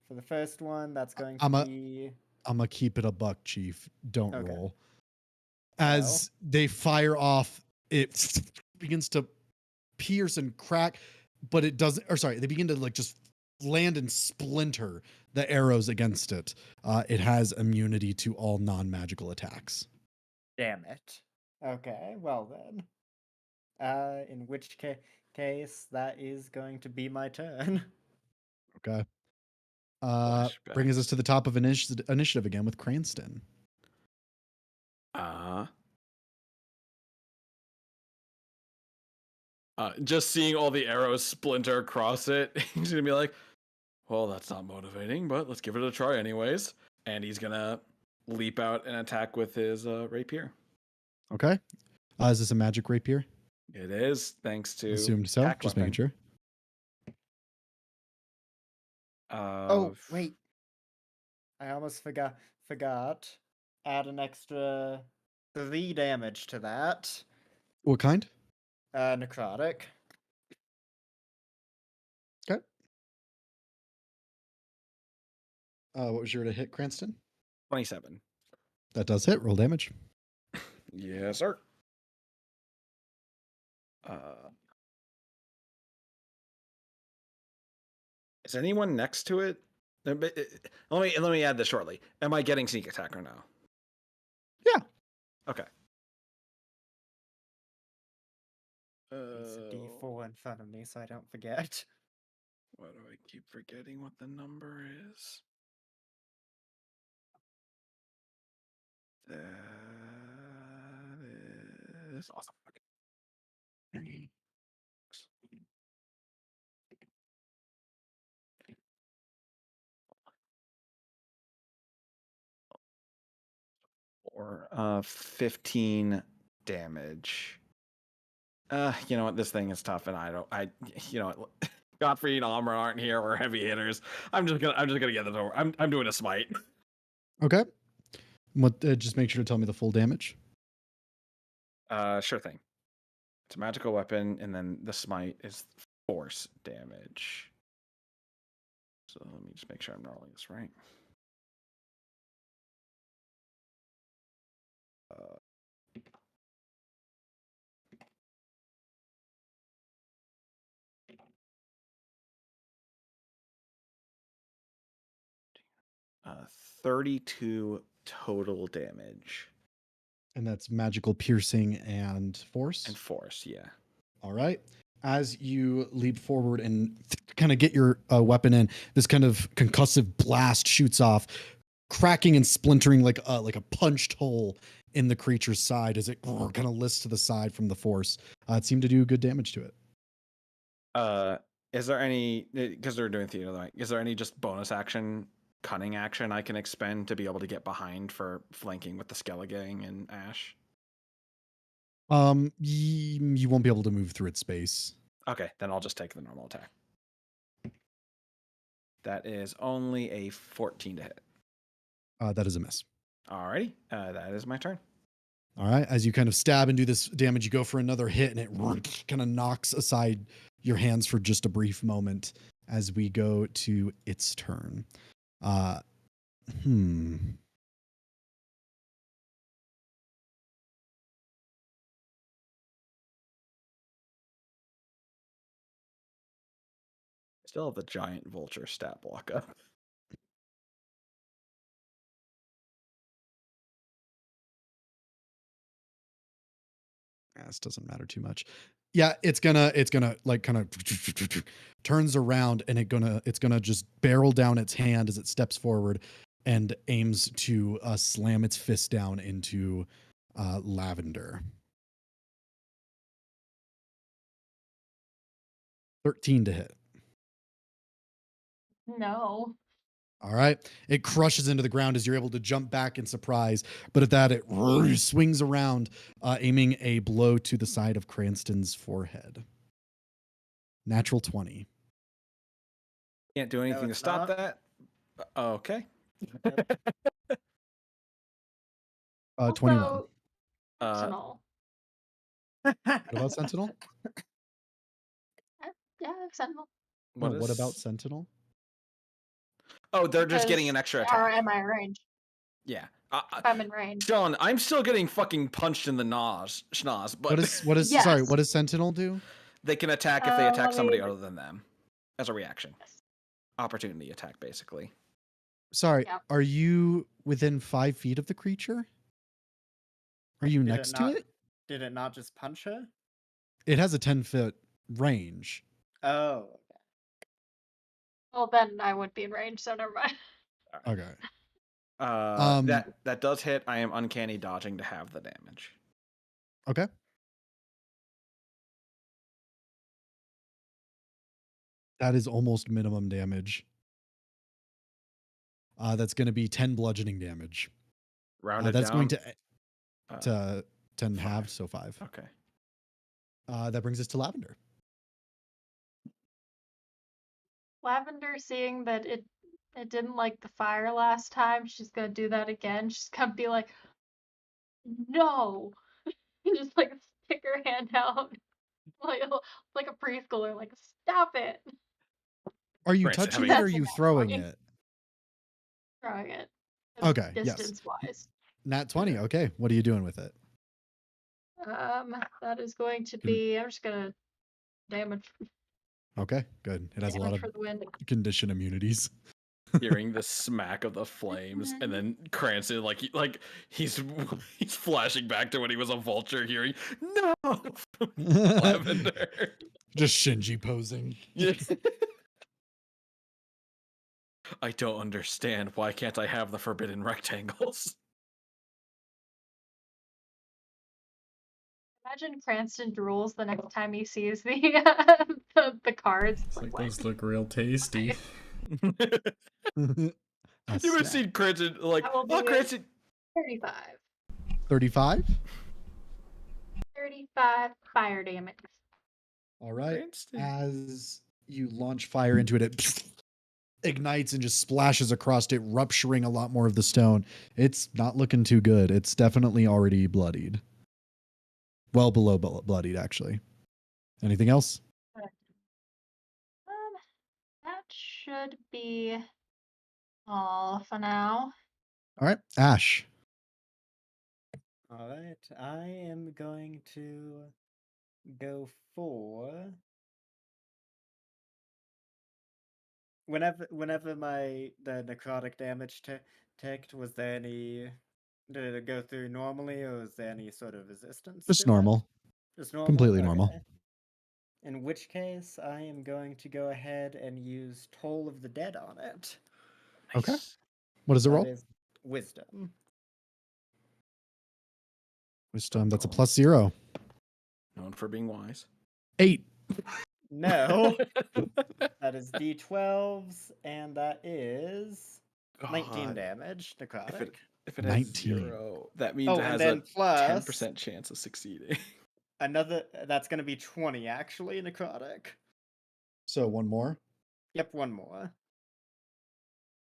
For the first one, that's going I'm to a- be... I'm gonna keep it a buck, Chief. Don't Okay. roll. As they fire off, it begins to pierce and crack, but it doesn't. Or sorry, they begin to just land and splinter the arrows against it. It has immunity to all non-magical attacks. Damn it. Okay, well then. In which case, that is going to be my turn. Okay. Flashback. Brings us to the top of initiative again with Cranston. Just seeing all the arrows splinter across it, he's gonna be like, well, that's not motivating, but let's give it a try anyways. And he's gonna leap out and attack with his rapier. Okay. Is this a magic rapier? It is, thanks to Assumed so. attack Just weapon. making sure. Oh, wait. I almost forgot. Add an extra 3 damage to that. What kind? Necrotic. Okay. What was your to hit, Cranston? 27. That does hit. Roll damage. Yes, sir. Is anyone next to it? Let me add this shortly. Am I getting sneak attack or no? Yeah. Okay. It's a D4 in front of me, so I don't forget. Why do I keep forgetting what the number is? That is awesome. Okay. Or 15 damage. You know what? This thing is tough, and you know what? Godfrey and Almer aren't here. We're heavy hitters. I'm just gonna get the door. I'm doing a smite. Okay. What? Just make sure to tell me the full damage. Sure thing. It's a magical weapon, and then the smite is force damage. So let me just make sure I'm rolling this right. 32 total damage. And that's magical piercing and force. And force, yeah. All right. As you leap forward and kind of get your weapon in, this kind of concussive blast shoots off, cracking and splintering like a punched hole in the creature's side as it kind of lifts to the side from the force. It seemed to do good damage to it. Is there any, because they're doing theater, like, is there any just bonus action, cunning action I can expend to be able to get behind for flanking with the 𝐒𝐿𝐴𝐵𝐿 and Ash? You won't be able to move through its space. Okay, then I'll just take the normal attack. That is only a 14 to hit. That is a miss. Alrighty, that is my turn. All right. As you kind of stab and do this damage, you go for another hit, and it kind of knocks aside your hands for just a brief moment as we go to its turn. Still have the giant vulture stat block up. This doesn't matter too much. Yeah, it's gonna like kind of turns around, and it's gonna just barrel down its hand as it steps forward and aims to slam its fist down into Lavender. 13 to hit. No. All right. It crushes into the ground as you're able to jump back in surprise. But at that, it swings around, aiming a blow to the side of Cranston's forehead. Natural 20. Can't do anything to stop that. Okay. 21. Sentinel. What about Sentinel? Yeah, Sentinel. What about Sentinel? Oh, they're just getting an extra attack. Or am I in range? Yeah. If I'm in range. Sean, I'm still getting fucking punched in the schnoz, but what is Yes. Sorry, what does Sentinel do? they can attack if they attack somebody other than them as a reaction. Yes. Opportunity attack, basically. Sorry, Yep. Are you within 5 feet of the creature? Are you next to it? Did it not just punch her? It has a 10-foot range. Oh. Well, then I would be in range, so never mind. Okay. That does hit. I am uncanny dodging to have the damage. Okay. That is almost minimum damage. That's going to be 10 bludgeoning damage. Rounded that's down. going to 10 halved, so 5. Okay. That brings us to Lavender. Lavender, seeing that it didn't like the fire last time, she's gonna do that again. She's gonna be like, no, just like stick her hand out, like a preschooler, like stop it. Are you Branson, touching have it or are you throwing it? Throwing it. Okay, yes. Distance wise. Nat 20. Okay. What are you doing with it? That is going to be. I'm just gonna damage Okay, good. It has a lot damage of for the wind. condition immunities. Hearing the smack of the flames, and then Cranston, like he's flashing back to when he was a vulture, hearing no Lavender. Just Shinji posing. Yeah. I don't understand. Why can't I have the forbidden rectangles? Imagine Cranston drools the next time he sees the the cards. It's like those look real tasty. You would have seen Cranston like, That will be oh, Cranston. 35. 35? 35 fire damage. All right. Cranston. As you launch fire into it, it ignites and just splashes across it, rupturing a lot more of the stone. It's not looking too good. It's definitely already bloodied. Well below bloodied, actually. Anything else? That should be all for now. All right. Ash. All right, I am going to go for whenever the necrotic damage ticked. Was there any? Did it go through normally, or was there any sort of resistance? Just to it? normal. Just normal. Completely normal. Okay. In which case, I am going to go ahead and use Toll of the Dead on it. Okay. What does it roll? That is Wisdom. Wisdom. That's a +0. Known for being wise. 8. No. That is D12s, and that is 19 God. damage, necrotic. If it has 19. 0, that means Oh, it and has then a plus 10% chance of succeeding. another, that's going to be 20, actually, necrotic. So one more. Yep, one more.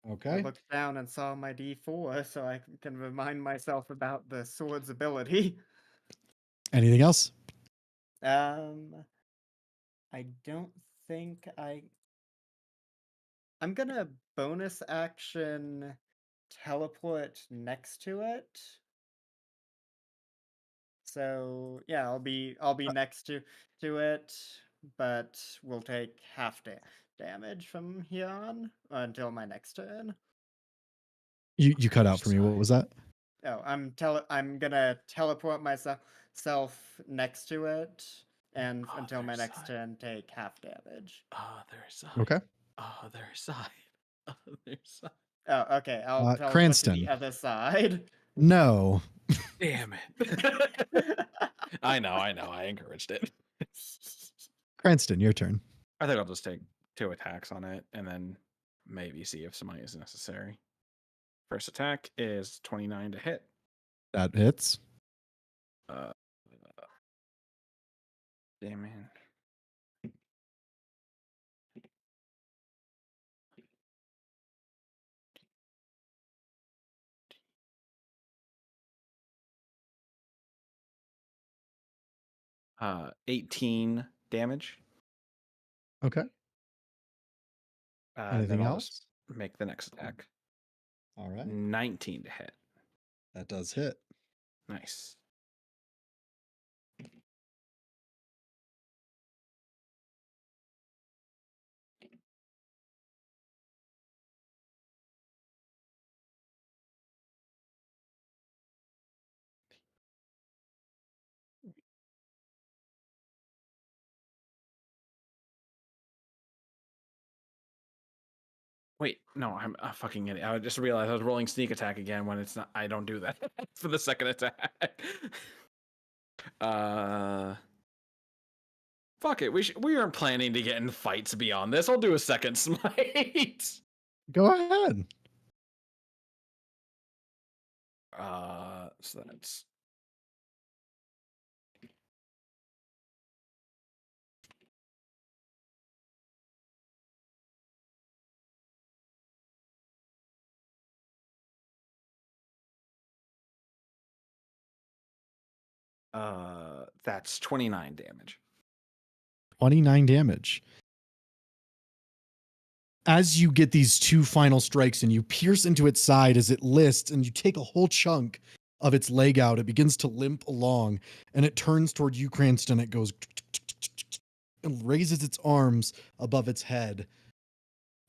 I Okay. looked down and saw my D4, so I can remind myself about the sword's ability. Anything else? I don't think I'm gonna bonus action teleport next to it. So yeah, I'll be next to it, but we'll take half damage from here on until my next turn. You cut out for me. What was that? Oh, I'm gonna teleport myself next to it, and until my next turn, take half damage. Other side. Okay. Other side. Other side. Oh, okay. I'll teleport to Cranston. the other side. No. Damn it. I know. I encouraged it. Cranston, your turn. I think I'll just take 2 attacks on it and then maybe see if somebody is necessary. First attack is 29 to hit. That hits. Damn it. Uh, 18 damage. Okay. Anything then I'll else? just make the next attack. All right. 19 to hit. That does hit. Nice. Wait, no, I'm a fucking idiot. I just realized I was rolling sneak attack again when it's not. I don't do that for the second attack. Fuck it. We aren't planning to get in fights beyond this. I'll do a second smite. Go ahead. So that's that's 29 damage. 29 damage. As you get these 2 final strikes and you pierce into its side as it lists and you take a whole chunk, of its leg out. It begins to limp along, and it turns toward you, Cranston. It goes and raises its arms above its head.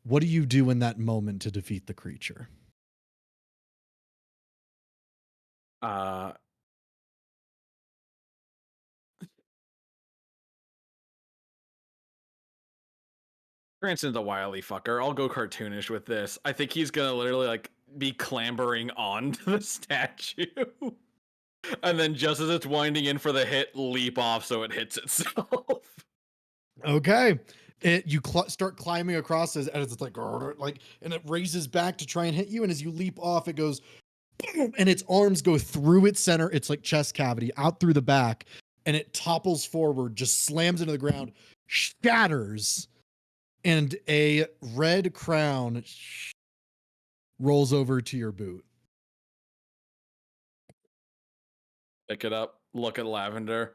What do you do in that moment to defeat the creature? Cranston's a wily fucker. I'll go cartoonish with this. I think he's gonna literally like be clambering onto the statue. And then just as it's winding in for the hit, leap off so it hits itself. Okay. You start climbing across as it's like, and it raises back to try and hit you. And as you leap off, it goes, boom, and its arms go through its center. It's like chest cavity out through the back, and it topples forward, just slams into the ground, shatters, and a red crown rolls over to your boot. Pick it up, look at Lavender.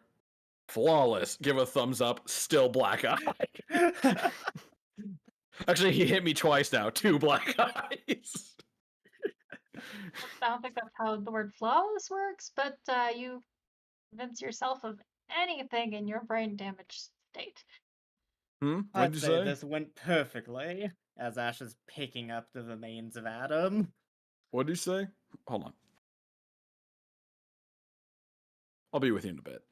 Flawless. Give a thumbs up. Still black eye. Actually, he hit me twice now. 2 black eyes. I don't think that's how the word flawless works, but you convince yourself of anything in your brain damaged state. What'd I'd you say say? this went perfectly as Ash is picking up the remains of Adam. What'd you say? Hold on. I'll be with you in a bit.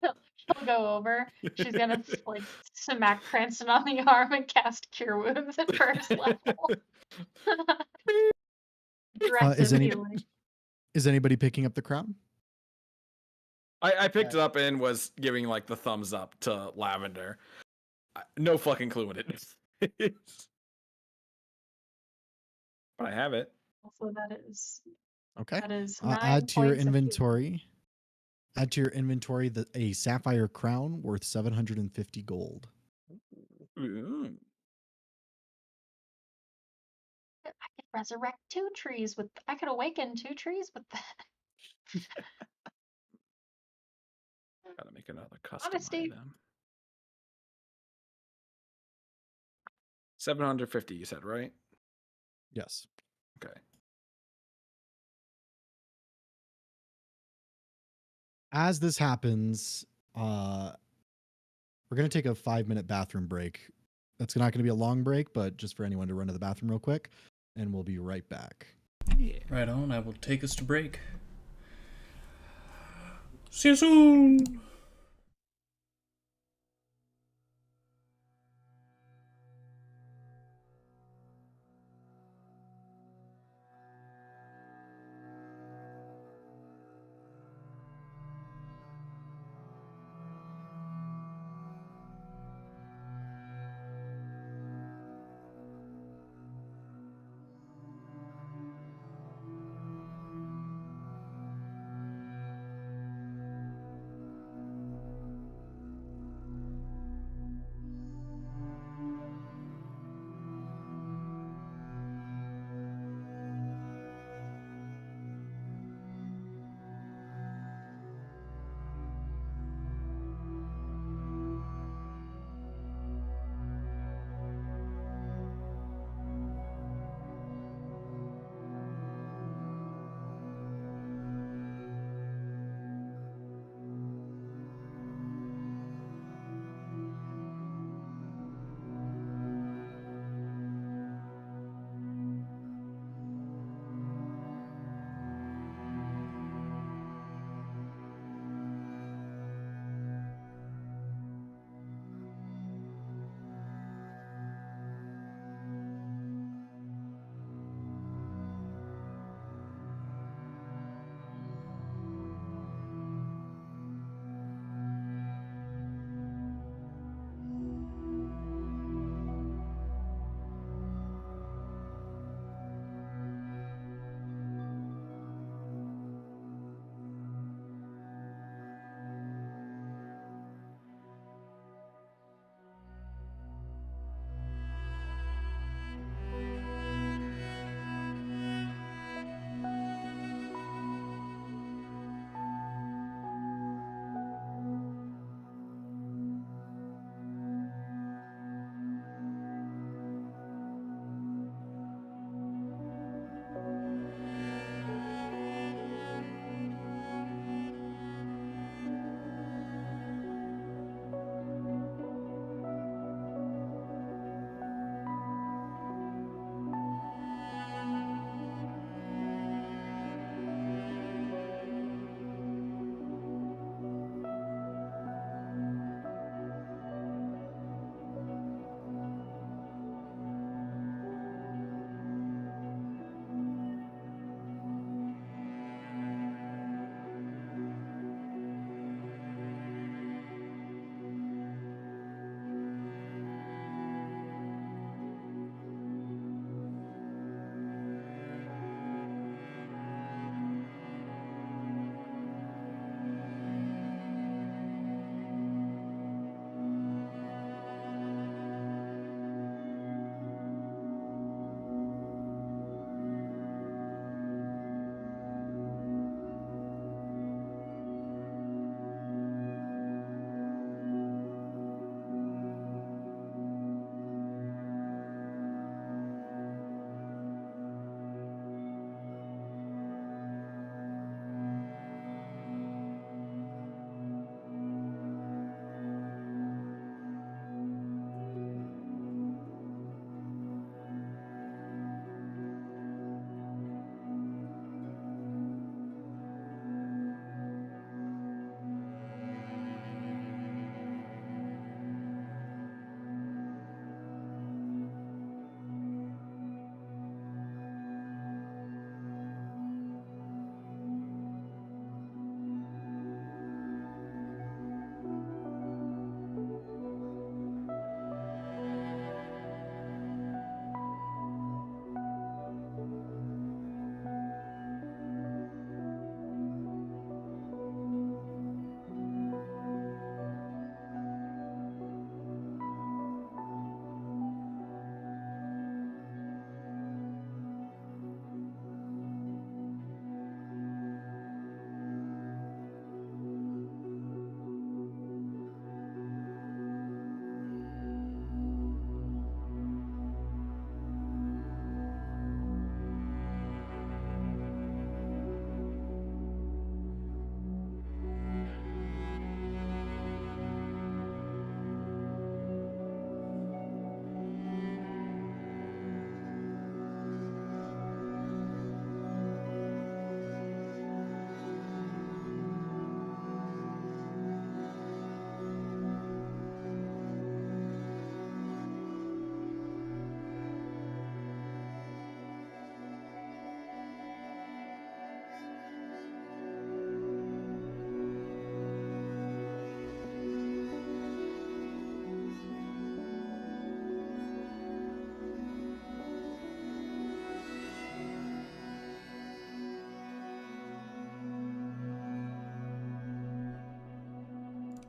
She'll go over. She's gonna like smack Cranston on the arm and cast Cure Wounds at first level. Aggressive healing. Is anybody picking up the crown? I picked it up and was giving like the thumbs up to Lavender. No fucking clue what it is. But I have it. Also, that is Okay. that is Add to your 9 points of healing. inventory. Add to your inventory a sapphire crown worth 750 gold. Ooh. I could resurrect 2 trees with. I could awaken 2 trees with that. Gotta make another custom Honesty. item. 750, you said, right? Yes. Okay. As this happens, we're going to take a 5-minute bathroom break. That's not going to be a long break, but just for anyone to run to the bathroom real quick, and we'll be right back. Yeah. Right on, I will take us to break. See you soon!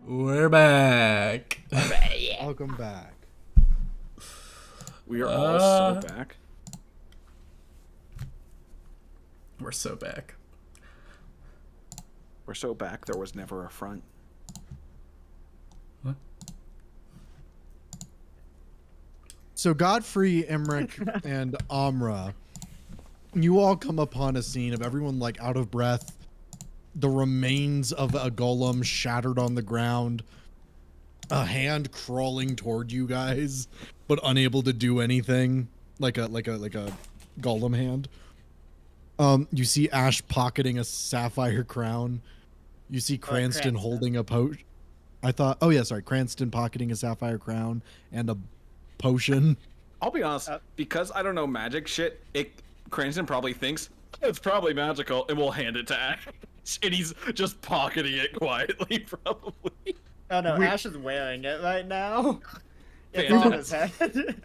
We're back. Welcome back. We are all so back. We're so back. We're so back, there was never a front. What? So Godfrey, Emmerich, and Amra, you all come upon a scene of everyone like out of breath, the remains of a golem shattered on the ground, a hand crawling toward you guys, but unable to do anything, like a golem hand. You see Ash pocketing a sapphire crown. You see Cranston holding a potion. Cranston pocketing a sapphire crown and a potion. I'll be honest, because I don't know magic shit, Cranston probably thinks it's probably magical and will hand it to Ash. And he's just pocketing it quietly, probably. Oh no, Ash is wearing it right now. It's on his head.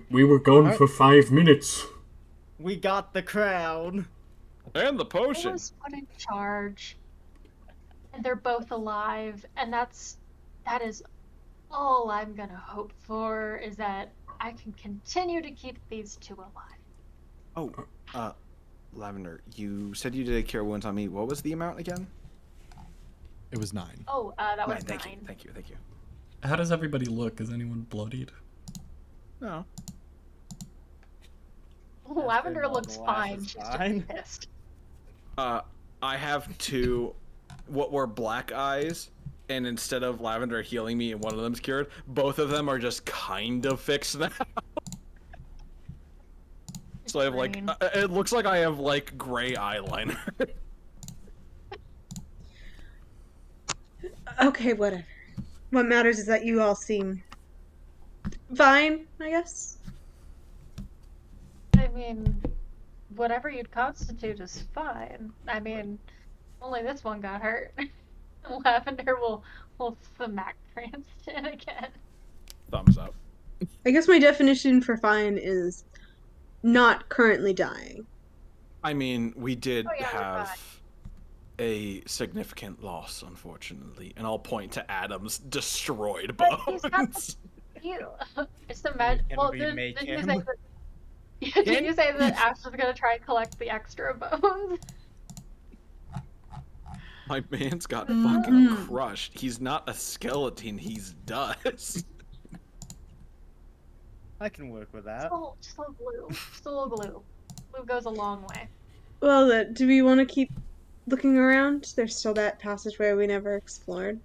We were gone for 5 minutes. We got the crown. And the I potion. was put in charge, and they're both alive, and that is all I'm gonna hope for, is that I can continue to keep these two alive. Oh, Lavender, you said you did a cure wounds on me. What was the amount again? It was 9. Oh, that was Thank 9. you. Thank you. How does everybody look? Is anyone bloodied? No. Lavender looks fine. Ash is She's fine. just pissed. I have 2 what were black eyes, and instead of Lavender healing me and one of them's cured, both of them are just kind of fixed now. So I have like, Green. it looks like I have like gray eyeliner. Okay, whatever. What matters is that you all seem fine, I guess. I mean, whatever you'd constitute is fine. I mean, only this one got hurt. Lavender will smack Cranston again. Thumbs up. I guess my definition for fine is not currently dying. I mean, we did Oh, yeah, we're have fine. a significant loss, unfortunately, and I'll point to Adam's destroyed But he's got bones. You. It's the magic. Can Well, we did make you him? say that? Did you say that Ash was gonna try and collect the extra bones? My man's got fucking crushed. He's not a skeleton, he's dust. I can work with that. Still glue. Still glue. Glue goes a long way. Well, do we want to keep looking around? There's still that passageway we never explored.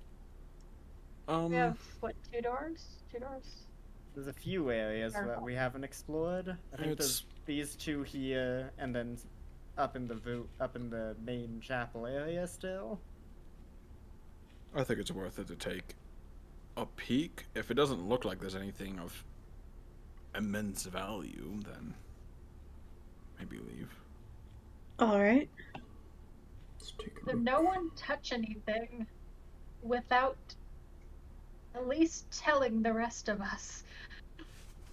We have what, 2 doors? 2 doors. There's a few areas that we haven't explored. I think there's these 2 here, and then up in the main chapel area still. I think it's worth it to take a peek. If it doesn't look like there's anything of immense value, then maybe leave. Alright. Let's take a So look. no one touch anything without at least telling the rest of us.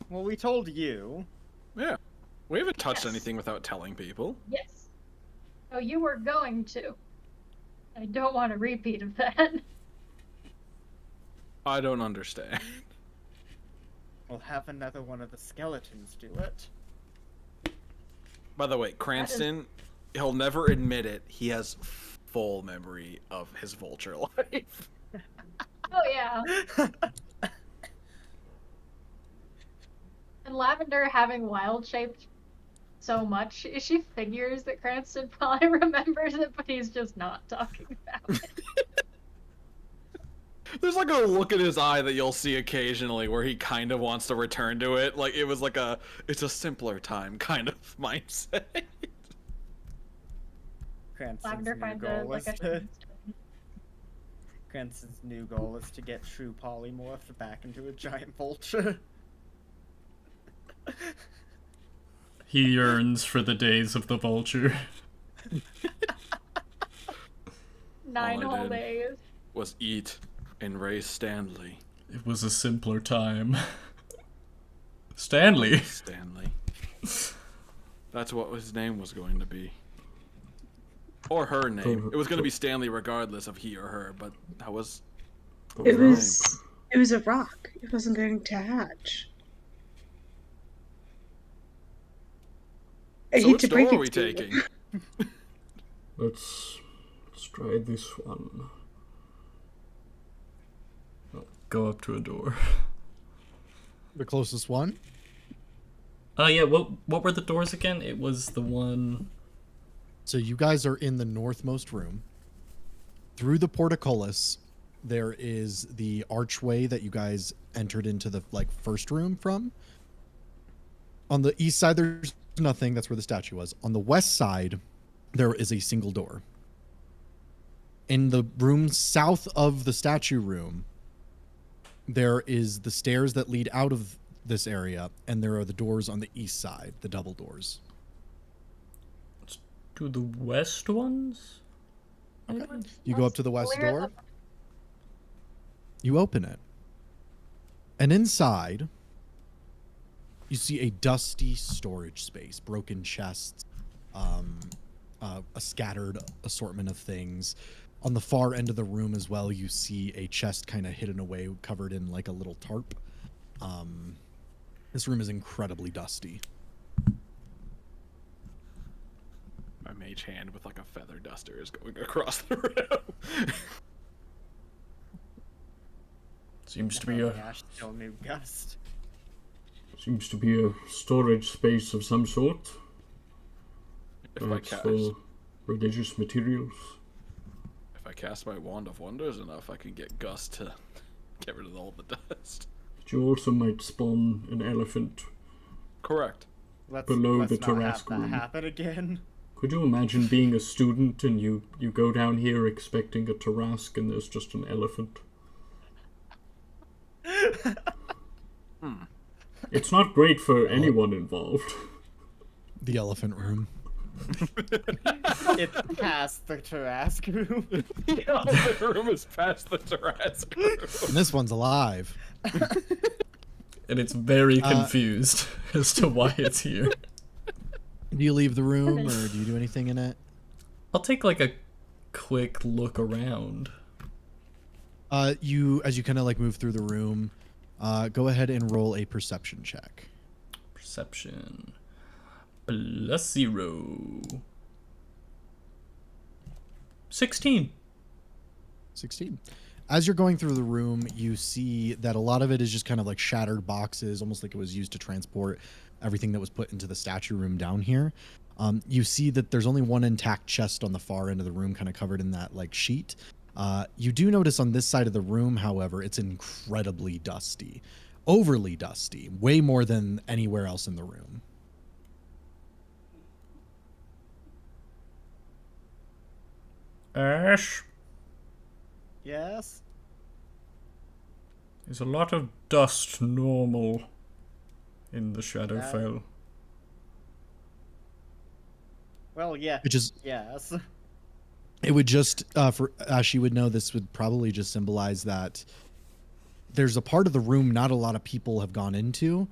Well, we told you. Yeah. We haven't touched Yes. anything without telling people. Yes. Oh, you were going to. I don't want a repeat of that. I don't understand. We'll have another one of the skeletons do it. By the way, Cranston, he'll never admit it. He has full memory of his vulture life. Oh yeah. And Lavender having wild shaped so much, she figures that Cranston probably remembers it, but he's just not talking about it. There's like a look in his eye that you'll see occasionally where he kind of wants to return to it. Like it was like it's a simpler time kind of mindset. Lavender finds a Cranston's new goal is to get true polymorphed back into a giant vulture. He yearns for the days of the vulture. 9 All I whole did. days. Was eat and raise Stanley. It was a simpler time. Stanley. Stanley. That's what his name was going to be. Or her name. It was going to be Stanley regardless of he or her, but that was It was a rock. It wasn't going to hatch. I So hate which to door break are it we to you. taking? Let's try this one. Go up to a door. The closest one? Yeah, what were the doors again? It was the one... So you guys are in the northmost room. Through the portcullis, there is the archway that you guys entered into the first room from. On the east side, there's nothing. That's where the statue was. On the west side, there is a single door. In the room south of the statue room, there is the stairs that lead out of this area, and there are the doors on the east side, the double doors. To the west ones? Okay. You go up to the west door. You open it. And inside, you see a dusty storage space, broken chests, a scattered assortment of things. On the far end of the room as well, you see a chest kind of hidden away, covered in a little tarp. This room is incredibly dusty. My mage hand with a feather duster is going across the room. Seems to be a... Ash still new gust. Seems to be a storage space of some sort. If I Perhaps cast, for religious materials. if I cast my wand of wonders enough, I can get Gus to get rid of all the dust. But you also might spawn an elephant. Correct. Below let's the not have terrace that room. happen again. Could you imagine being a student and you go down here expecting a Tarask and there's just an elephant? It's not great for anyone involved. The elephant room. It's past the Tarask room. The elephant room is past the Tarask room. And this one's alive. And it's very confused as to why it's here. Do you leave the room, or do you do anything in it? I'll take a quick look around. As you kind of move through the room, go ahead and roll a perception check. Perception. +0. 16. 16. As you're going through the room, you see that a lot of it is just kind of shattered boxes, almost like it was used to transport everything that was put into the statue room down here. You see that there's only one intact chest on the far end of the room, kind of covered in that sheet. You do notice on this side of the room, however, it's incredibly dusty. Overly dusty. Way more than anywhere else in the room. Ash, Yes? is a lot of dust normal in the Shadowfell? Well, yeah. Which is, Yes. it would just, for Ash, you would know this would probably just symbolize that there's a part of the room not a lot of people have gone into,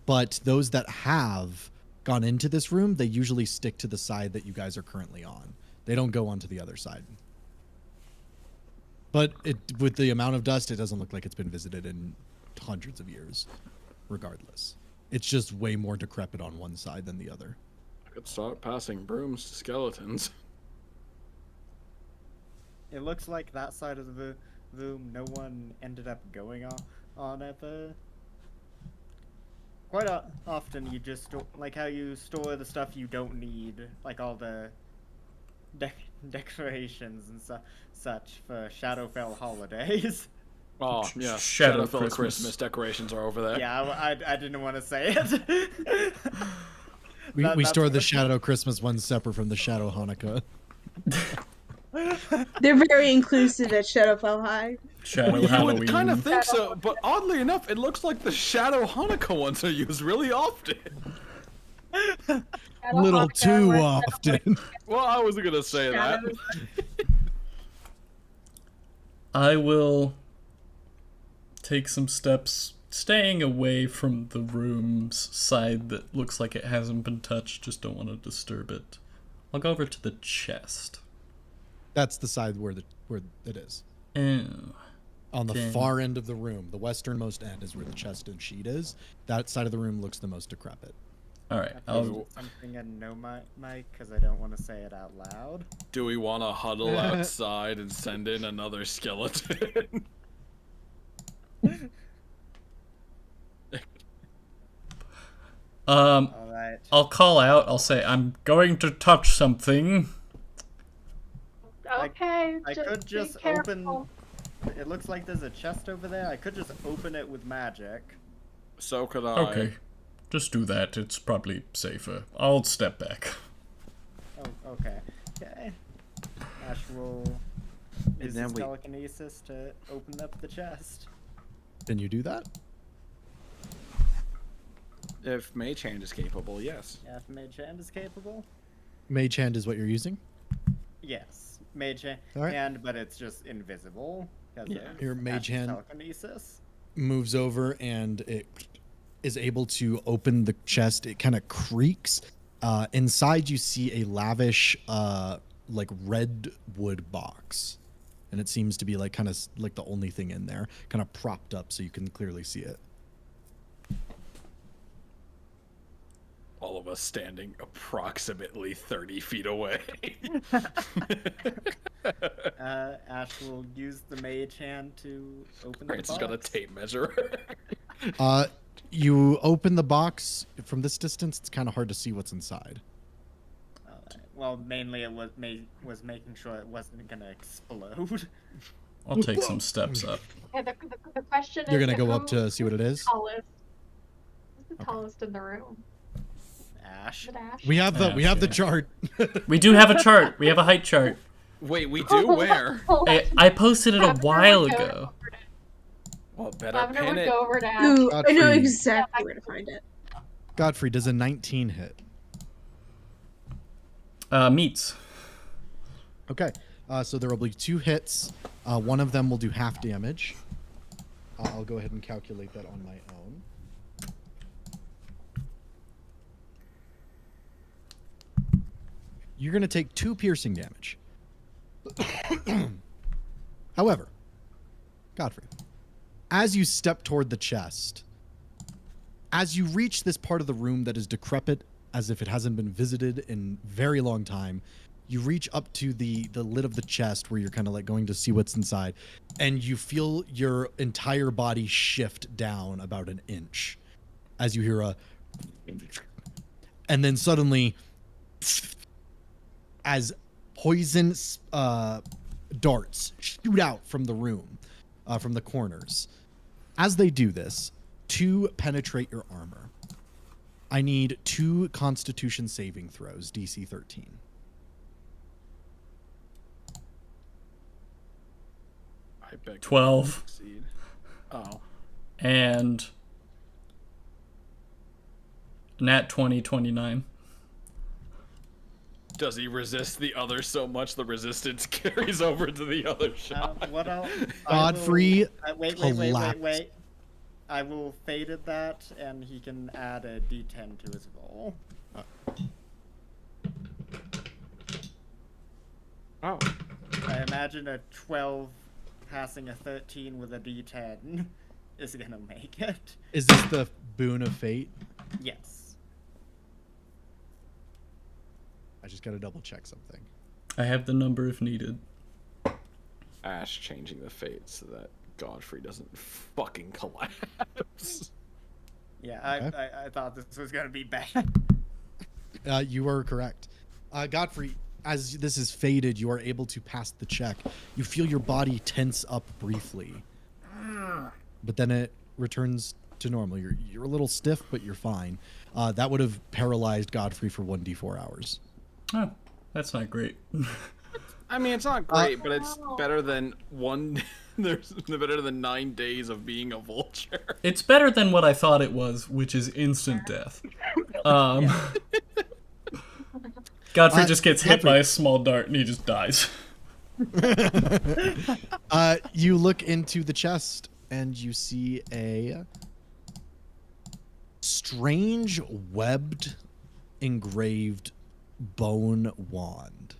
but those that have gone into this room, they usually stick to the side that you guys are currently on. They don't go onto the other side. But with the amount of dust, it doesn't look like it's been visited in hundreds of years, regardless. It's just way more decrepit on one side than the other. I could start passing brooms to skeletons. It looks like that side of the room no one ended up going on ever. Quite often you just how you store the stuff you don't need, all the decorations and such for Shadowfell holidays. Oh, yeah. Shadow Shadowfell Christmas. decorations are over there. Yeah, I didn't want to say it. We store the Shadow Christmas ones separate from the Shadow Hanukkah. They're very inclusive at Shadowfell High. Shadow You Halloween. would kind of think so, but oddly enough, it looks like the Shadow Hanukkah ones are used really often. A little too often. Well, I wasn't gonna say that. I will take some steps, staying away from the room's side that looks like it hasn't been touched, just don't want to disturb it. I'll go over to the chest. That's the side where it is. Oh. On the Okay. far end of the room, the westernmost end is where the chest and sheet is. That side of the room looks the most decrepit. All right. I put something in no mic because I don't want to say it out loud. Do we want to huddle outside and send in another skeleton? All right. I'll call out. I'll say I'm going to touch something. Okay. I could be just careful. open. It looks like there's a chest over there. I could just open it with magic. So could I. Okay. Just do that. It's probably safer. I'll step back. Oh, okay. Okay. Ash will use then his we- telekinesis to open up the chest. Can you do that? If Mage Hand is capable, yes. Yeah, if Mage Hand is capable. Mage hand is what you're using. Yes, Mage Hand, All right. but it's just invisible. 'Cause Yeah. of Your Mage Ash's Hand telekinesis. moves over and it is able to open the chest. It kind of creaks. Inside, you see a lavish, like red wood box, and it seems to be like kind of like the only thing in there, kind of propped up so you can clearly see it. All of us standing approximately 30 feet away. Ash will use the Mage Hand to open Rance the has box. got a tape measure. You open the box from this distance. It's kind of hard to see what's inside. Alright. Well, mainly it was making sure it wasn't gonna explode. I'll take some steps up. Okay, the question You're is. gonna go up who- to see what it is? Tallest. Who's the tallest in the room? Ash. Is it Ash? We have the Yeah. chart. We do have a chart. We have a height chart. Wait, we do? Where? I posted it a Lavender while would go ago. over to- Well, better Lavender pin would it. go over to Ash. Ooh, I know Godfrey. exactly where to find it. Godfrey, does a 19 hit? Meets. Okay, so there will be 2 hits. One of them will do half damage. I'll go ahead and calculate that on my own. You're going to take 2 piercing damage. However, Godfrey, as you step toward the chest, as you reach this part of the room that is decrepit, as if it hasn't been visited in very long time, you reach up to the lid of the chest where you're kind of like going to see what's inside, and you feel your entire body shift down about an inch as you hear a, and then suddenly, as poison darts shoot out from the room, from the corners. As they do this, 2 penetrate your armor. I need 2 Constitution saving throws, DC 13. I beg 12. to succeed. Oh. And nat 20, 29. Does he resist the other so much the resistance carries over to the other shot? What else? Godfrey Wait. collapsed. I will faded that, and he can add a D10 to his roll. Oh. I imagine a 12 passing a 13 with a D10 is gonna make it. Is this the boon of fate? Yes. I just gotta double check something. I have the number if needed. Ash changing the fate so that Godfrey doesn't fucking collapse. Yeah, Okay. I thought this was gonna be bad. You are correct. Godfrey, as this is faded, you are able to pass the check. You feel your body tense up briefly, but then it returns to normal. You're a little stiff, but you're fine. That would have paralyzed Godfrey for 1d4 hours. Oh, that's not great. I mean, it's not great, but it's better than there's better than 9 days of being a vulture. It's better than what I thought it was, which is instant death. Godfrey just gets hit by a small dart and he just dies. You look into the chest and you see a strange webbed engraved bone wand.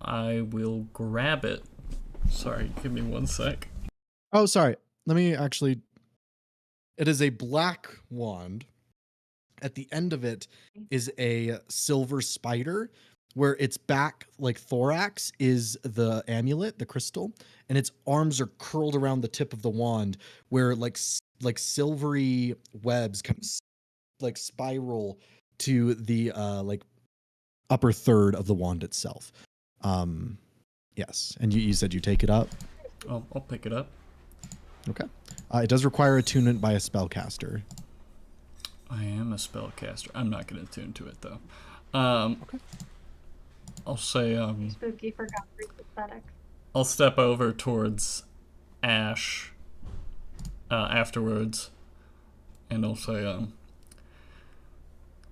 I will grab it. Sorry, give me 1 sec. Oh, sorry. Let me actually. It is a black wand. At the end of it is a silver spider, where its back, like thorax, is the amulet, the crystal, and its arms are curled around the tip of the wand, where like silvery webs kind of like spiral to the like upper third of the wand itself. Yes, and you said you take it up. I'll pick it up. Okay. It does require attunement by a spellcaster. I am a spellcaster. I'm not going to attune to it though. Okay. I'll say Spooky for Godfrey's aesthetic. I'll step over towards Ash afterwards, and I'll say I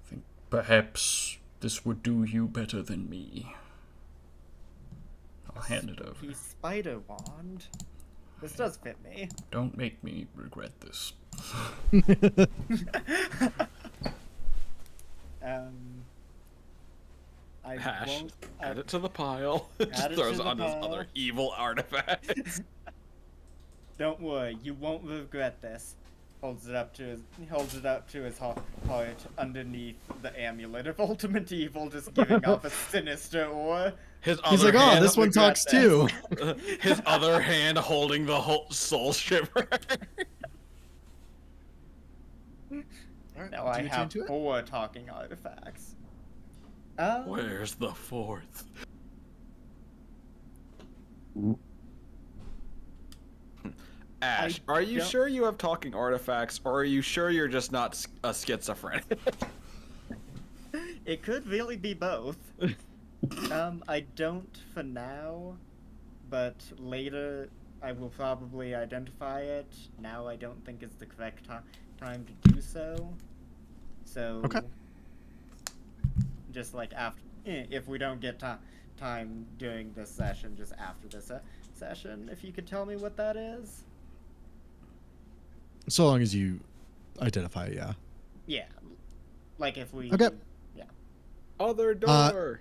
think perhaps this would do you better than me. I'll hand it over. Spooky spider wand. This does fit me. Don't make me regret this. I Hash. won't. Add it to the pile. Just Add it throws to the on his pile. other evil artifacts. Don't worry, you won't regret this. Holds it up to his heart underneath the amulet of ultimate evil, just giving off a sinister aura. His He's other like, oh, hand, this one regret talks this." too. his other hand holding the whole soul shiver. Now I Do you have attune to it? 4 talking artifacts. Where's the 4th? Ash, are you don't- sure you have talking artifacts, or are you sure you're just not a schizophrenic? It could really be both. I don't for now, but later I will probably identify it. Now I don't think it's the correct time to do so. So, Okay. just like after, if we don't get time during this session, just after this session, if you could tell me what that is. So long as you identify it, yeah. Yeah, like if we. Okay. Yeah. Other door.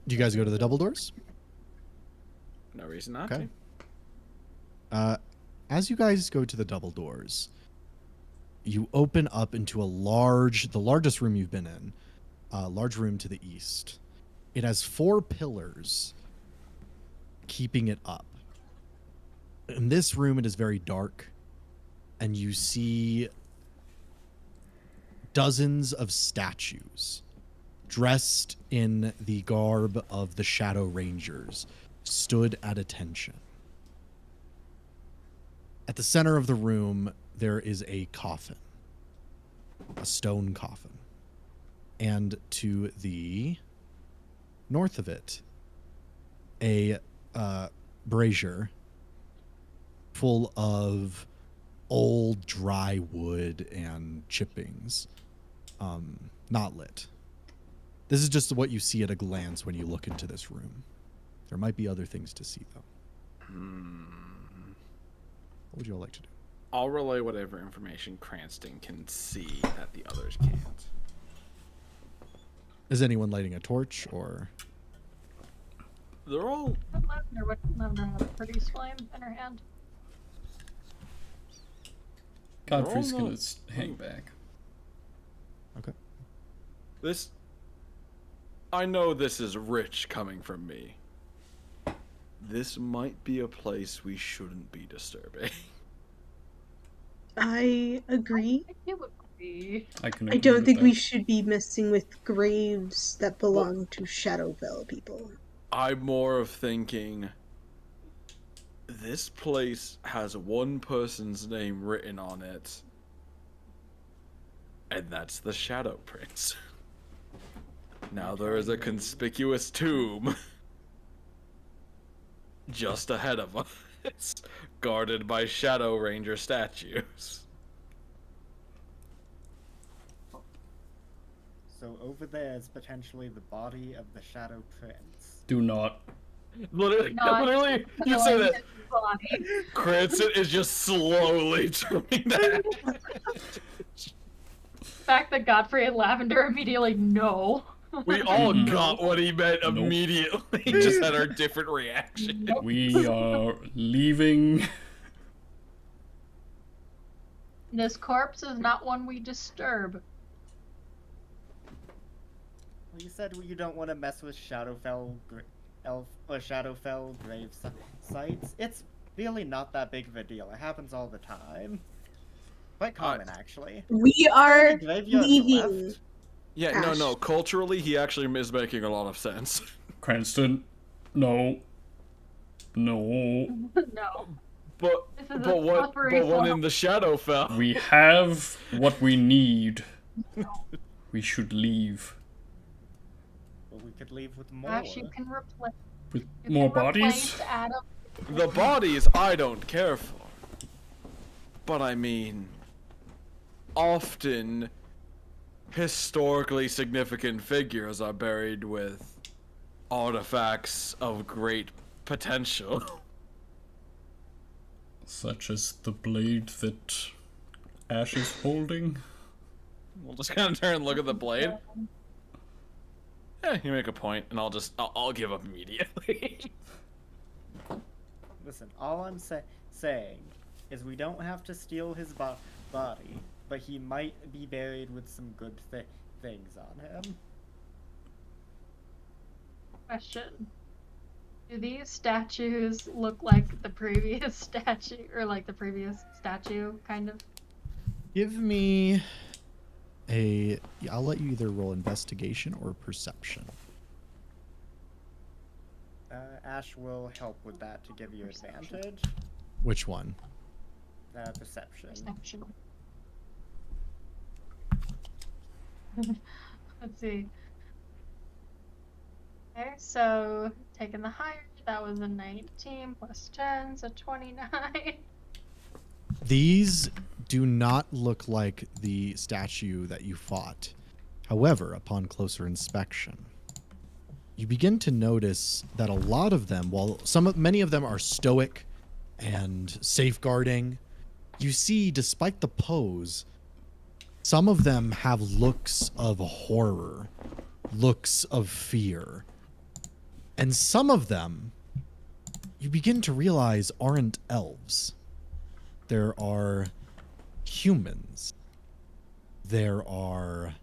Do you guys go to the double doors? No reason not Okay. to. As you guys go to the double doors, you open up into the largest room you've been in, a large room to the east. It has 4 pillars keeping it up. In this room, it is very dark, and you see dozens of statues dressed in the garb of the Shadow Rangers, stood at attention. At the center of the room, there is a coffin, a stone coffin. And to the north of it, a brazier full of old dry wood and chippings, not lit. This is just what you see at a glance when you look into this room. There might be other things to see, though. What would you all like to do? I'll relay whatever information Cranston can see that the others can't. Is anyone lighting a torch, or? They're all. Lavender has a pretty flame in her hand. Godfrey's all gonna not- hang back. Okay. This. I know this is rich coming from me. This might be a place we shouldn't be disturbing. I agree. I think it would be. I can. I agree don't with think that. we should be messing with graves that belong to Shadowfell people. I'm more of thinking. This place has one person's name written on it. And that's the Shadow Prince. Now there is a conspicuous tomb just ahead of us, guarded by Shadow Ranger statues. So over there is potentially the body of the Shadow Prince. Do not. Literally, Not literally, you say that. Body. Cranston is just slowly turning that. The fact that Godfrey and Lavender immediately know. We all Mm-mm. got what he meant Nope. immediately. Just had our different reaction. We are leaving. This corpse is not one we disturb. Well, you said you don't want to mess with Shadowfell grave sites. It's really not that big of a deal. It happens all the time. Quite common, actually. We are Graveyards leaving. left. Yeah, Ash. no. Culturally, he actually is making a lot of sense. Cranston, no. No. No. But This is a but what? slippery But when slope. in the Shadowfell, We have what we need. We should leave. But we could leave with more. Ash, you can replace. With You more can bodies? replace Adam. the bodies I don't care for. But I mean, often historically significant figures are buried with artifacts of great potential. Such as the blade that Ash is holding. We'll just kind of turn and look at the blade. Yeah, you make a point, and I'll give up immediately. Listen, all I'm saying is we don't have to steal his body, but he might be buried with some good things on him. Question. Do these statues look like the previous statue, or like the previous statue, kind of? Give me a. I'll let you either roll investigation or perception. Ash will help with that to give you advantage. Which one? Perception. Perception. Let's see. Okay, so taking the higher, that was a 19 plus 10, so 29. These do not look like the statue that you fought. However, upon closer inspection, you begin to notice that a lot of them, while many of them are stoic and safeguarding, you see, despite the pose, some of them have looks of horror, looks of fear. And some of them, you begin to realize, aren't elves. There are humans. There are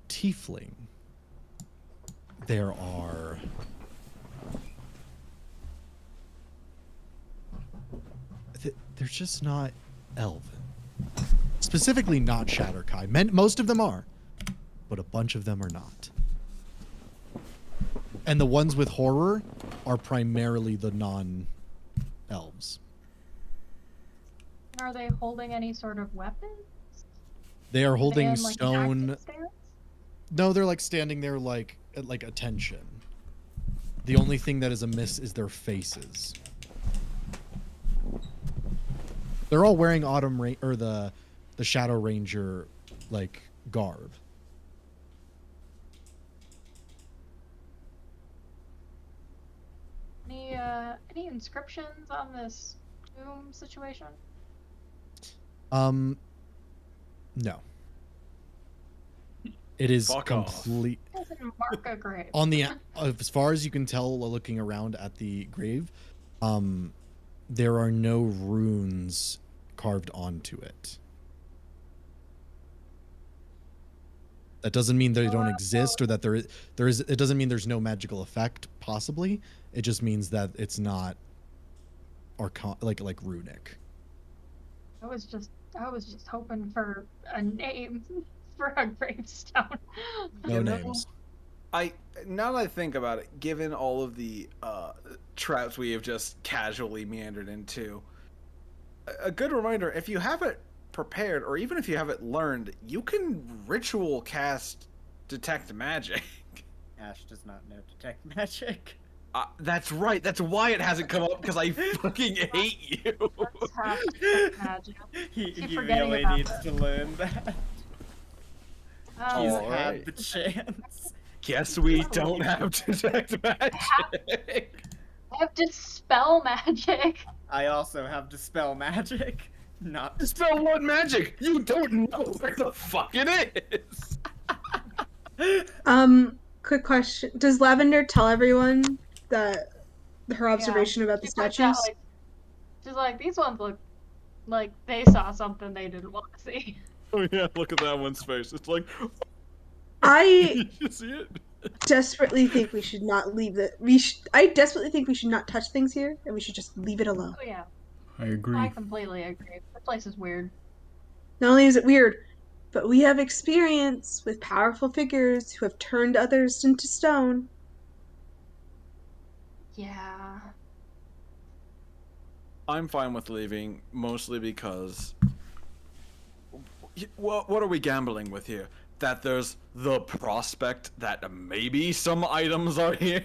tiefling. There are they're just not elven. Specifically not Shatterkai. Most of them are, but a bunch of them are not. And the ones with horror are primarily the non-elves. Are they holding any sort of weapons? They are Are they holding in, like, an stone. active stance? No, they're like standing there like at attention. The only thing that is amiss is their faces. They're all wearing the Shadow Ranger like garb. Any inscriptions on this tomb situation? No. It is Fuck off. complete. It doesn't mark a grave. On the as far as you can tell looking around at the grave, there are no runes carved onto it. That doesn't mean they don't exist, or that there is. It doesn't mean there's no magical effect. Possibly, it just means that it's not like runic. I was just hoping for a name for a gravestone. No You know, names. Now that I think about it, given all of the traps we have just casually meandered into, a good reminder: if you have it prepared, or even if you have it learned, you can ritual cast detect magic. Ash does not know detect magic. That's right. That's why it hasn't come up, because I fucking hate you. Let's have detect magic. He Keep he forgetting really about needs that. to learn that. He's Oh, Alright. had the chance. Guess we don't have detect magic. I have dispel magic. I also have dispel magic. Not Spell what magic? You don't know where the fuck it is. Quick question: does Lavender tell everyone that her observation about the She points out, statues? like, she's like, these ones look like they saw something they didn't want to see. Oh yeah, look at that one's face. It's like, I you see it? desperately think we should not leave it. I desperately think we should not touch things here, and we should just leave it alone. Oh yeah, I agree. I completely agree. The place is weird. Not only is it weird, but we have experience with powerful figures who have turned others into stone. Yeah. I'm fine with leaving, mostly because... What are we gambling with here? That there's the prospect that maybe some items are here?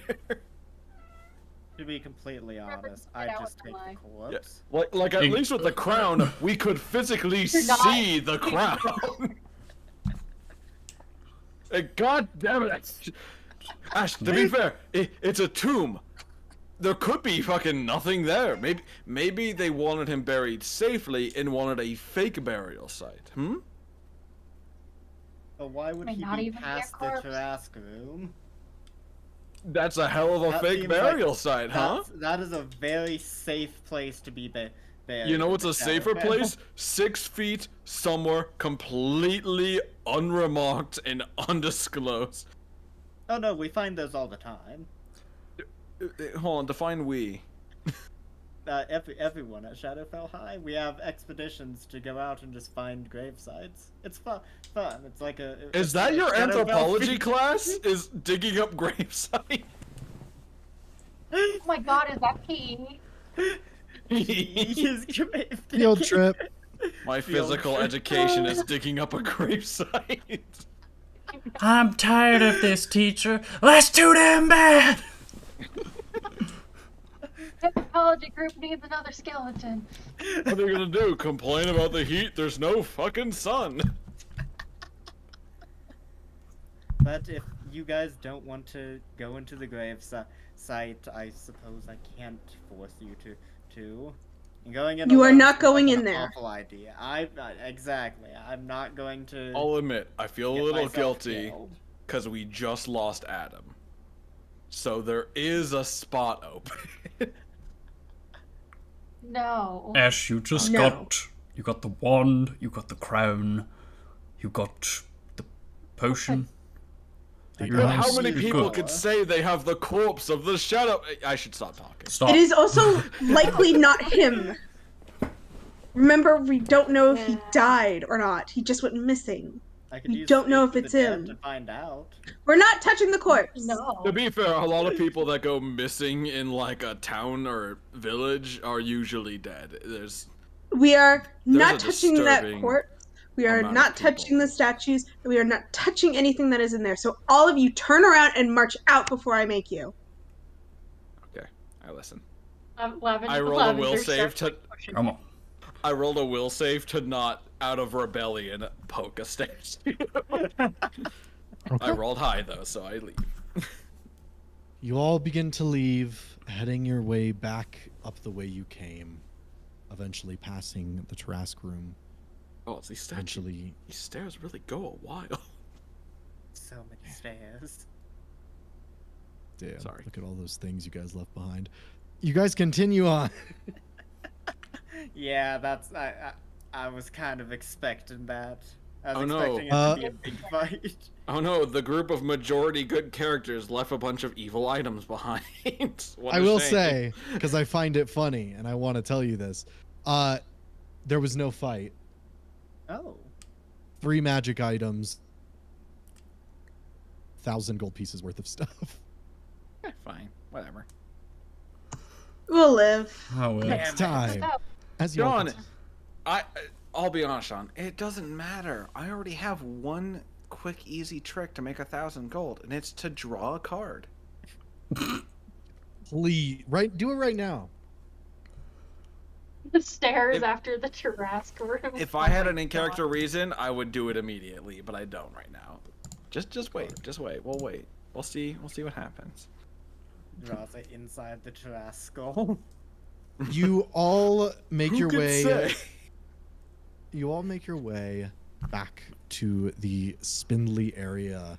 To be completely honest, Get I'd out just with take the the corpse. Like at least with the crown, we could physically You're not- see the crown. God damn it! Ash, to be fair, it's a tomb. There could be fucking nothing there. Maybe they wanted him buried safely and wanted a fake burial site. Hmm? But why would Might he not be even be a past the corpse. Tarrasque room? That's a hell of a That fake seems burial like- site, huh? That is a very safe place to be buried. You know what's in a the safer Shadowfell. place? 6 feet somewhere completely unremarked and undisclosed. Oh no, we find those all the time. Hold on, define we. Everyone at Shadowfell High, we have expeditions to go out and just find grave sites. It's fun. It's like a. Is it's that a your Shadowfell anthropology feat. class? Is digging up gravesite? Oh my god, is that PE? His grave Field trip. My Field physical trip. education is digging up a gravesite. I'm tired of this, teacher. That's too damn bad. Anthropology group needs another skeleton. What are they gonna do? Complain about the heat? There's no fucking sun. But if you guys don't want to go into the grave site, I suppose I can't force you to. Going in You are alone not seems going like in an there. Awful idea. Exactly. I'm not going to. I'll admit, I feel a get little myself guilty killed. because we just lost Adam. So there is a spot open. No. Ash, you just No. you got the wand, you got the crown, you got the potion. I Your But got how house many is people good. could say they have the corpse of the shadow? I should stop talking. Stop. It is also likely not him. Remember, we don't know if he died or not. He just went missing. I could We use don't know Faith if of the it's Dead him. to find out. We're not touching the corpse. No. To be fair, a lot of people that go missing in like a town or village are usually dead. We are not a touching that disturbing corpse. We are amount not of people. touching the statues. And we are not touching anything that is in there. So all of you turn around and march out before I make you. Okay, I listen. Lavender, I rolled a will save to. Come on. I rolled a will save to not, out of rebellion, poke a statue. I rolled high though, so I leave. You all begin to leave, heading your way back up the way you came, eventually passing the Tarrasque room. Oh, these statues. Eventually, These stairs really go a while. So many stairs. damn, Sorry. look at all those things you guys left behind. You guys continue on. Yeah, that's I was kind of expecting that. I was Oh, no. expecting it to be a big fight. Oh no, the group of majority good characters left a bunch of evil items behind. What I a will shame. say, because I find it funny, and I want to tell you this, there was no fight. Oh. 3 magic items, 1,000 gold pieces worth of stuff. Fine, whatever. We'll live. Oh, well. Next time, as you Sean, I'll be honest, Sean. It doesn't matter. I already have one quick, easy trick to make 1,000 gold, and it's to draw a card. please, do it right now. The stairs If- after the Tarrasque room. If I had an in-character reason, I would do it immediately, but I don't right now. Just wait. Just wait. We'll wait. We'll see what happens. Draws it inside the Tarrasque. You all make Who your could way. say? You all make your way back to the spindly area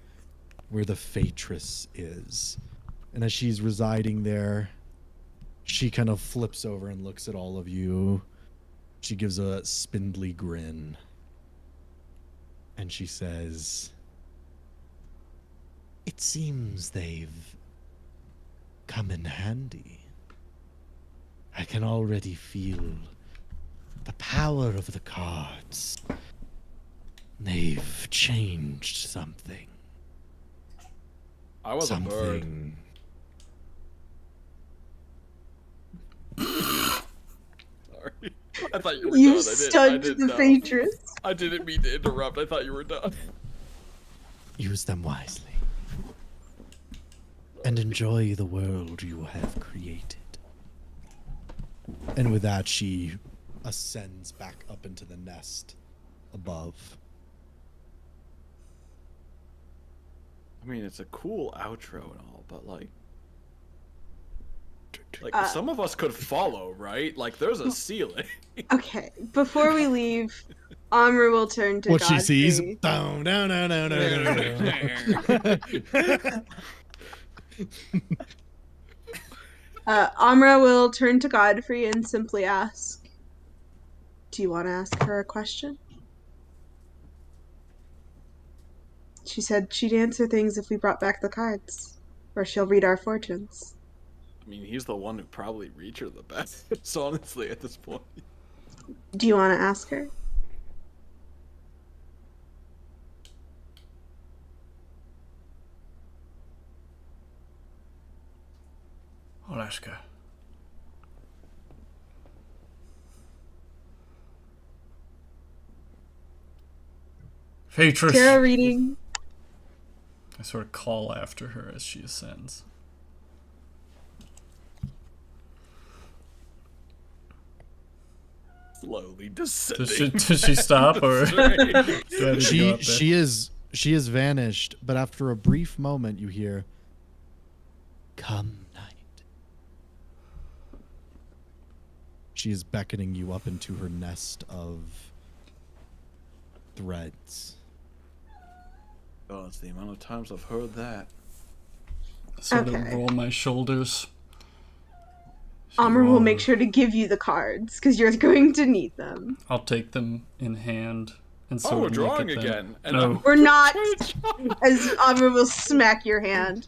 where the Fatress is. And as she's residing there, she kind of flips over and looks at all of you. She gives a spindly grin. And she says, "It seems they've come in handy. I can already feel the power of the cards. They've changed something. I was a bird. Something." Sorry. I thought you were You done. stunned the Fatress. I didn't mean to interrupt. I thought you were done. Use them wisely. And enjoy the world you have created. And with that, she ascends back up into the nest above. I mean, it's a cool outro and all, but like some of us could follow, right? Like, there's a ceiling. Okay, before we leave, Amr will turn to What Godfrey. she sees. Down, down, down, down, down, down. Amra will turn to Godfrey and simply ask, "Do you want to ask her a question?" She said she'd answer things if we brought back the cards, or she'll read our fortunes. I mean, he's the one who probably reached her the best, so honestly, at this point. Do you want to ask her? I'll ask her. Fatress! Tarot reading. I sort of call after her as she ascends. Slowly descending. Does she stop, or do I need to go up there? She is vanished, but after a brief moment you hear, "Come, night." She is beckoning you up into her nest of threads. Oh, it's the amount of times I've heard that. Sort of Okay. roll my shoulders. Amr will make sure to give you the cards, because you're going to need them. I'll take them in hand and sort Oh, we're of drawing look at them. again. And No, We're not, as Amr will smack your hand.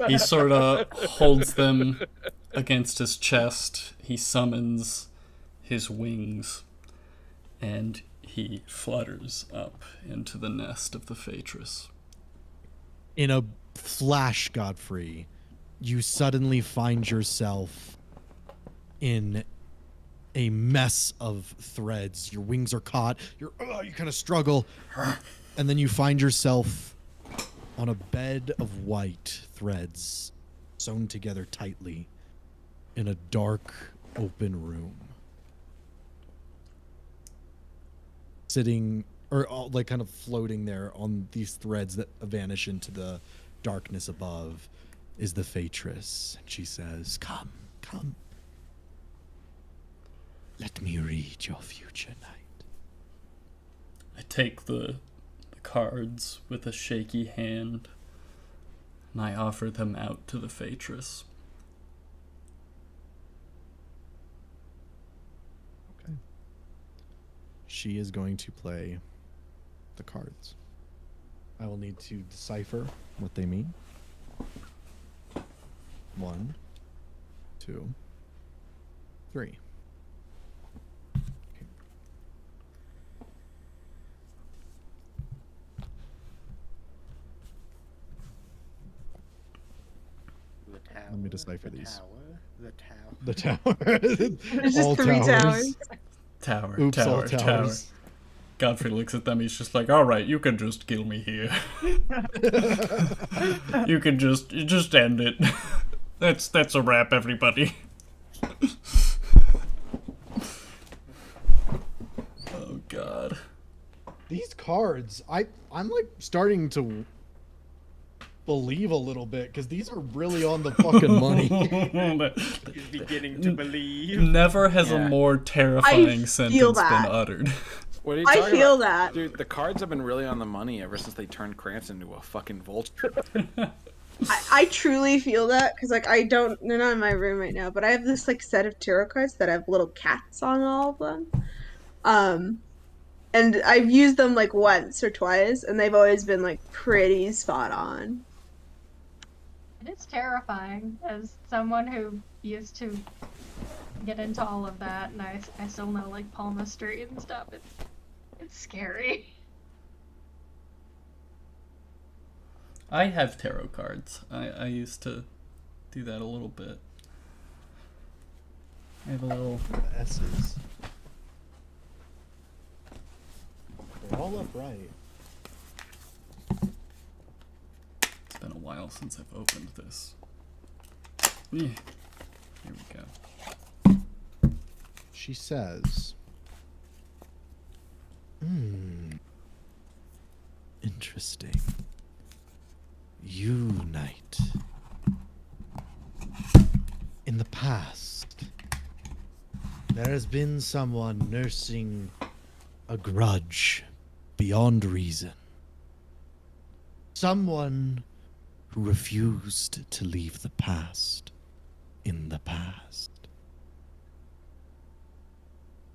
he sort of holds them against his chest. He summons his wings, and he flutters up into the nest of the Fatress. In a flash, Godfrey, you suddenly find yourself in a mess of threads. Your wings are caught. You kind of struggle, and then you find yourself on a bed of white threads sewn together tightly in a dark, open room. Sitting, or like kind of floating there on these threads that vanish into the darkness above, is the Fatress. And she says, "Come, come. Let me read your future night." I take the cards with a shaky hand, and I offer them out to the Fatress. Okay. She is going to play the cards. I will need to decipher what they mean. 1, 2, 3. Okay. The tower, Let me decipher the these. Tower, the tower. The tower. There's just 3 towers. Tower, Oops, tower, all tower. towers. Godfrey looks at them. He's just like, "All right, you can just kill me here. You can just end it. That's a wrap, everybody." Oh God. These cards, I'm like starting to believe a little bit, because these are really on the fucking money. He's beginning to believe. Never has a Yeah. more terrifying I sentence feel been that. uttered. What are you I talking feel about? that. Dude, the cards have been really on the money ever since they turned Cranston into a fucking vulture. I truly feel that because like they're not in my room right now, but I have this like set of tarot cards that have little cats on all of them. And I've used them like once or twice, and they've always been like pretty spot on. It is terrifying as someone who used to get into all of that, and I still know like palmistry and stuff. It's scary. I have tarot cards. I used to do that a little bit. I have a little... S's. They're all upright. It's been a while since I've opened this. Yeah. Here we go. She says, interesting. You, knight. In the past, there has been someone nursing a grudge beyond reason. Someone who refused to leave the past in the past.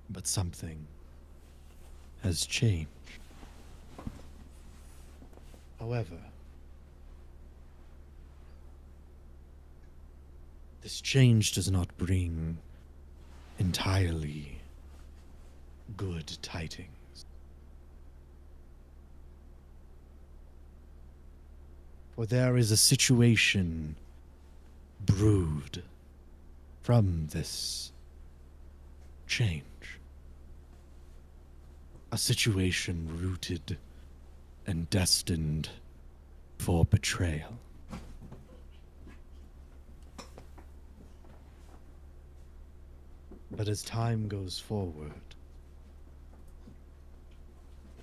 But something has changed. However, this change does not bring entirely good tidings. For there is a situation brewed from this change. A situation rooted and destined for betrayal. But as time goes forward,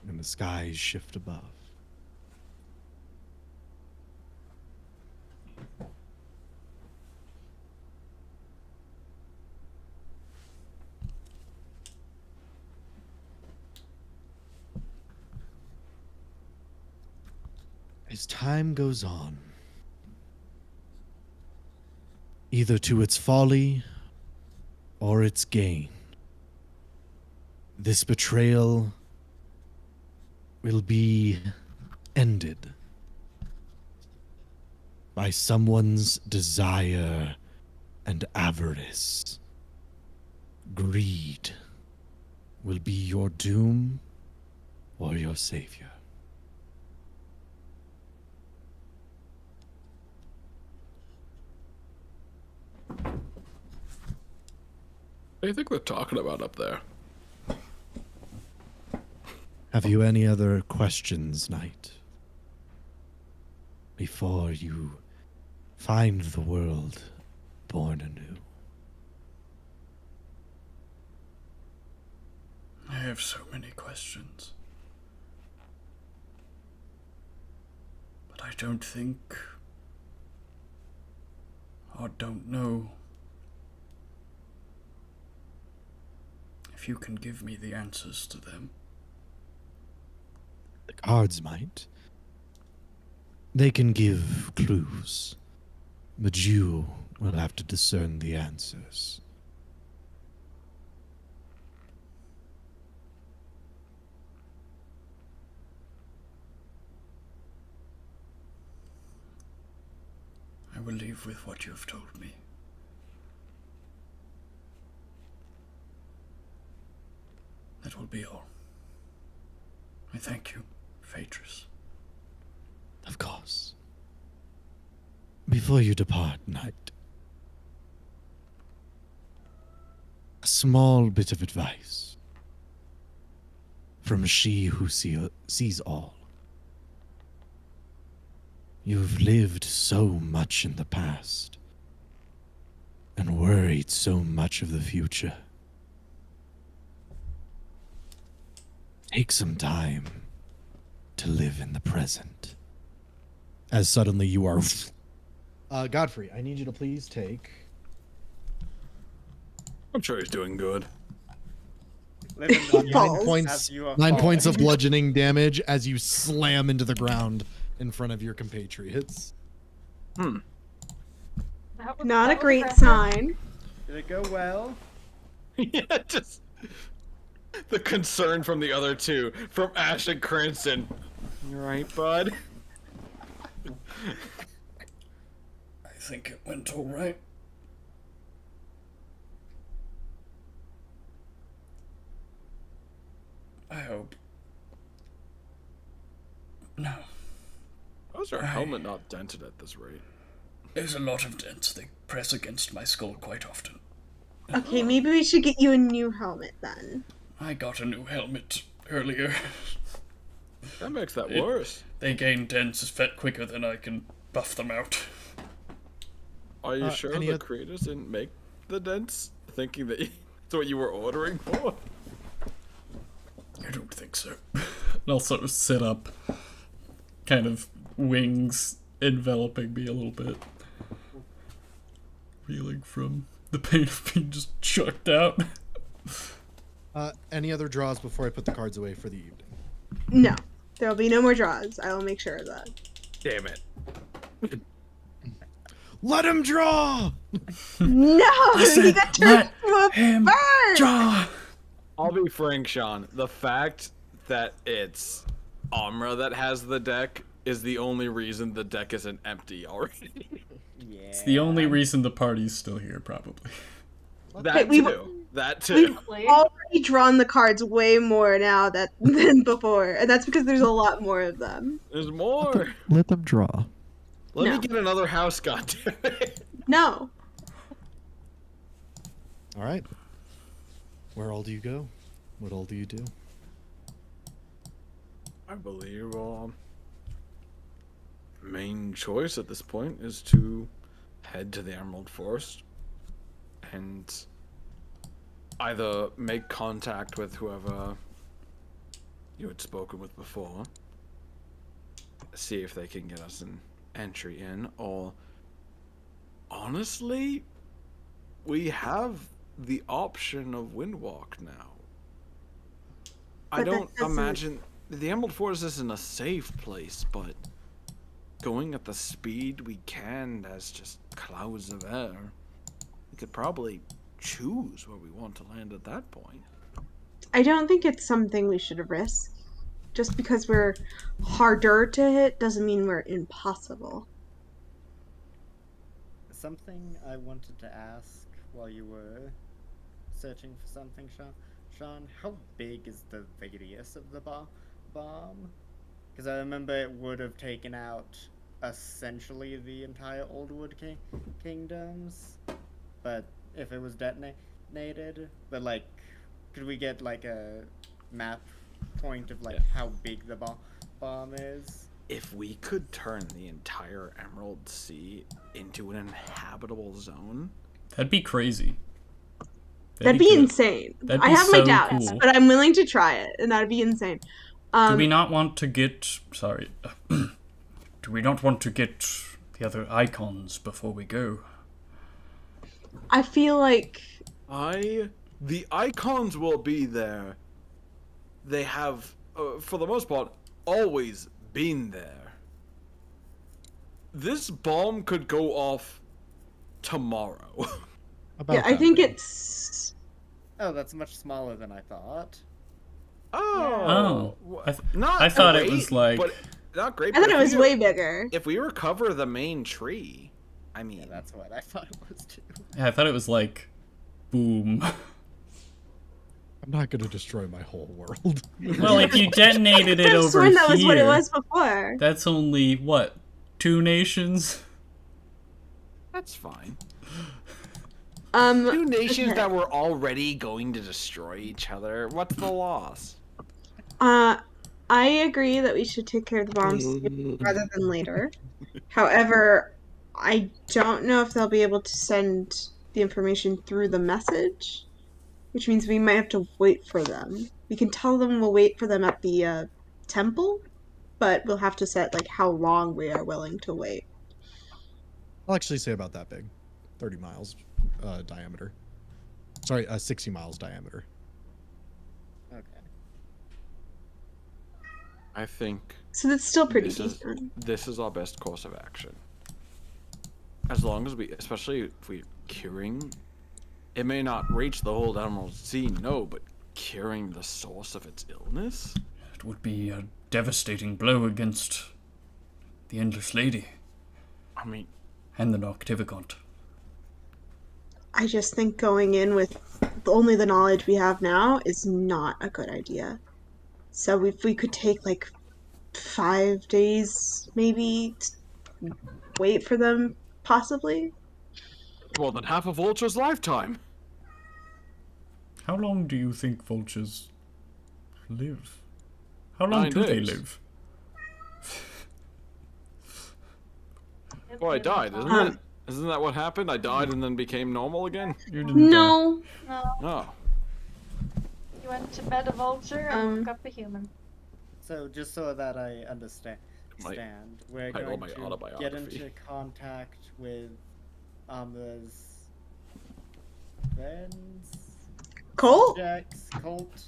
and the skies shift above, as time goes on, either to its folly or its gain, this betrayal will be ended by someone's desire and avarice. Greed will be your doom or your savior. What do you think they're talking about up there? Have you any other questions, knight? Before you find the world born anew. I have so many questions. But I don't think, or don't know, if you can give me the answers to them. The cards might. They can give clues, but you will have to discern the answers. I will leave with what you have told me. That will be all. I thank you, Phaedrus. Of course. Before you depart, knight, a small bit of advice from she who sees all. You've lived so much in the past and worried so much of the future. Take some time to live in the present. As suddenly you are... Godfrey, I need you to please take... I'm sure he's doing good. Live in the future Falls. points. as you are 9 points of falling. bludgeoning damage as you slam into the ground in front of your compatriots. That was- Not that a was great aggressive. sign. Did it go well? Yeah, just the concern from the other two, from Ash and Cranston. You right, bud? I think it went all right. I hope. No. How's your helmet not dented at this rate? There's a lot of dents. They press against my skull quite often. Okay, maybe we should get you a new helmet then. I got a new helmet earlier. That makes that worse. They gain dents fat quicker than I can buff them out. Are you sure any the oth- creators didn't make the dents, thinking that that's what you were ordering for? I don't think so. And I'll sort of sit up, kind of wings enveloping me a little bit. Reeling from the pain of being just chucked out. Any other draws before I put the cards away for the evening? No, there will be no more draws. I will make sure of that. Damn it. Let him draw! No, he got turned to a him bird. draw! I'll be frank, Sean. The fact that it's Amra that has the deck is the only reason the deck isn't empty already. Yeah. It's the only reason the party's still here, probably. That we've- too. That We've too. Probably. already drawn the cards way more now than before, and that's because there's a lot more of them. There's more. Let them draw. Let No. me get another house, goddammit. No, All right. Where all do you go? What all do you do? I believe main choice at this point is to head to the Emerald Forest and either make contact with whoever you had spoken with before, see if they can get us an entry in, or honestly, we have the option of Windwalk now. I But that don't doesn't- imagine the Emerald Forest isn't a safe place, but going at the speed we can as just clouds of air, we could probably choose where we want to land at that point. I don't think it's something we should risk. Just because we're harder to hit doesn't mean we're impossible. Something I wanted to ask while you were searching for something, Sean, how big is the radius of the bomb? Because I remember it would have taken out essentially the entire Oldwood Kingdoms, but if it was detonated, but like, could we get like a map point of like how big the bomb is? If we could turn the entire Emerald Sea into an inhabitable zone, That'd be crazy. That'd be good. insane. That'd I be have my so doubts, cool. but I'm willing to try it, and that'd be insane. Do we not want to get... Sorry. Do we not want to get the other icons before we go? I feel like the icons will be there. They have, for the most part, always been there. This bomb could go off tomorrow. About yeah, I that think big. it's Oh, that's much smaller than I thought. Oh. Not I thought it great, was like... but not great. I thought but it if was we- way bigger. If we recover the main tree, I mean, Yeah, that's what I thought it was too. Yeah, I thought it was like... Boom. I'm not going to destroy my whole world. Well, if you detonated it I've over sworn that was what it here, was before. that's only, what, 2 nations? that's fine. Two Two nations that were already going to destroy each other. What's the loss? I agree that we should take care of the bombs sooner rather than later. However, I don't know if they'll be able to send the information through the message, which means we might have to wait for them. We can tell them we'll wait for them at the temple, but we'll have to set like how long we are willing to wait. I'll actually say about that big. 30 miles diameter. Sorry, 60 miles diameter. I think So that's still pretty this is decent. this is our best course of action. As long as we, especially if we're curing, it may not reach the whole Emerald Sea, no, but curing the source of its illness? It would be a devastating blow against the Endless Lady I mean, and the 𝐶𝐿𝐷𝐿. I just think going in with only the knowledge we have now is not a good idea. So if we could take like 5 days, maybe, wait for them, possibly. more than half of Vulture's lifetime. How long do you think vultures live? How long 9 do they days. live? Well, I died, isn't Um, it? Isn't that what happened? I died and then became normal again? You didn't No. No, No. you went to bed a vulture and woke up a human. So just so that I understand, My- we're I wrote going my to get autobiography. into contact with Amber's friends, Cole? Jack's cult.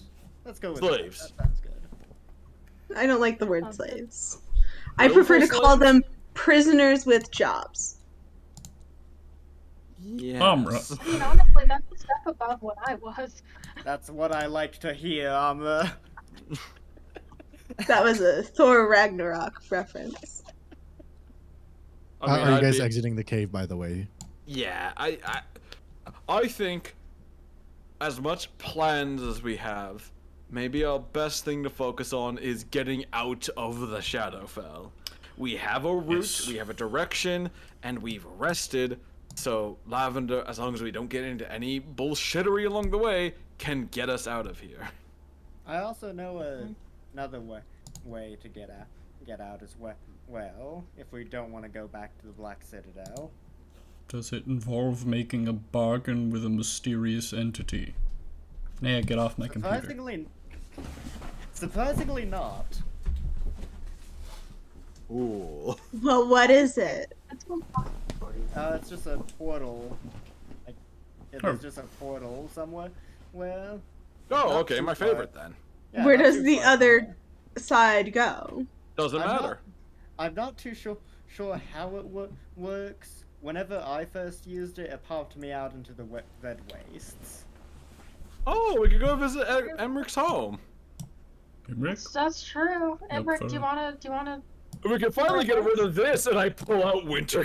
Let's go with Slaves. That. That sounds good. I don't like the word Okay. slaves. I Willful prefer to call slaves? them prisoners with jobs. Yes. Amra. I mean, honestly, that's a step above what I was. That's what I like to hear, Amber. That was a Thor Ragnarok reference. I mean, Are you I'd guys be- exiting the cave, by the way? Yeah, I think as much plans as we have, maybe our best thing to focus on is getting out of the Shadowfell. We have a route, Yes. we have a direction, and we've rested, so Lavender, as long as we don't get into any bullshittery along the way, can get us out of here. I also know another way to get out as well. Well, if we don't want to go back to the Black Citadel. Does it involve making a bargain with a mysterious entity? Nah, get off my computer. Surprisingly not. Ooh. Well, what is it? That's impossible. It's just a portal. Like, Oh. it's just a portal somewhere. Well, Oh, Not okay, too my far. favorite then. yeah, Where not does too the far from other there. side go? Doesn't I'm not- matter. I'm not too sure how it works. Whenever I first used it, it popped me out into the red wastes. Oh, we could go visit Emmeric's home. Emmerich? That's true. Emmerich, for do you that. wanna? We can finally get rid of this, and I pull out Winter.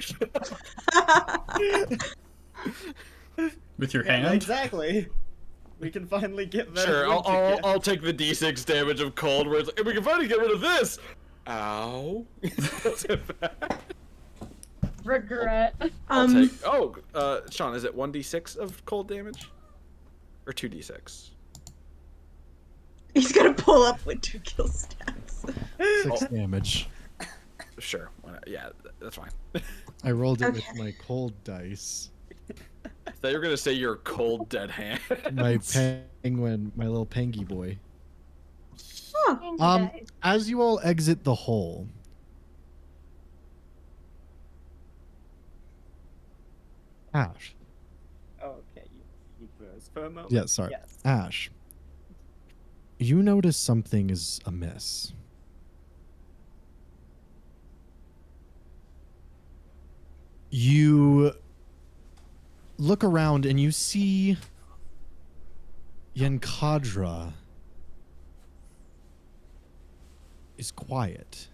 With your Yeah, hand? exactly. We can finally get rid Sure, of Winter I'll Kid. I'll take the d6 damage of cold. Where it's like, we can finally get rid of this. Ow. That's it bad. Regret. I'll take. Oh, Sean, is it 1d6 of cold damage, or 2d6? He's gonna pull up Winter Kill stats. 6 damage. Sure. Why not? Yeah, that's fine. I rolled it with Okay. my cold dice. I thought you were gonna say your cold dead hand. My penguin, my little pengy boy. Huh. As you all exit the hole, Ash. Okay, you froze for a moment. Yeah, sorry. Yes. Ash. You notice something is amiss. You look around and you see Yankadra is quiet.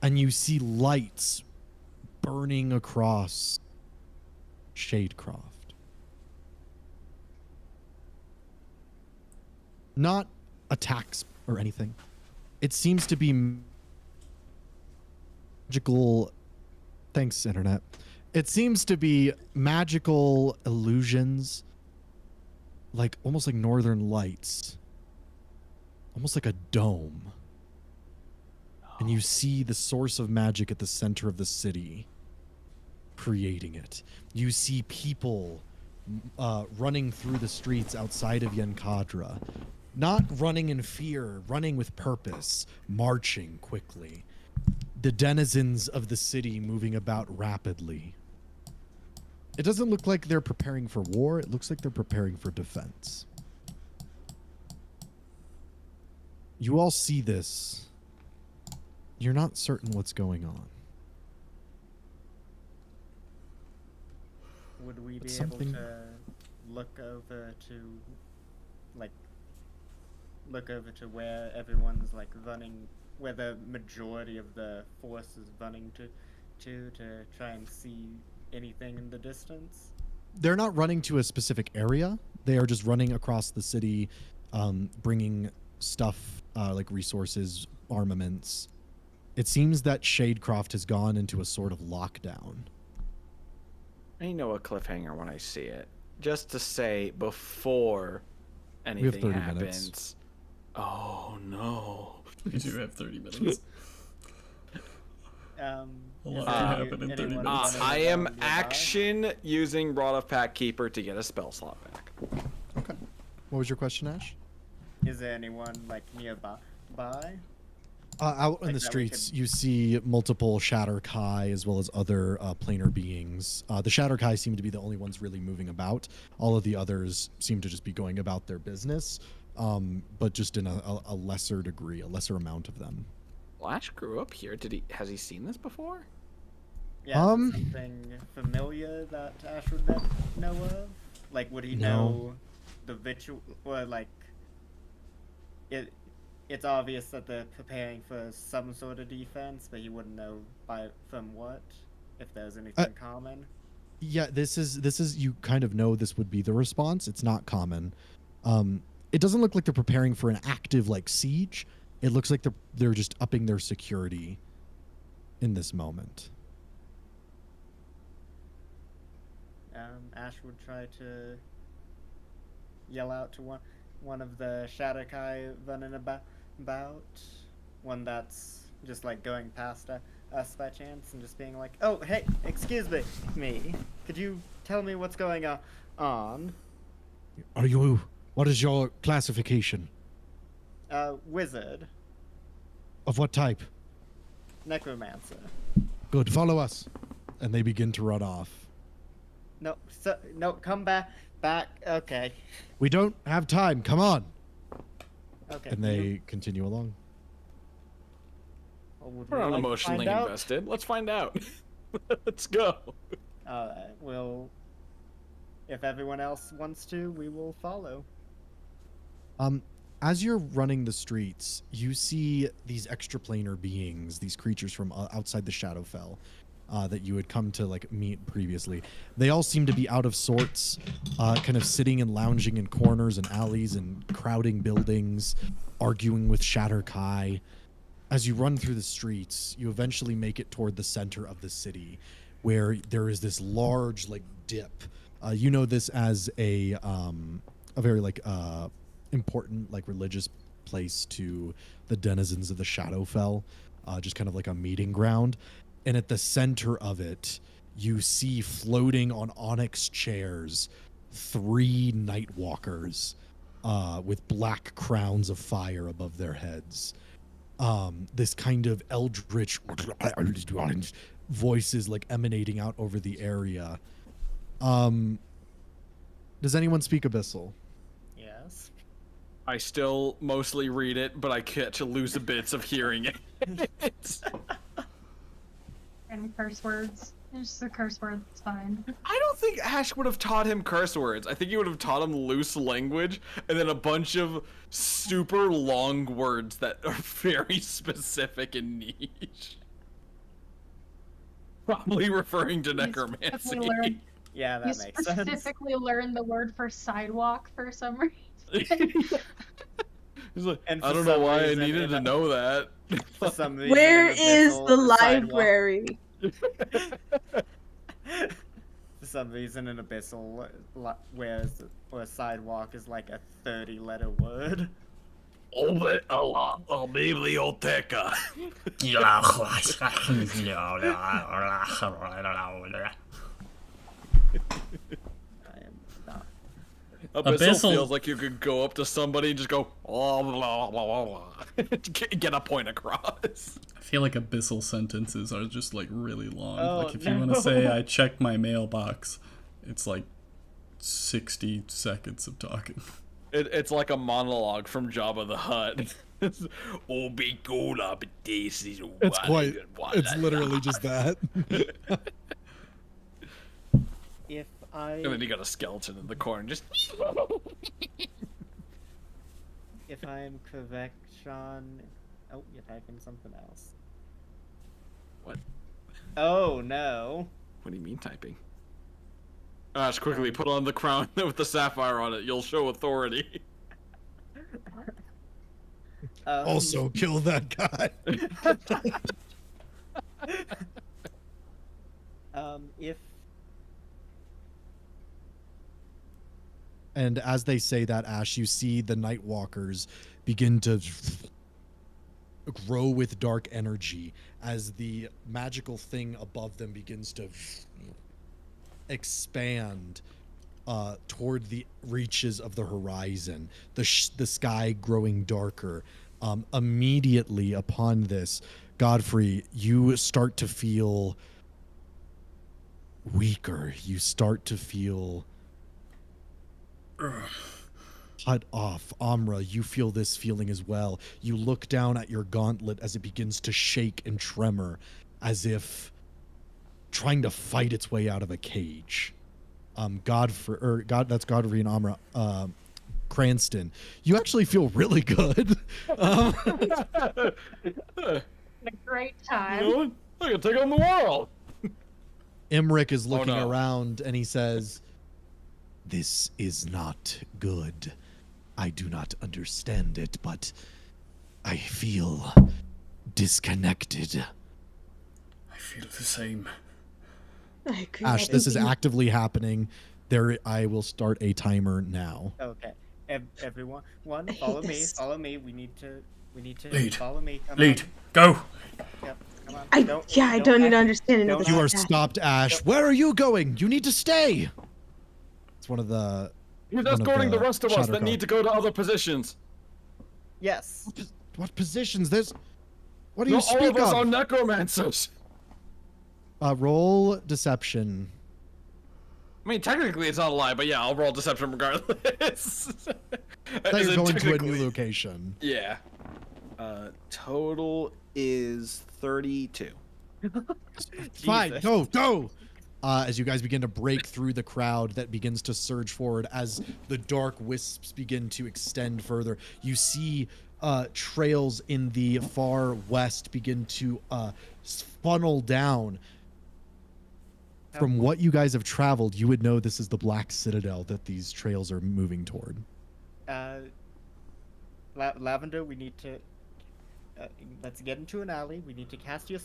And you see lights burning across Shadecroft. Not attacks or anything. It seems to be magical. Thanks, Internet. It seems to be magical illusions, like almost like northern lights, almost like a dome. And you see the source of magic at the center of the city, creating it. You see people running through the streets outside of Yankadra. Not running in fear, running with purpose, marching quickly. The denizens of the city moving about rapidly. It doesn't look like they're preparing for war. It looks like they're preparing for defense. You all see this. You're not certain what's going on. Would we be Something- able to look over to, like, look over to where everyone's like running, where the majority of the force is running to try and see anything in the distance? They're not running to a specific area. They are just running across the city, bringing stuff like resources, armaments. It seems that Shadecroft has gone into a sort of lockdown. I know a cliffhanger when I see it. Just to say before anything 30 happens. minutes. Oh no. We do have 30 minutes. A lot can happen in 30 minutes. I am action using Wrought of Packkeeper to get a spell slot back. Okay. What was your question, Ash? Is there anyone like nearby? Out in Like the that we streets, could- you see multiple _Kai as well as other planar beings. The _Kai seem to be the only ones really moving about. All of the others seem to just be going about their business, but just in a lesser degree, a lesser amount of them. Well, Ash grew up here. Has he seen this before? Yeah, is there something familiar that Ash would know of? Like, would he No. know the ritual, or like, it's obvious that they're preparing for some sort of defense, but he wouldn't know from what, if there's anything common. Yeah, this is you kind of know this would be the response. It's not common. It doesn't look like they're preparing for an active like siege. It looks like they're just upping their security in this moment. Ash would try to yell out to one of the Kai running about, one that's just like going past us by chance and just being like, "Oh, hey, excuse me, could you tell me what's going on?" What is your classification? Wizard, Of what type? necromancer. Good, follow us. And they begin to run off. No, come back. Okay. We don't have time. Come on. Okay. And they continue along. Would We're we not like to emotionally find out? invested. Let's find out. Let's go. Alright, if everyone else wants to, we will follow. As you're running the streets, you see these extraplanar beings, these creatures from outside the Shadowfell that you had come to like meet previously. They all seem to be out of sorts, kind of sitting and lounging in corners and alleys and crowding buildings, arguing with Kai. As you run through the streets, you eventually make it toward the center of the city, where there is this large like dip. You know this as a very like important like religious place to the denizens of the Shadowfell, just kind of like a meeting ground. And at the center of it, you see floating on onyx chairs 3 Nightwalkers with black crowns of fire above their heads. This kind of eldritch voices like emanating out over the area. Does anyone speak Abyssal? Yes. I still mostly read it, but I catch loose bits of hearing it. And curse words. It's just a curse word, it's fine. I don't think Ash would have taught him curse words. I think he would have taught him loose language and then a bunch of super long words that are very specific and niche. Probably referring to necromancy. Yeah, that You makes sense. specifically learned the word for sidewalk for some reason. He's like, And I for don't know some why I reason needed in to a- know that. For some reason, Where an is abyssal the sidewalk- library? For some reason, an abyssal or a sidewalk is like a 30-letter word. Biblioteca. I am not. Abyssal feels like you could go up to somebody and just go blah blah blah blah blah. Get a point across. I feel like abyssal sentences are just like really long. Oh, like if you want no. to say I checked my mailbox, it's like 60 seconds of talking. It's like a monologue from Jabba the Hutt. Oh, be cool up, this is It's quite. It's literally just that. If I And then you got a skeleton in the corner, just. if I'm correct, Sean. Oh, you're typing something else. What? Oh no. What do you mean typing? Ash, quickly put on the crown with the sapphire on it. You'll show authority. Also, kill that guy. If And as they say that, Ash, you see the Nightwalkers begin to grow with dark energy as the magical thing above them begins to expand toward the reaches of the horizon, the sky growing darker. Immediately upon this, Godfrey, you start to feel weaker. You start to feel cut off. Amra, you feel this feeling as well. You look down at your gauntlet as it begins to shake and tremor, as if trying to fight its way out of a cage. That's Godfrey and Amra. Cranston, you actually feel really good. A great time. You know what? I can take on the world. Imric is looking no. around and he says, "This is not good. I do not understand it, but I feel disconnected." I feel the same. I agree. Ash, this is actively happening. I will start a timer now. okay, everyone, follow me. this. Follow me. We need to Lead. follow me. Come Lead. on. Go. Yep, come on. I don't need to understand it. don't You are act- stopped, Ash. Where are you going? You need to stay. It's one of the. He's one of escorting the rest of us that Shattercock. need to go to other positions. Yes. What positions? What do you Not all speak of us of? are necromancers. Roll deception. I mean, technically it's not a lie, but yeah, I'll roll deception regardless. That As you're in going to a technically- new location. Yeah. Total is 32. Fine, Jesus. go. As you guys begin to break through the crowd that begins to surge forward, as the dark wisps begin to extend further, you see trails in the far west begin to funnel down. From what you guys have traveled, you would know this is the Black Citadel that these trails are moving toward. Lavender, we need to. Let's get into an alley. We need to cast your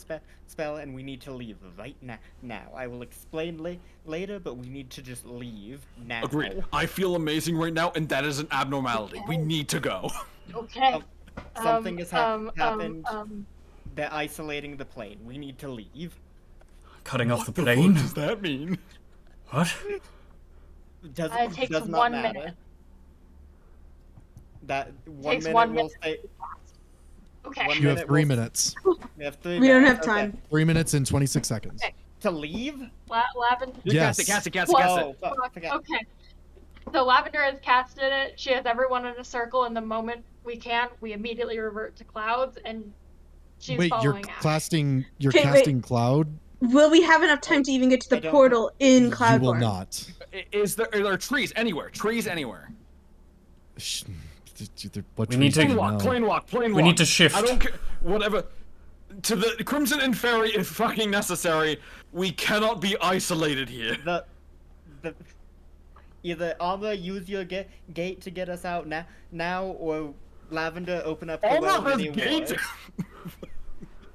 spell, and we need to leave right now. I will explain later, but we need to just leave now. Agreed. I feel amazing right now, and that is an abnormality. We need to go. Okay. Something has happened. They're isolating the plane. We need to leave. Cutting off the What plane. does that mean? What? It takes does not 1 matter. minute. That Takes 1 1 minute will minute. stay. Okay. One You have minute 3 will- minutes. We have 3 We don't minutes. have Okay. time. 3 minutes and 26 seconds. Okay. To leave? Lavender. Yes. Cast it. Oh, fuck. Okay. Okay. So Lavender has casted it. She has everyone in a circle, and the moment we immediately revert to clouds, and she's Wait, you're following Ash. casting. You're Okay, wait. casting cloud. Will we have enough time to even get to I the don't- portal in You Cloudborn? will not. Are there trees anywhere? Trees anywhere. Sh- What We need trees to- do you know? Plane walk. We need to shift. I don't care. Whatever. To the Crimson and Fairy if fucking necessary. We cannot be isolated here. The either Armor use your gate to get us out now, or Lavender open up the Armor well has mini gates. wood.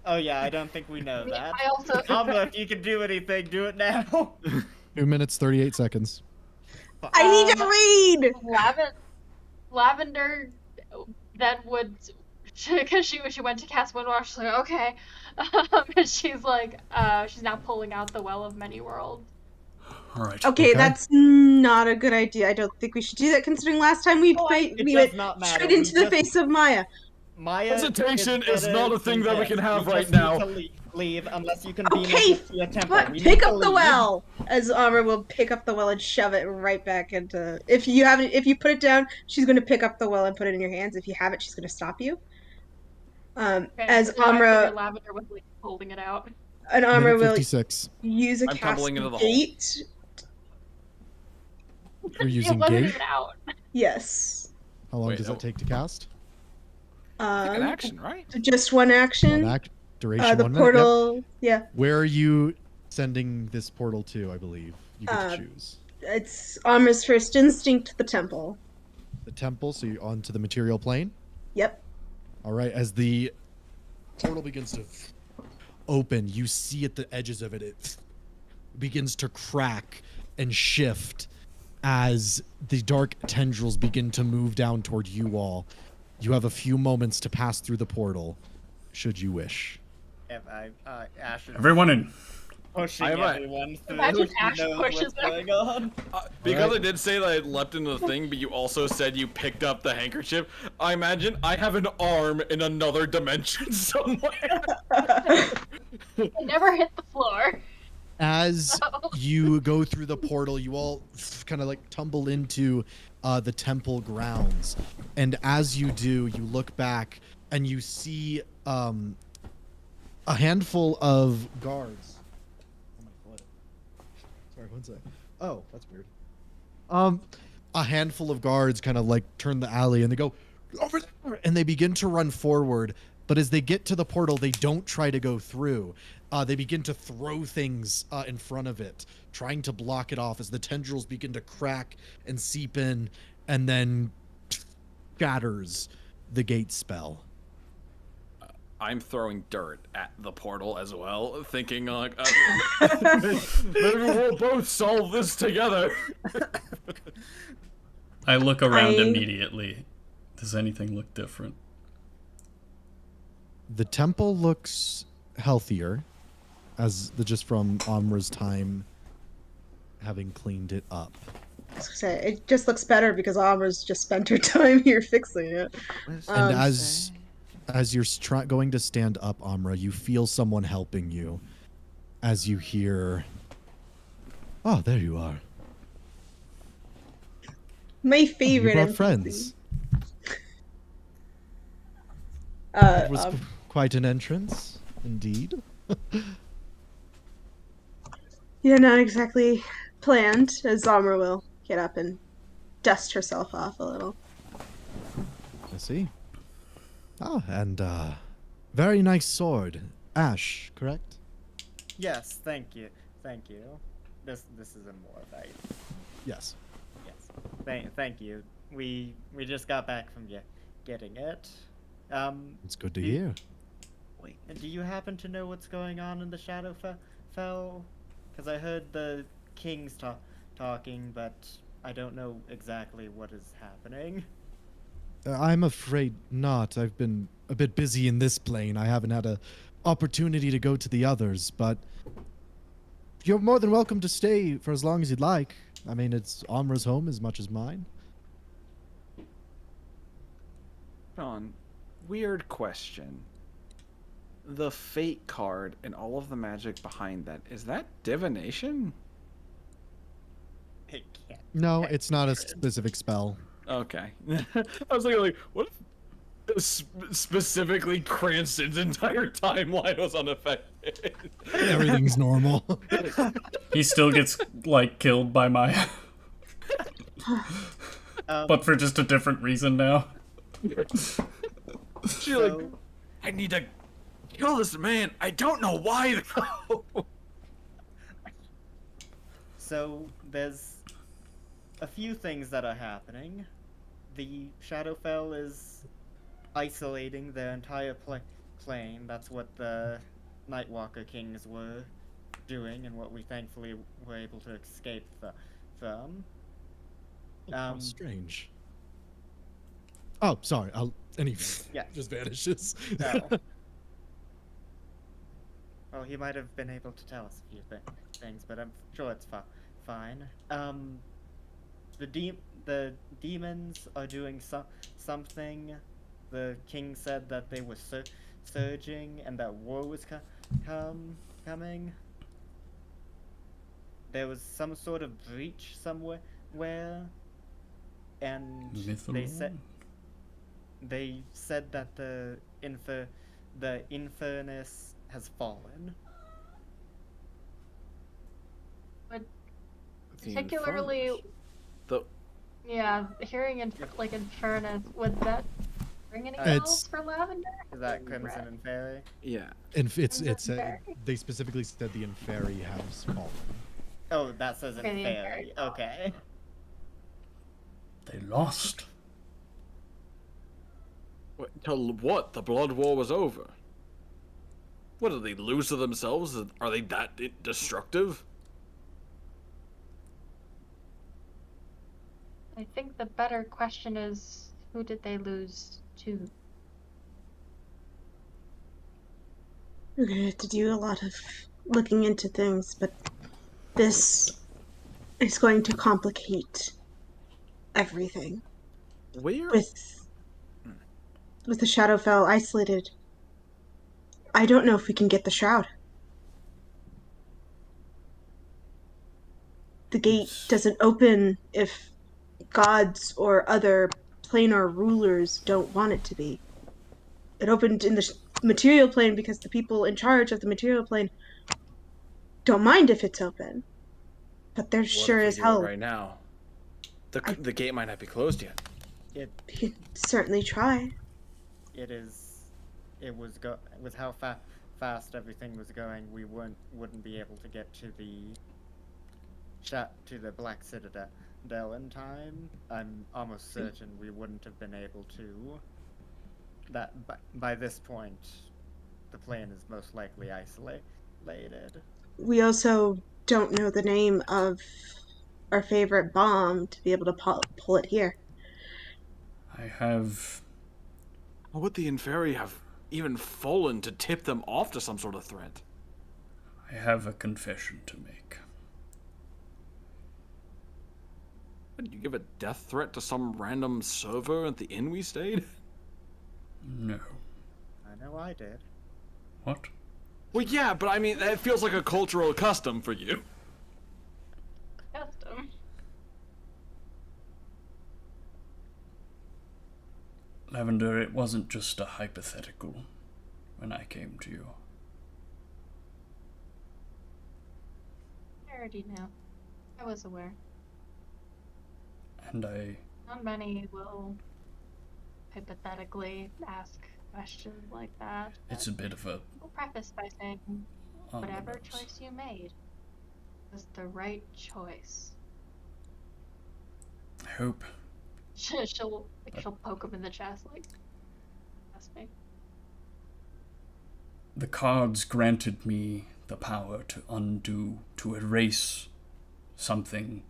Oh yeah, I don't think we know that. I also. Armor, if you can do anything, do it now. 2 minutes 38 seconds. I need to read! Lavender then would, because she went to cast Windwash, she's like, okay. And she's like, she's now pulling out the Well of Many Worlds. Alright. Okay, that's not a good idea. I don't think we should do that, considering last time we It we does went not matter. straight We into the just- face of Maya. Maya Hesitation is better not a thing than that we this. can have We right just need now. to leave. Leave unless you can beam Okay, us to your temple. but We pick need to up the leave. well. As Amra will pick up the well and shove it right back into. If you put it down, she's going to pick up the well and put it in your hands. If you have it, she's going to stop you. Okay, As so I figure Amra Lavender was like holding it out. and Amra Minute will 56. use a I'm cast tumbling into the hole. gate. You're It using wasn't gate. even out. Yes. How long Wait, does that take to cast? Take an action, right? Just one action. One act duration. The 1 minute. Yep. portal. Yeah. Where are you sending this portal to? I believe you get to choose It's Amra's first instinct, the temple. the temple. So you're onto the material plane. Yep. All right. As the portal begins to open, you see at the edges of it, it begins to crack and shift as the dark tendrils begin to move down toward you all. You have a few moments to pass through the portal, should you wish. If Ash is Everyone in. pushing I have a- everyone through. Imagine He Ash knows pushes what's her. going on. Because Alright. I did say that I leapt into the thing, but you also said you picked up the handkerchief. I imagine I have an arm in another dimension somewhere. It never hit the floor. As Oh. you go through the portal, you all kind of like tumble into the temple grounds. And as you do, you look back and you see a handful of guards. Oh my foot. Sorry, one sec. Oh, that's weird. A handful of guards kind of like turn the alley and they go over there, and they begin to run forward. But as they get to the portal, they don't try to go through. They begin to throw things in front of it, trying to block it off as the tendrils begin to crack and seep in, and then shatters the gate spell. I'm throwing dirt at the portal as well, thinking like, maybe we'll both solve this together. I look around I- immediately. Does anything look different? The temple looks healthier, as just from Amra's time having cleaned it up. I was gonna say, it just looks better because Amra's just spent her time here fixing it. And as you're going to stand up, Amra, you feel someone helping you. As you hear, "Oh, there you are. My You favorite brought NPC. friends. It was Um, quite an entrance, indeed." yeah, not exactly planned, as Amra will get up and dust herself off a little. I see. Ah, and very nice sword. Ash, correct? Yes, thank you, thank you. This is a Morvite. Yes. Yes, thank you. We just got back from getting it. It's good to Do- hear. Do you happen to know what's going on in the Shadowfell? Because I heard the kings talking, but I don't know exactly what is happening. I'm afraid not. I've been a bit busy in this plane. I haven't had a opportunity to go to the others, but you're more than welcome to stay for as long as you'd like. I mean, it's Amra's home as much as mine. John, weird question. The fate card and all of the magic behind that, is that divination? It can't. No, it's not a specific spell. Okay. I was thinking, like, what if specifically Cranston's entire timeline was unaffected? Everything's normal. He still gets, like, killed by Maya. But for just a different reason now. She's like, I need to kill this man. I don't know why, though. So there's a few things that are happening. The Shadowfell is isolating their entire plane. That's what the Nightwalker Kings were doing, and what we thankfully were able to escape from. How strange. Oh, sorry. And he Yeah. just vanishes. Oh. Well, he might have been able to tell us a few things, but I'm sure it's fine. The demons are doing something. The king said that they were surging and that war was coming. There was some sort of breach somewhere, and they said that the infernus has fallen. But The particularly, Infernus. yeah, hearing Infernus, would that bring any It's- bells for Lavender? Is that Crimson and Fairy? Yeah. It's Inferi. they specifically said the Inferi has fallen. Oh, that says Okay, the Fairy. Inferi. Okay. They lost. Till what? The blood war was over. What, did they lose to themselves? Are they that destructive? I think the better question is, who did they lose to? We're gonna have to do a lot of looking into things, but this is going to complicate everything. Where? With the Shadowfell isolated, I don't know if we can get the shroud. The gate doesn't open if gods or other planar rulers don't want it to be. It opened in the material plane because the people in charge of the material plane don't mind if it's open. But they're What sure if we as do hell. it right now? The gate might not be closed yet. We can certainly try. With how fast everything was going, we wouldn't be able to get to the Black Citadel in time. I'm almost certain we wouldn't have been able to. That by this point, the plane is most likely isolated. We also don't know the name of our favorite bomb to be able to pull it here. I have. How would the Inferi have even fallen to tip them off to some sort of threat? I have a confession to make. Did you give a death threat to some random server at the inn we stayed? No. I know I did. What? Well, yeah, but I mean, that feels like a cultural custom for you. Custom. Lavender, it wasn't just a hypothetical when I came to you. I already knew. I was aware. And I. Not many will hypothetically ask questions like that. It's a bit of a. We'll preface by saying on the whatever nose. choice you made was the right choice. I hope. she'll poke him in the chest like, that's me. The cards granted me the power to undo, to erase something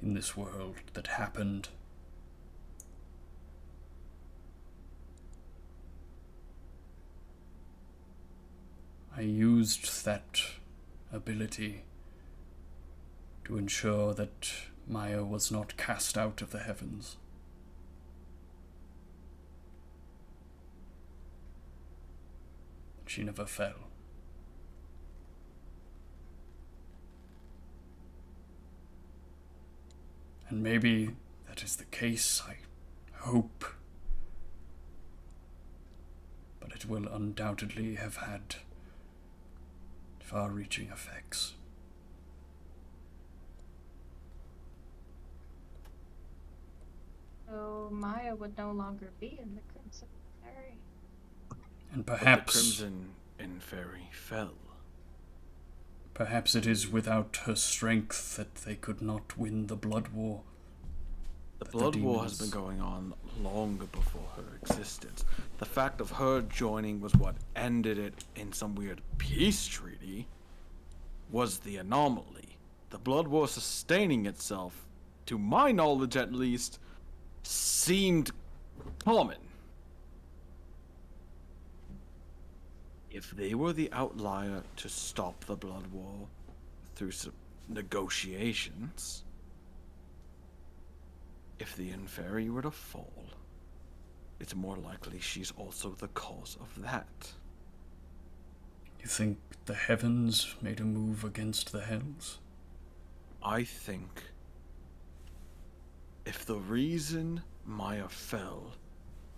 in this world that happened. I used that ability to ensure that Maya was not cast out of the heavens. She never fell. And maybe that is the case, I hope. But it will undoubtedly have had far-reaching effects. So Maya would no longer be in the Crimson Fairy. And But perhaps, the Crimson Inferi fell. perhaps it is without her strength that they could not win the blood war. The that blood war has demons- been going on longer before her existence. The fact of her joining was what ended it in some weird peace treaty was the anomaly. The blood war sustaining itself, to my knowledge at least, seemed common. If they were the outlier to stop the blood war through some negotiations, if the Inferi were to fall, it's more likely she's also the cause of that. You think the heavens made a move against the hells? I think if the reason Maya fell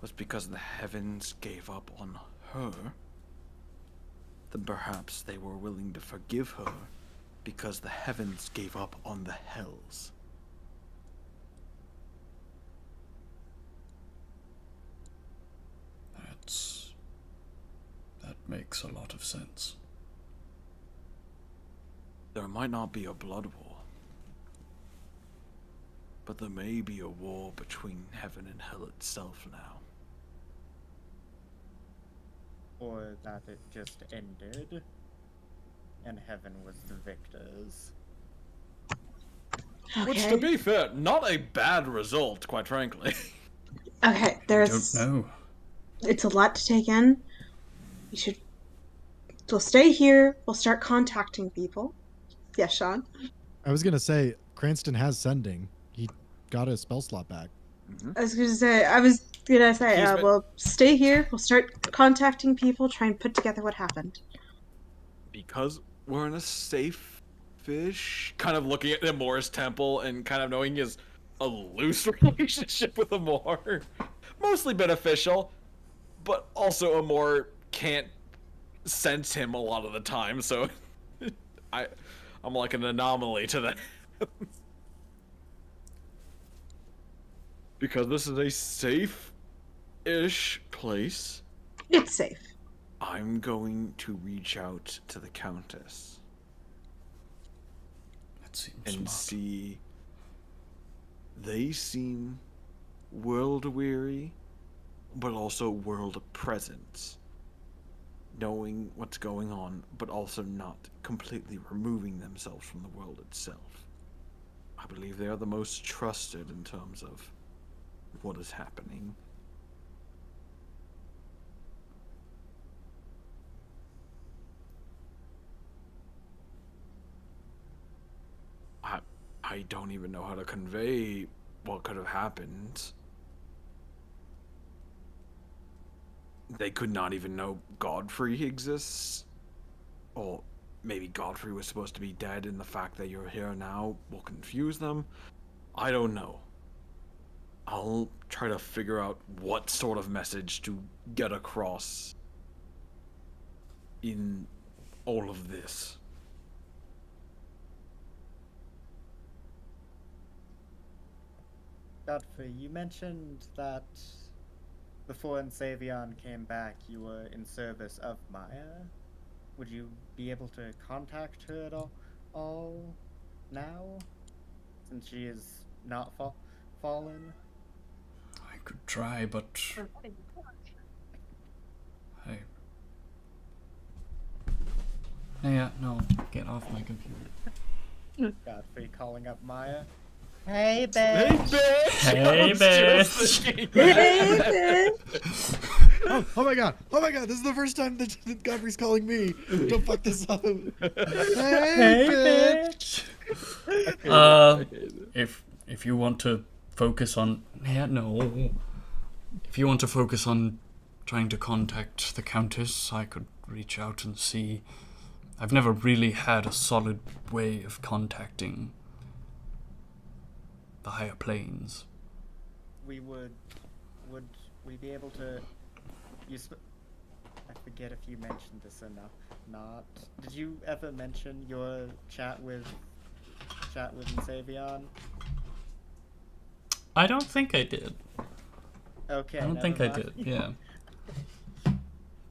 was because the heavens gave up on her, then perhaps they were willing to forgive her because the heavens gave up on the hells. That makes a lot of sense. There might not be a blood war, but there may be a war between heaven and hell itself now. Or that it just ended, and heaven was the victors. Okay. Which, to be fair, not a bad result, quite frankly. Okay, I there's. don't know. It's a lot to take in. You should. We'll stay here. We'll start contacting people. Yes, Sean. I was gonna say Cranston has sending. He got his spell slot back. I was gonna say. We'll stay here. We'll start contacting people. Try and put together what happened. Because we're in a safe-ish, kind of looking at Amor's temple and kind of knowing he has a loose relationship with Amor. Mostly beneficial, but also Amor can't sense him a lot of the time, so I'm like an anomaly to that. Because this is a safe-ish place, It's safe. I'm going to reach out to the Countess That seems and smart. see. They seem world-weary, but also world-present. Knowing what's going on, but also not completely removing themselves from the world itself. I believe they are the most trusted in terms of what is happening. I don't even know how to convey what could have happened. They could not even know Godfrey exists. Or maybe Godfrey was supposed to be dead and the fact that you're here now will confuse them. I don't know. I'll try to figure out what sort of message to get across in all of this. Godfrey, you mentioned that before 𝐒𝐴𝐵𝐵𝐵 came back, you were in service of Maya. Would you be able to contact her at all now, since she is not fallen? I could try, but yeah, no, get off my computer. Godfrey calling up Maya. Hey, bitch! Hey, bitch! Oh my god! Oh my god! This is the first time that Godfrey's calling me. Don't fuck this up. Hey, bitch! If you want to focus on if you want to focus on trying to contact the Countess, I could reach out and see. I've never really had a solid way of contacting the higher planes. Would we be able to use? I forget if you mentioned this or not. Did you ever mention your chat with 𝐒𝐴𝐵𝐵𝐵? I don't think I did. Okay. I don't think I never did. mind. Yeah.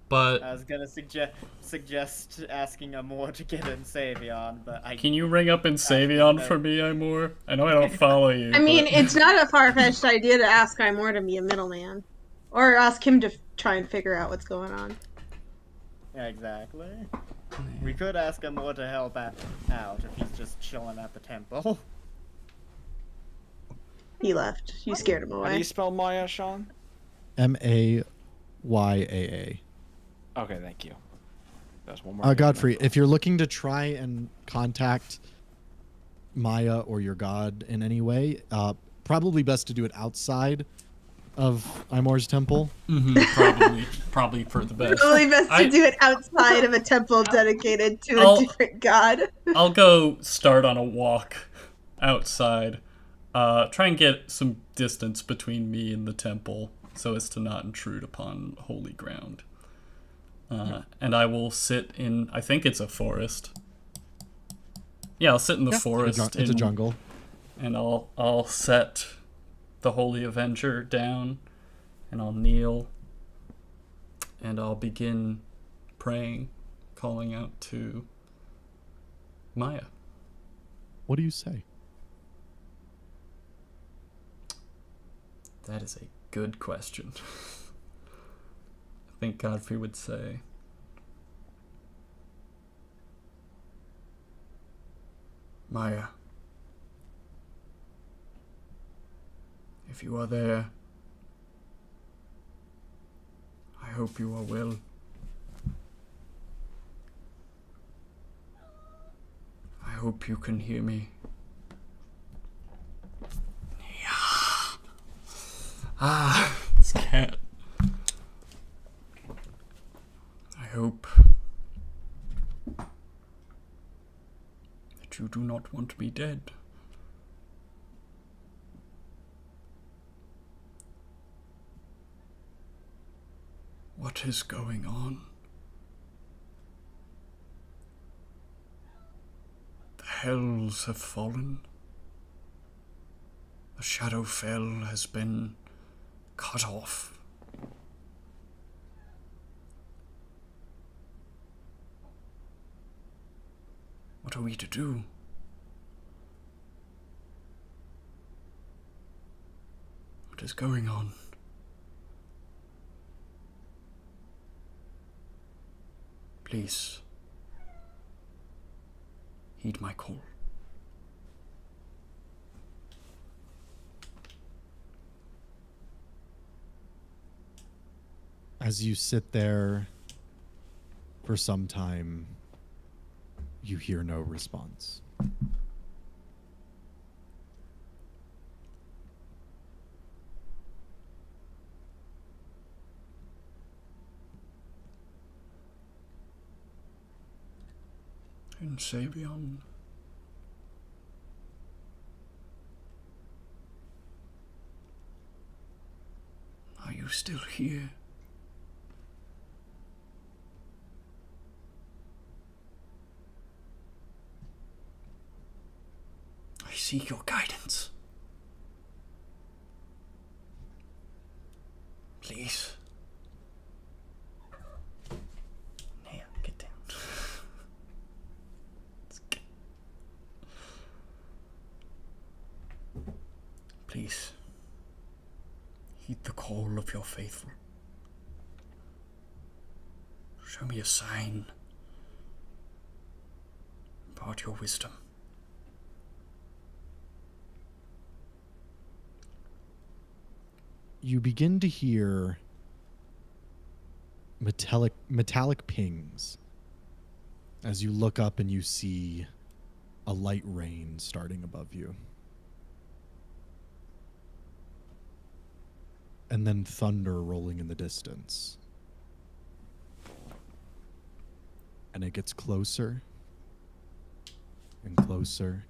But I was gonna suggest asking Amor to get in 𝐒𝐴𝐵𝐵𝐵, but I can you ring up 𝐒𝐴𝐵𝐵𝐵 for me, Amor? I know I don't follow you. I mean, but- it's not a far-fetched idea to ask 𝐼more to be a middleman. Or ask him to try and figure out what's going on. Yeah, exactly. We could ask Amor to help out if he's just chilling at the temple. He left. You scared him How do away. you spell Maya, Sean? Mayyaa. Okay, thank you. That's one more. Godfrey, if you're looking to try and contact Maya or your god in any way, probably best to do it outside of Imore's temple? Probably for the best. Probably best to do it outside of a temple dedicated to a different god. I'll go start on a walk outside. Try and get some distance between me and the temple so as to not intrude upon holy ground. And I will sit in, I think it's a forest. Yeah, I'll sit in the forest. It's a jungle. And I'll set the Holy Avenger down, and I'll kneel, and I'll begin praying, calling out to Maya. What do you say? That is a good question. I think Godfrey would say, Maya, if you are there, I hope you are well. I hope you can hear me. This cat. I hope that you do not want me dead. What is going on? The hells have fallen. The Shadowfell has been cut off. What are we to do? What is going on? Please, heed my call. As you sit there for some time, you hear no response. And Savion, are you still here? I seek your guidance. Please. Here, get down. Please, heed the call of your faithful. Show me a sign. Impart your wisdom. You begin to hear metallic pings as you look up and you see a light rain starting above you. And then thunder rolling in the distance. And it gets closer and closer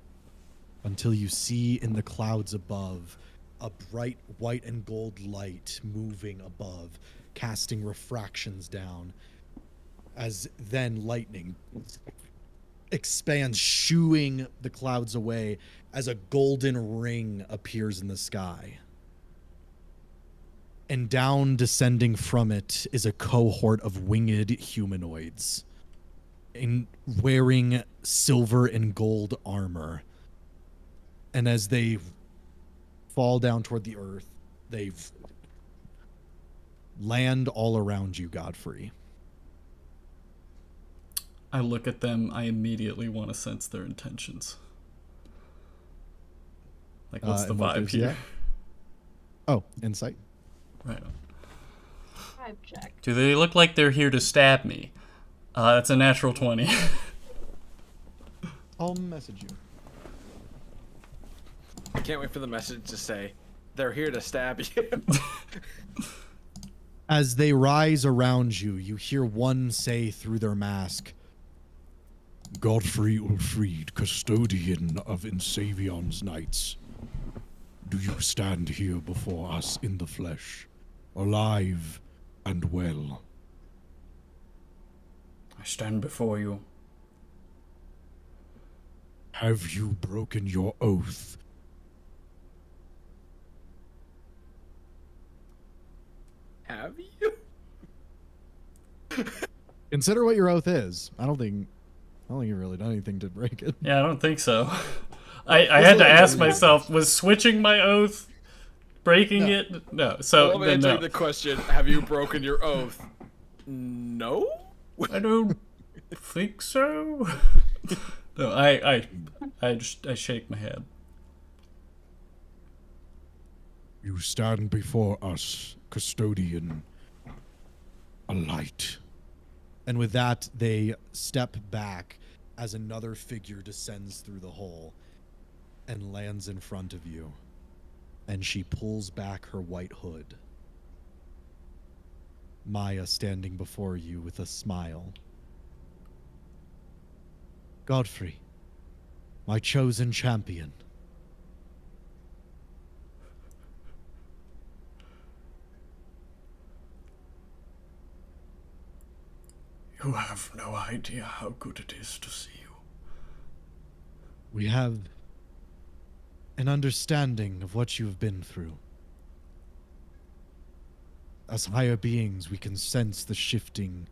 until you see in the clouds above a bright white and gold light moving above, casting refractions down, as then lightning expands, shooing the clouds away as a golden ring appears in the sky. And down descending from it is a cohort of winged humanoids wearing silver and gold armor. And as they fall down toward the earth, they land all around you, Godfrey. I look at them, I immediately want to sense their intentions. Like, what's the vibe here? Oh, insight. Right on. Vibe check. Do they look like they're here to stab me? That's a natural 20. I'll message you. I can't wait for the message to say, They're here to stab you. As they rise around you, you hear one say through their mask, Godfrey Ulfried, custodian of Ensavion's knights. Do you stand here before us in the flesh, alive and well? I stand before you. Have you broken your oath? Have you? consider what your oath is. I don't think you've really done anything to break it. Yeah, I don't think so. I had to ask myself, was switching my oath breaking it? No. So Well, let me then answer no. the question. Have you broken your oath? No? I don't think so. No, I shake my head. You stand before us, custodian, a light. And with that, they step back as another figure descends through the hole and lands in front of you. And she pulls back her white hood. Maya standing before you with a smile. Godfrey, my chosen champion. You have no idea how good it is to see you. We have an understanding of what you've been through. As higher beings, we can sense the shifting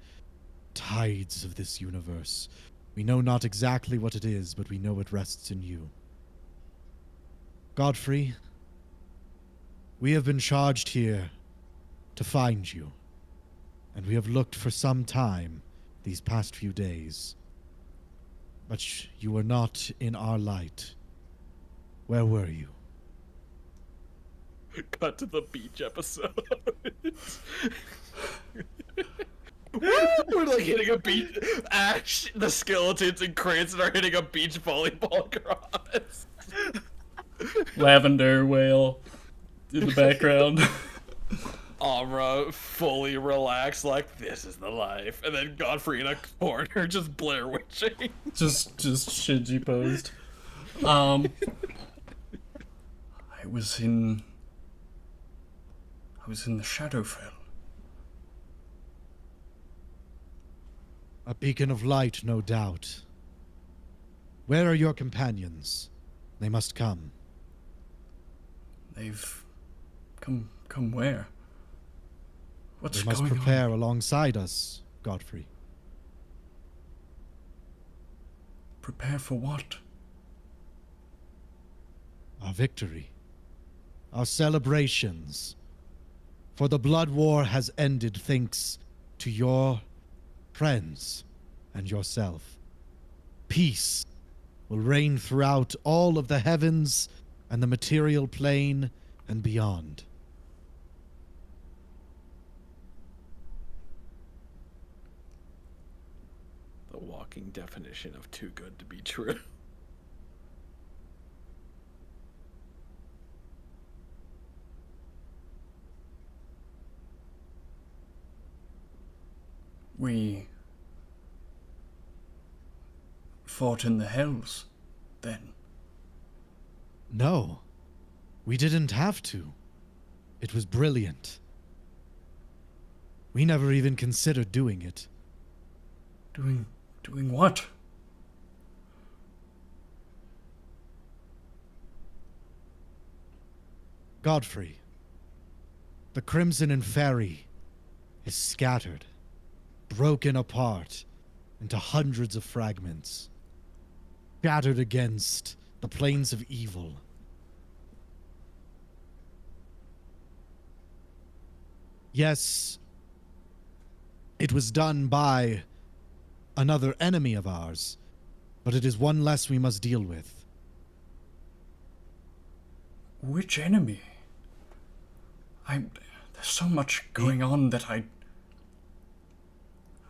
tides of this universe. We know not exactly what it is, but we know it rests in you. Godfrey, we have been charged here to find you, and we have looked for some time these past few days. But you were not in our light. Where were you? Cut to the beach episode. We're like hitting a beach. Ash, the skeletons, and Cranston are hitting a beach volleyball across. Lavender whale in the background. Amra fully relaxed, like this is the life, and then Godfrey in a corner just Blair Witching. just Shinji posed. I was in the Shadowfell. A beacon of light, no doubt. Where are your companions? They must come. They've come where? What's They must going prepare on? alongside us, Godfrey. Prepare for what? Our victory. Our celebrations. For the blood war has ended thanks to your friends and yourself. Peace will reign throughout all of the heavens and the material plane and beyond. The walking definition of too good to be true. We fought in the hells, then. No, we didn't have to. It was brilliant. We never even considered doing it. Doing what? Godfrey, the Crimson Inferi is scattered, broken apart into hundreds of fragments, scattered against the planes of evil. Yes, it was done by another enemy of ours, but it is one less we must deal with. Which enemy? There's so much going on that I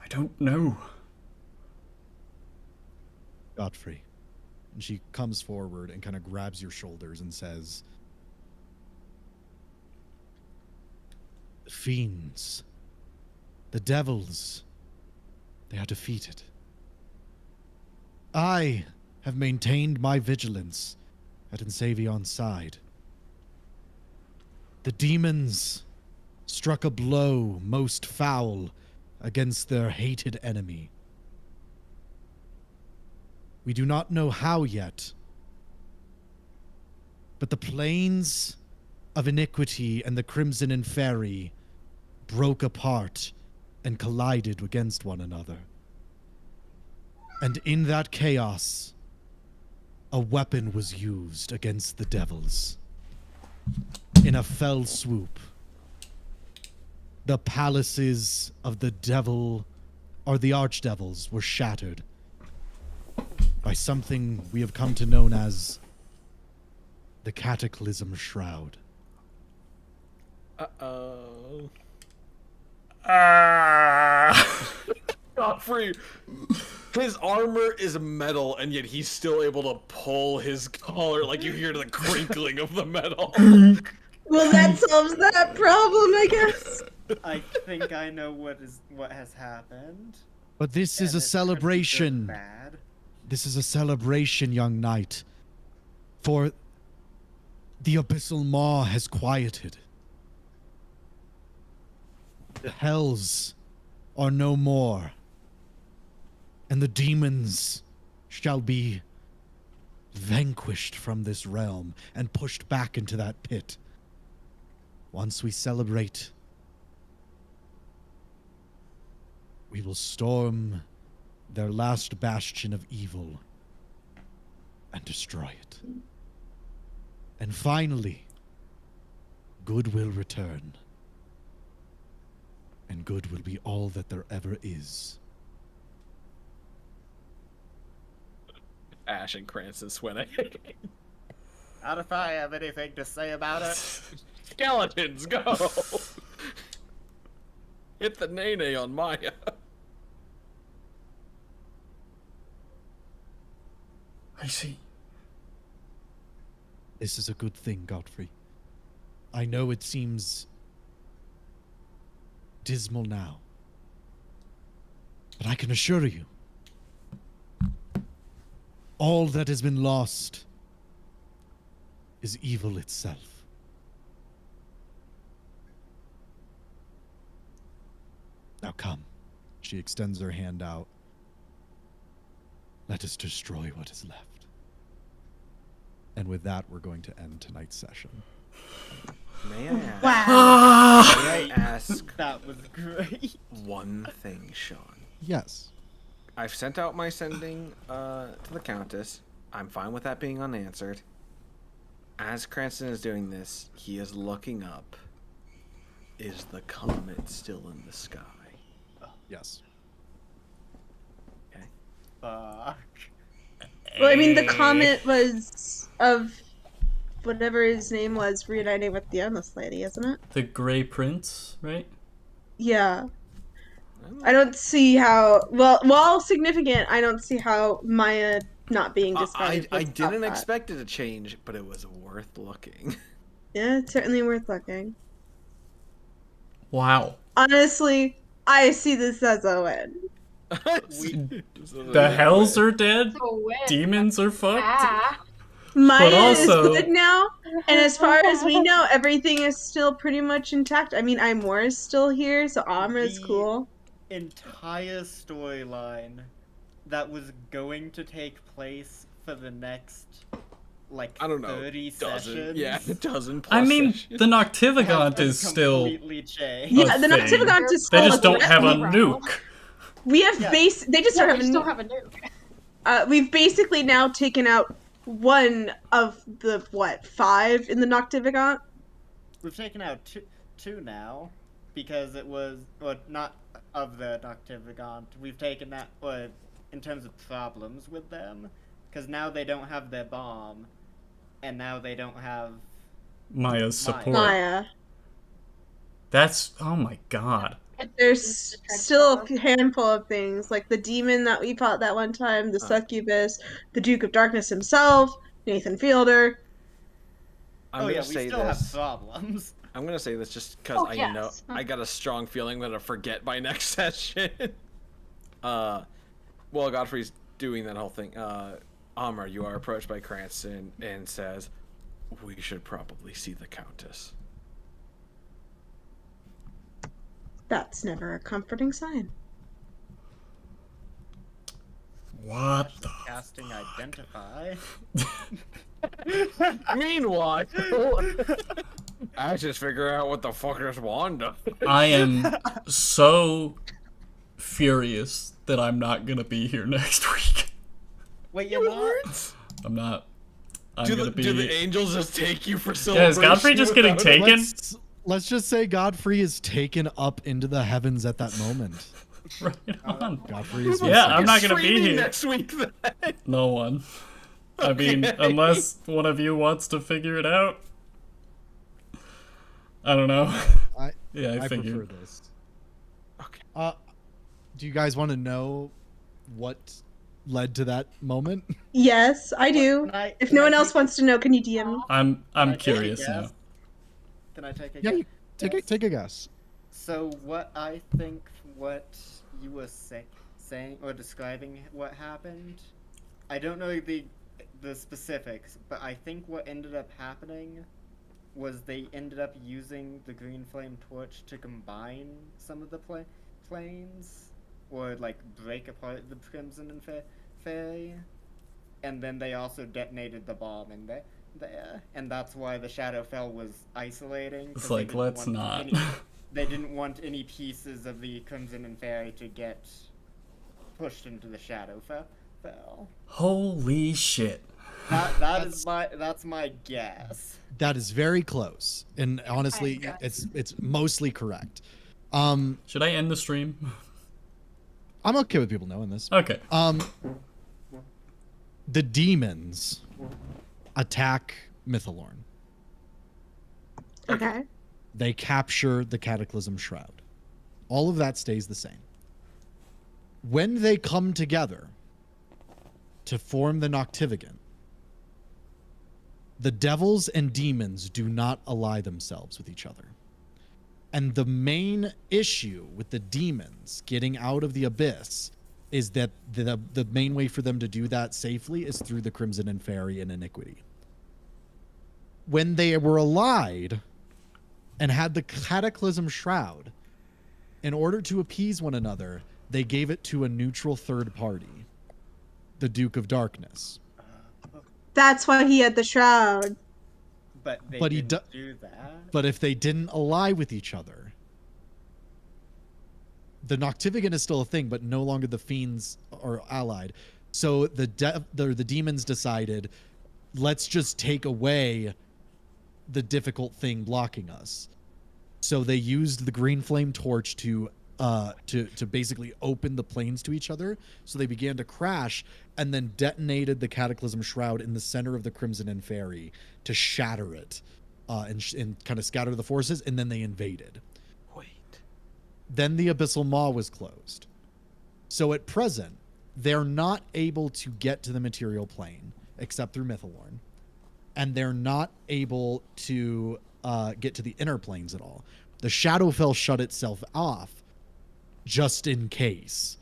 don't know. Godfrey. And she comes forward and kind of grabs your shoulders and says, fiends, the devils, they are defeated. I have maintained my vigilance at 𝐒𝐮𝐳𝐵𝐿's side. The demons struck a blow most foul against their hated enemy. We do not know how yet, but the planes of iniquity and the Crimson Inferi broke apart and collided against one another. And in that chaos, a weapon was used against the devils. In a fell swoop, the palaces of the devil, or the archdevils, were shattered by something we have come to know as the Cataclysm Shroud. Uh-oh. Godfrey, his armor is metal, and yet he's still able to pull his collar. Like, you hear the crinkling of the metal. Well, that solves that problem, I guess. I think I know what has happened. But this is and a it's gonna be good celebration. bad. This is a celebration, young knight. For the Abyssal Maw has quieted. The hells are no more. And the demons shall be vanquished from this realm and pushed back into that pit. Once we celebrate, we will storm their last bastion of evil and destroy it. And finally, good will return. And good will be all that there ever is. Ash and Cranston sweating. Not if I have anything to say about it. Skeletons, go! Hit the nene on Maya. I see. This is a good thing, Godfrey. I know it seems dismal now, but I can assure you, all that has been lost is evil itself. Now come. She extends her hand out. Let us destroy what is left. And with that, we're going to end tonight's session. May I ask? Wow. May I ask That was great. one thing, Sean? Yes. I've sent out my sending to the Countess. I'm fine with that being unanswered. As Cranston is doing this, he is looking up. Is the comet still in the sky? Yes. Okay. Fuck. Well, I mean, the comet was of whatever his name was reuniting with the Endless Lady, isn't it? The Grey Prince, right? Yeah. I don't see how. Well, while significant, I don't see how Maya not being discarded. I would stop didn't that. expect it to change, but it was worth looking. Yeah, it's certainly worth looking. Wow. Honestly, I see this as a win. The hells are dead. So win. Demons are fucked. Ah. Maya also- is good now, and as far as we know, everything is still pretty much intact. I mean, Imor is still here, so Amra's The- cool. Entire storyline that was going to take place for the next, like, I don't know. 30 Dozen. sessions. Yeah, a dozen plus I mean, sessions. the has Noctivagant been is still. completely changed. Yeah, a the thing. Noctivagant is They still just don't have a Bro. nuke. We have Yeah. They just Yeah, don't we have still a have a nuke. We've basically now taken out one of the, 5 in the Noctivagant? We've taken out two now, because it was, well, not of the Noctivagant. We've taken that, in terms of problems with them, because now they don't have their bomb, and now they don't have. Maya's support. Maya. That's. Oh my god. There's still a handful of things, like the demon that we fought that one time, the succubus, the Duke of Darkness himself, Nathan Fielder. I'm Oh gonna yeah, we say still have this. problems. I'm gonna say this just because I know yes. I got a strong feeling that I'll forget by next session. While Godfrey's doing that whole thing, Amr, you are approached by Cranston and says, "We should probably see the Countess." That's never a comforting sign. What the? Casting identify. Meanwhile, I just figure out what the fuck is Wanda. I am so furious that I'm not gonna be here next week. Wait, you're not? I'm not. I'm Do gonna the, be. do the angels just take you for Yeah, celebration? is Godfrey just getting without- taken? Let's just say Godfrey is taken up into the heavens at that moment. Right on. Godfrey is Yeah, I'm not gonna be Streaming here. next week. Then. No one. I mean, Okay. unless one of you wants to figure it out. I don't know. I Yeah, I prefer figured. this. Okay. Do you guys want to know what led to that moment? Yes, I do. If no one else wants to know, can you DM me? I'm Can I take a curious guess? now. Can I take a Yeah, guess? you take a guess. So what I think what you were saying or describing what happened, I don't know the specifics, but I think what ended up happening was they ended up using the green flame torch to combine some of the planes, or like break apart the Crimson and Fairy, and then they also detonated the bomb in there, and that's why the Shadowfell was isolating. 'cause It's they like, didn't let's want not. they didn't want any pieces of the Crimson and Fairy to get pushed into the Shadowfell. Holy shit. That's my guess. That is very close, and honestly, it's mostly correct. Should I end the stream? I'm okay with people knowing this. Okay. The demons attack Mythalorn. Okay. They capture the Cataclysm Shroud. All of that stays the same. When they come together to form the Noctivigant, the devils and demons do not ally themselves with each other. And the main issue with the demons getting out of the abyss is that the main way for them to do that safely is through the Crimson and Fairy and Iniquity. When they were allied and had the Cataclysm Shroud, in order to appease one another, they gave it to a neutral third party, the Duke of Darkness. That's why he had the shroud. But they But he didn't do that. But if they didn't ally with each other, the Noctivigant is still a thing, but no longer the fiends are allied. So the demons decided, let's just take away the difficult thing blocking us. So they used the green flame torch to basically open the planes to each other. So they began to crash and then detonated the Cataclysm Shroud in the center of the Crimson and Fairy to shatter it and kind of scatter the forces, and then they invaded. Wait. Then the Abyssal Maw was closed. So at present, they're not able to get to the material plane except through Mythalorn. And they're not able to get to the inner planes at all. The Shadowfell shut itself off just in case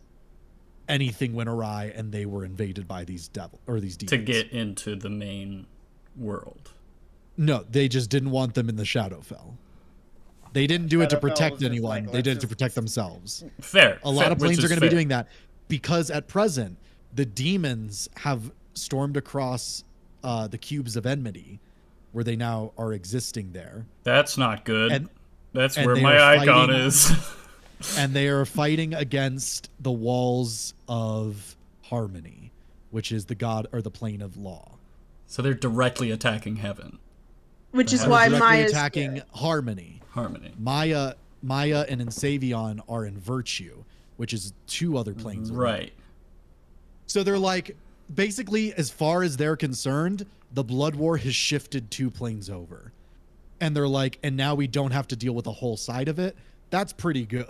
anything went awry and they were invaded by these demons. To get into the main world. No, they just didn't want them in the Shadowfell. They didn't do it to Shadowfell protect was just anyone. like, they did it let's to just- protect themselves. Fair. A lot of which planes are is going to be fair. doing that because at present, the demons have stormed across the cubes of enmity, where they now are existing there. That's not good. And- That's and where they my are icon fighting- is. And they are fighting against the walls of harmony, which is the god or the plane of law. So they're directly attacking heaven. Which is They're why Directly Maya's attacking harmony. Harmony. Maya and Enseivion are in virtue, which is two other planes. away. Right. So they're like, basically, as far as they're concerned, the Blood War has shifted 2 planes over. And they're like, and now we don't have to deal with the whole side of it. That's pretty good.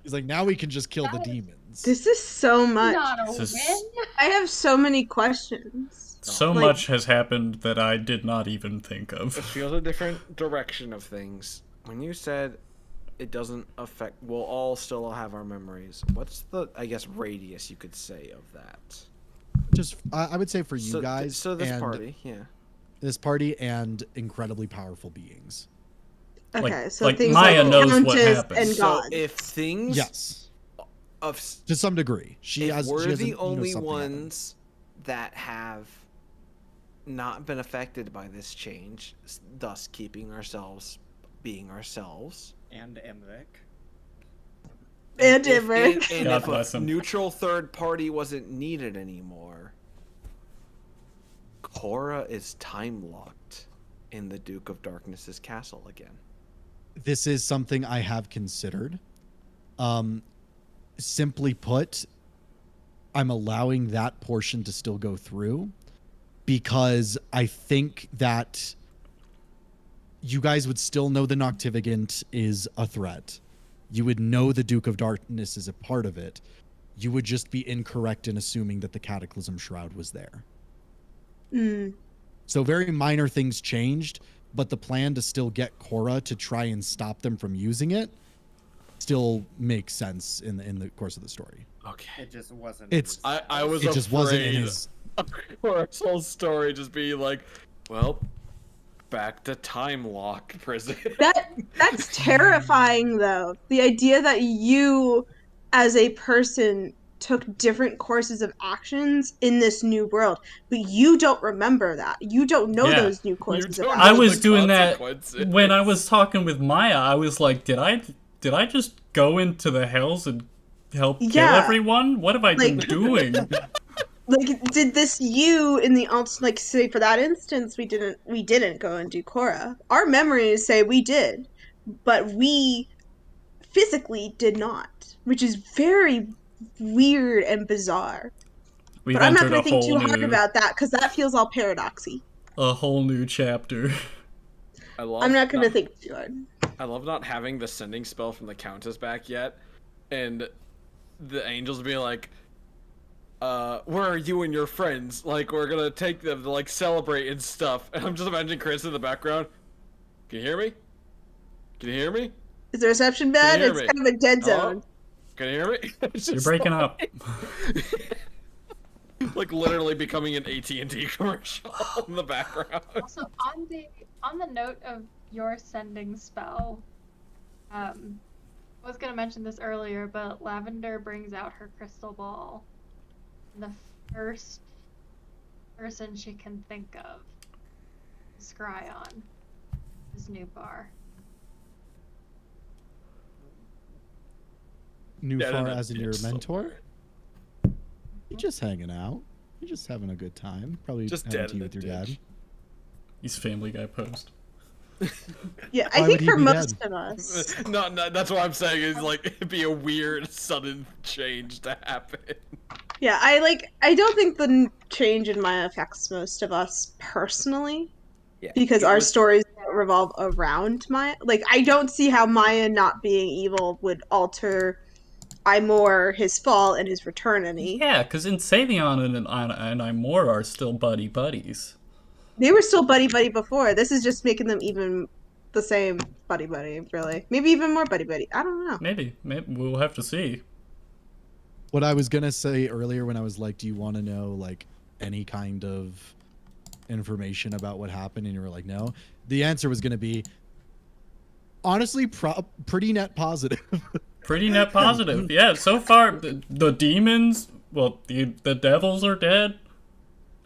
He's like, now we can just kill the demons. This is so much. Not a This is- win. I have so many questions. So Like- much has happened that I did not even think It of. feels a different direction of things. When you said it doesn't affect, we'll all still have our memories. What's the, I guess, radius you could say of that? Just, I would say for you guys, So this and party, yeah. this party, and incredibly powerful beings. Okay, Like- so like things Maya like knows what countess happened. and So gods. if things Yes, of to some degree. She if has. we're she has the you know, only something happened. ones that have not been affected by this change, thus keeping ourselves being ourselves. And Imvic. And if, Imric. and God if bless a him. neutral third party wasn't needed anymore, Cora is time locked in the Duke of Darkness's castle again. This is something I have considered. Simply put, I'm allowing that portion to still go through because I think that you guys would still know the Noctivigant is a threat. You would know the Duke of Darkness is a part of it. You would just be incorrect in assuming that the Cataclysm Shroud was there. Mm. So very minor things changed, but the plan to still get Cora to try and stop them from using it still makes sense in the course of the story. Okay. It just wasn't. It's I was it just wasn't in afraid his. of Cora's whole story just being like, well, back to time lock prison. That's terrifying, though. The idea that you, as a person, took different courses of actions in this new world, but you don't remember that. You don't know Yeah. those new courses of don't action. I know was the doing that consequences. when I was talking with Maya. I was like, did I just go into the hells and help kill Yeah. everyone? What have I been Like- doing? Like, did this you in the like say for that instance we didn't go and do Cora. Our memories say we did, but we physically did not, which is very weird and bizarre. We've But I'm not entered going a to think whole too hard new, about that because that feels all paradoxy. a whole new chapter. I'm not going to think too hard. I love not having the sending spell from the Countess back yet, and the angels being like, where are you and your friends? Like, we're gonna take them to, like, celebrate and stuff. And I'm just imagining Chris in the background. Can you hear me? Can you hear me? Is the reception bad? hear It's me? kind of a dead Hello? zone. Can you hear me? It's You're just breaking up. like literally becoming an AT&T commercial in the background. Also, on the note of your sending spell, I was gonna mention this earlier, but Lavender brings out her crystal ball. And the first person she can think of to scry on is Newbar. New Yeah, far no, as in your it's mentor? You're just hanging out. You're just having a good time. Probably Just having dead tea in with the your dad. ditch. He's Family Guy post. Yeah, Why I would think he for be most dead? of us. No, that's what I'm saying. Is like it'd be a weird sudden change to happen. Yeah, I don't think the change in Maya affects most of us personally. Yeah, Because it our was- stories don't revolve around Maya. Like, I don't see how Maya not being evil would alter Imor, his fall, and his return any. Yeah, because Savion and Imor are still buddies. They were still buddy-buddy before. This is just making them even the same buddy-buddy, really. Maybe even more buddy-buddy. I don't know. Maybe we'll have to see. What I was gonna say earlier when I was like, do you want to know like any kind of information about what happened? And you were like, no. The answer was gonna be honestly pretty net positive. Pretty net positive. Yeah, so far the demons, well, the devils are dead.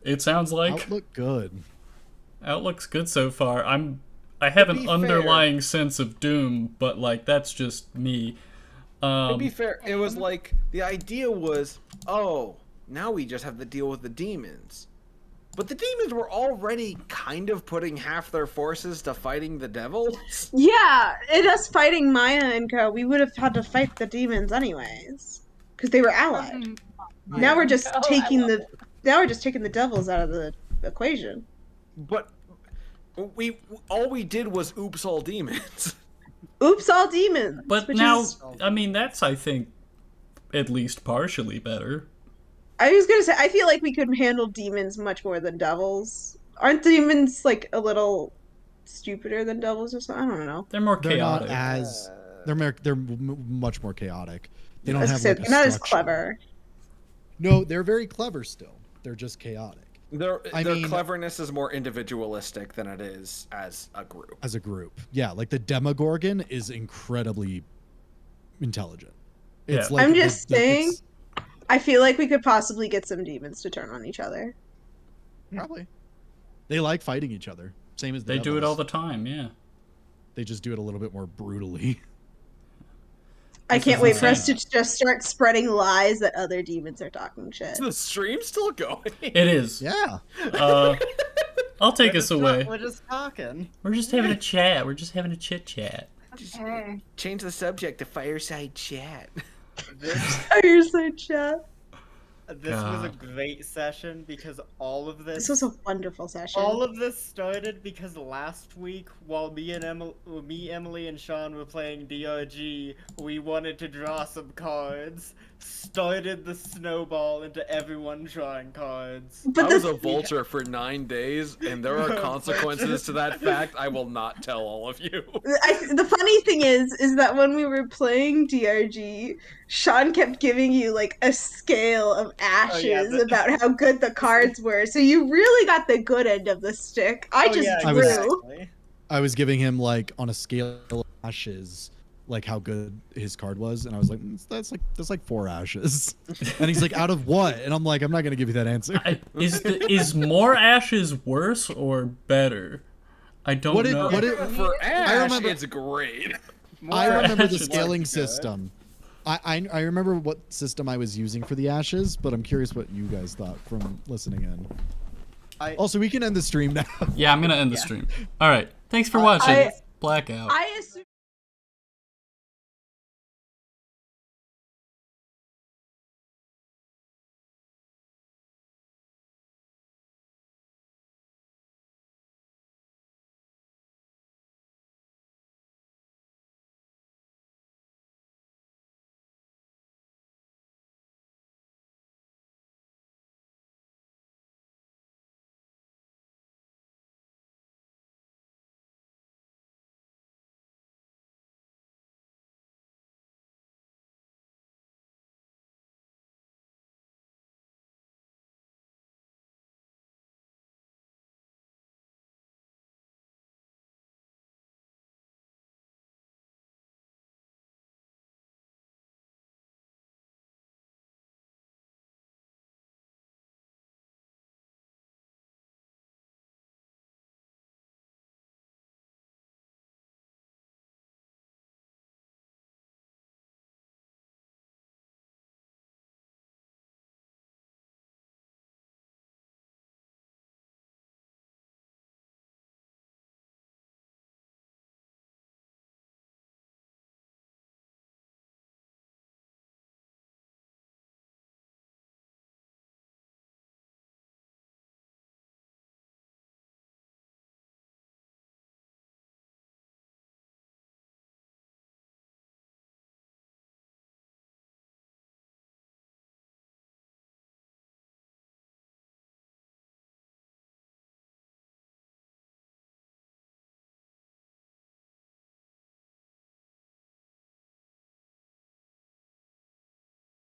It sounds like Outlook good. Outlook's good so far. I have To an be underlying sense of doom, but like that's just me. To be fair, it was like the idea was, oh, now we just have to deal with the demons. But the demons were already kind of putting half their forces to fighting the devils. Yeah, in us fighting Maya and Co, we would have had to fight the demons anyways. Because they were allied. Now we're just taking the devils out of the equation. But all we did was oops all demons. Oops, all demons. But which now, is- I mean, that's I think at least partially better. I was gonna say, I feel like we could handle demons much more than devils. Aren't demons like a little stupider than devils or something? I don't know. They're more They're not chaotic. as they're much more chaotic. They don't I was have gonna like say, a they're not as structure. clever. No, they're very clever still. They're just chaotic Their I mean- cleverness is more individualistic than it is as a group. as a group. Yeah, like the Demogorgon is incredibly intelligent. It's Yeah. like I'm the- just the- saying, it's- I feel like we could possibly get some demons to turn on each other. Probably. They like fighting each other. Same as the They do it all devils. the time, yeah. They just do it a little bit more brutally. I This can't is wait for us to insane. just start spreading lies that other demons are talking shit. Is the stream still going? It is. Yeah. I'll take us away. We're just talking. We're just having a chat. We're just having a chit chat. Okay. Change the subject to fireside chat. This Fireside chat. this was a God. great session because all of This was a wonderful session. all of this started because last week, while me, Emily, and Sean were playing DRG, we wanted to draw some cards. Started the snowball into everyone drawing cards. But I was the, a vulture for 9 days, and there are consequences to that fact I will not tell all of you. the funny thing is that when we were playing DRG, Sean kept giving you like a scale of ashes about how good the cards were. So you really got the good end of the stick. I just I was- drew. I was giving him like on a scale of ashes, like how good his card was, and I was like, that's like 4 ashes. And he's like, out of what? And I'm like, I'm not gonna give you that answer. Is more ashes worse or better? I don't What did- know. what did- For Ash, remember- it's great. I remember the ashes. scaling Good. system. I remember what system I was using for the ashes, but I'm curious what you guys thought from listening in. Also, we can end the stream now. Yeah, I'm gonna end the stream. All right. Thanks for watching. Blackout. I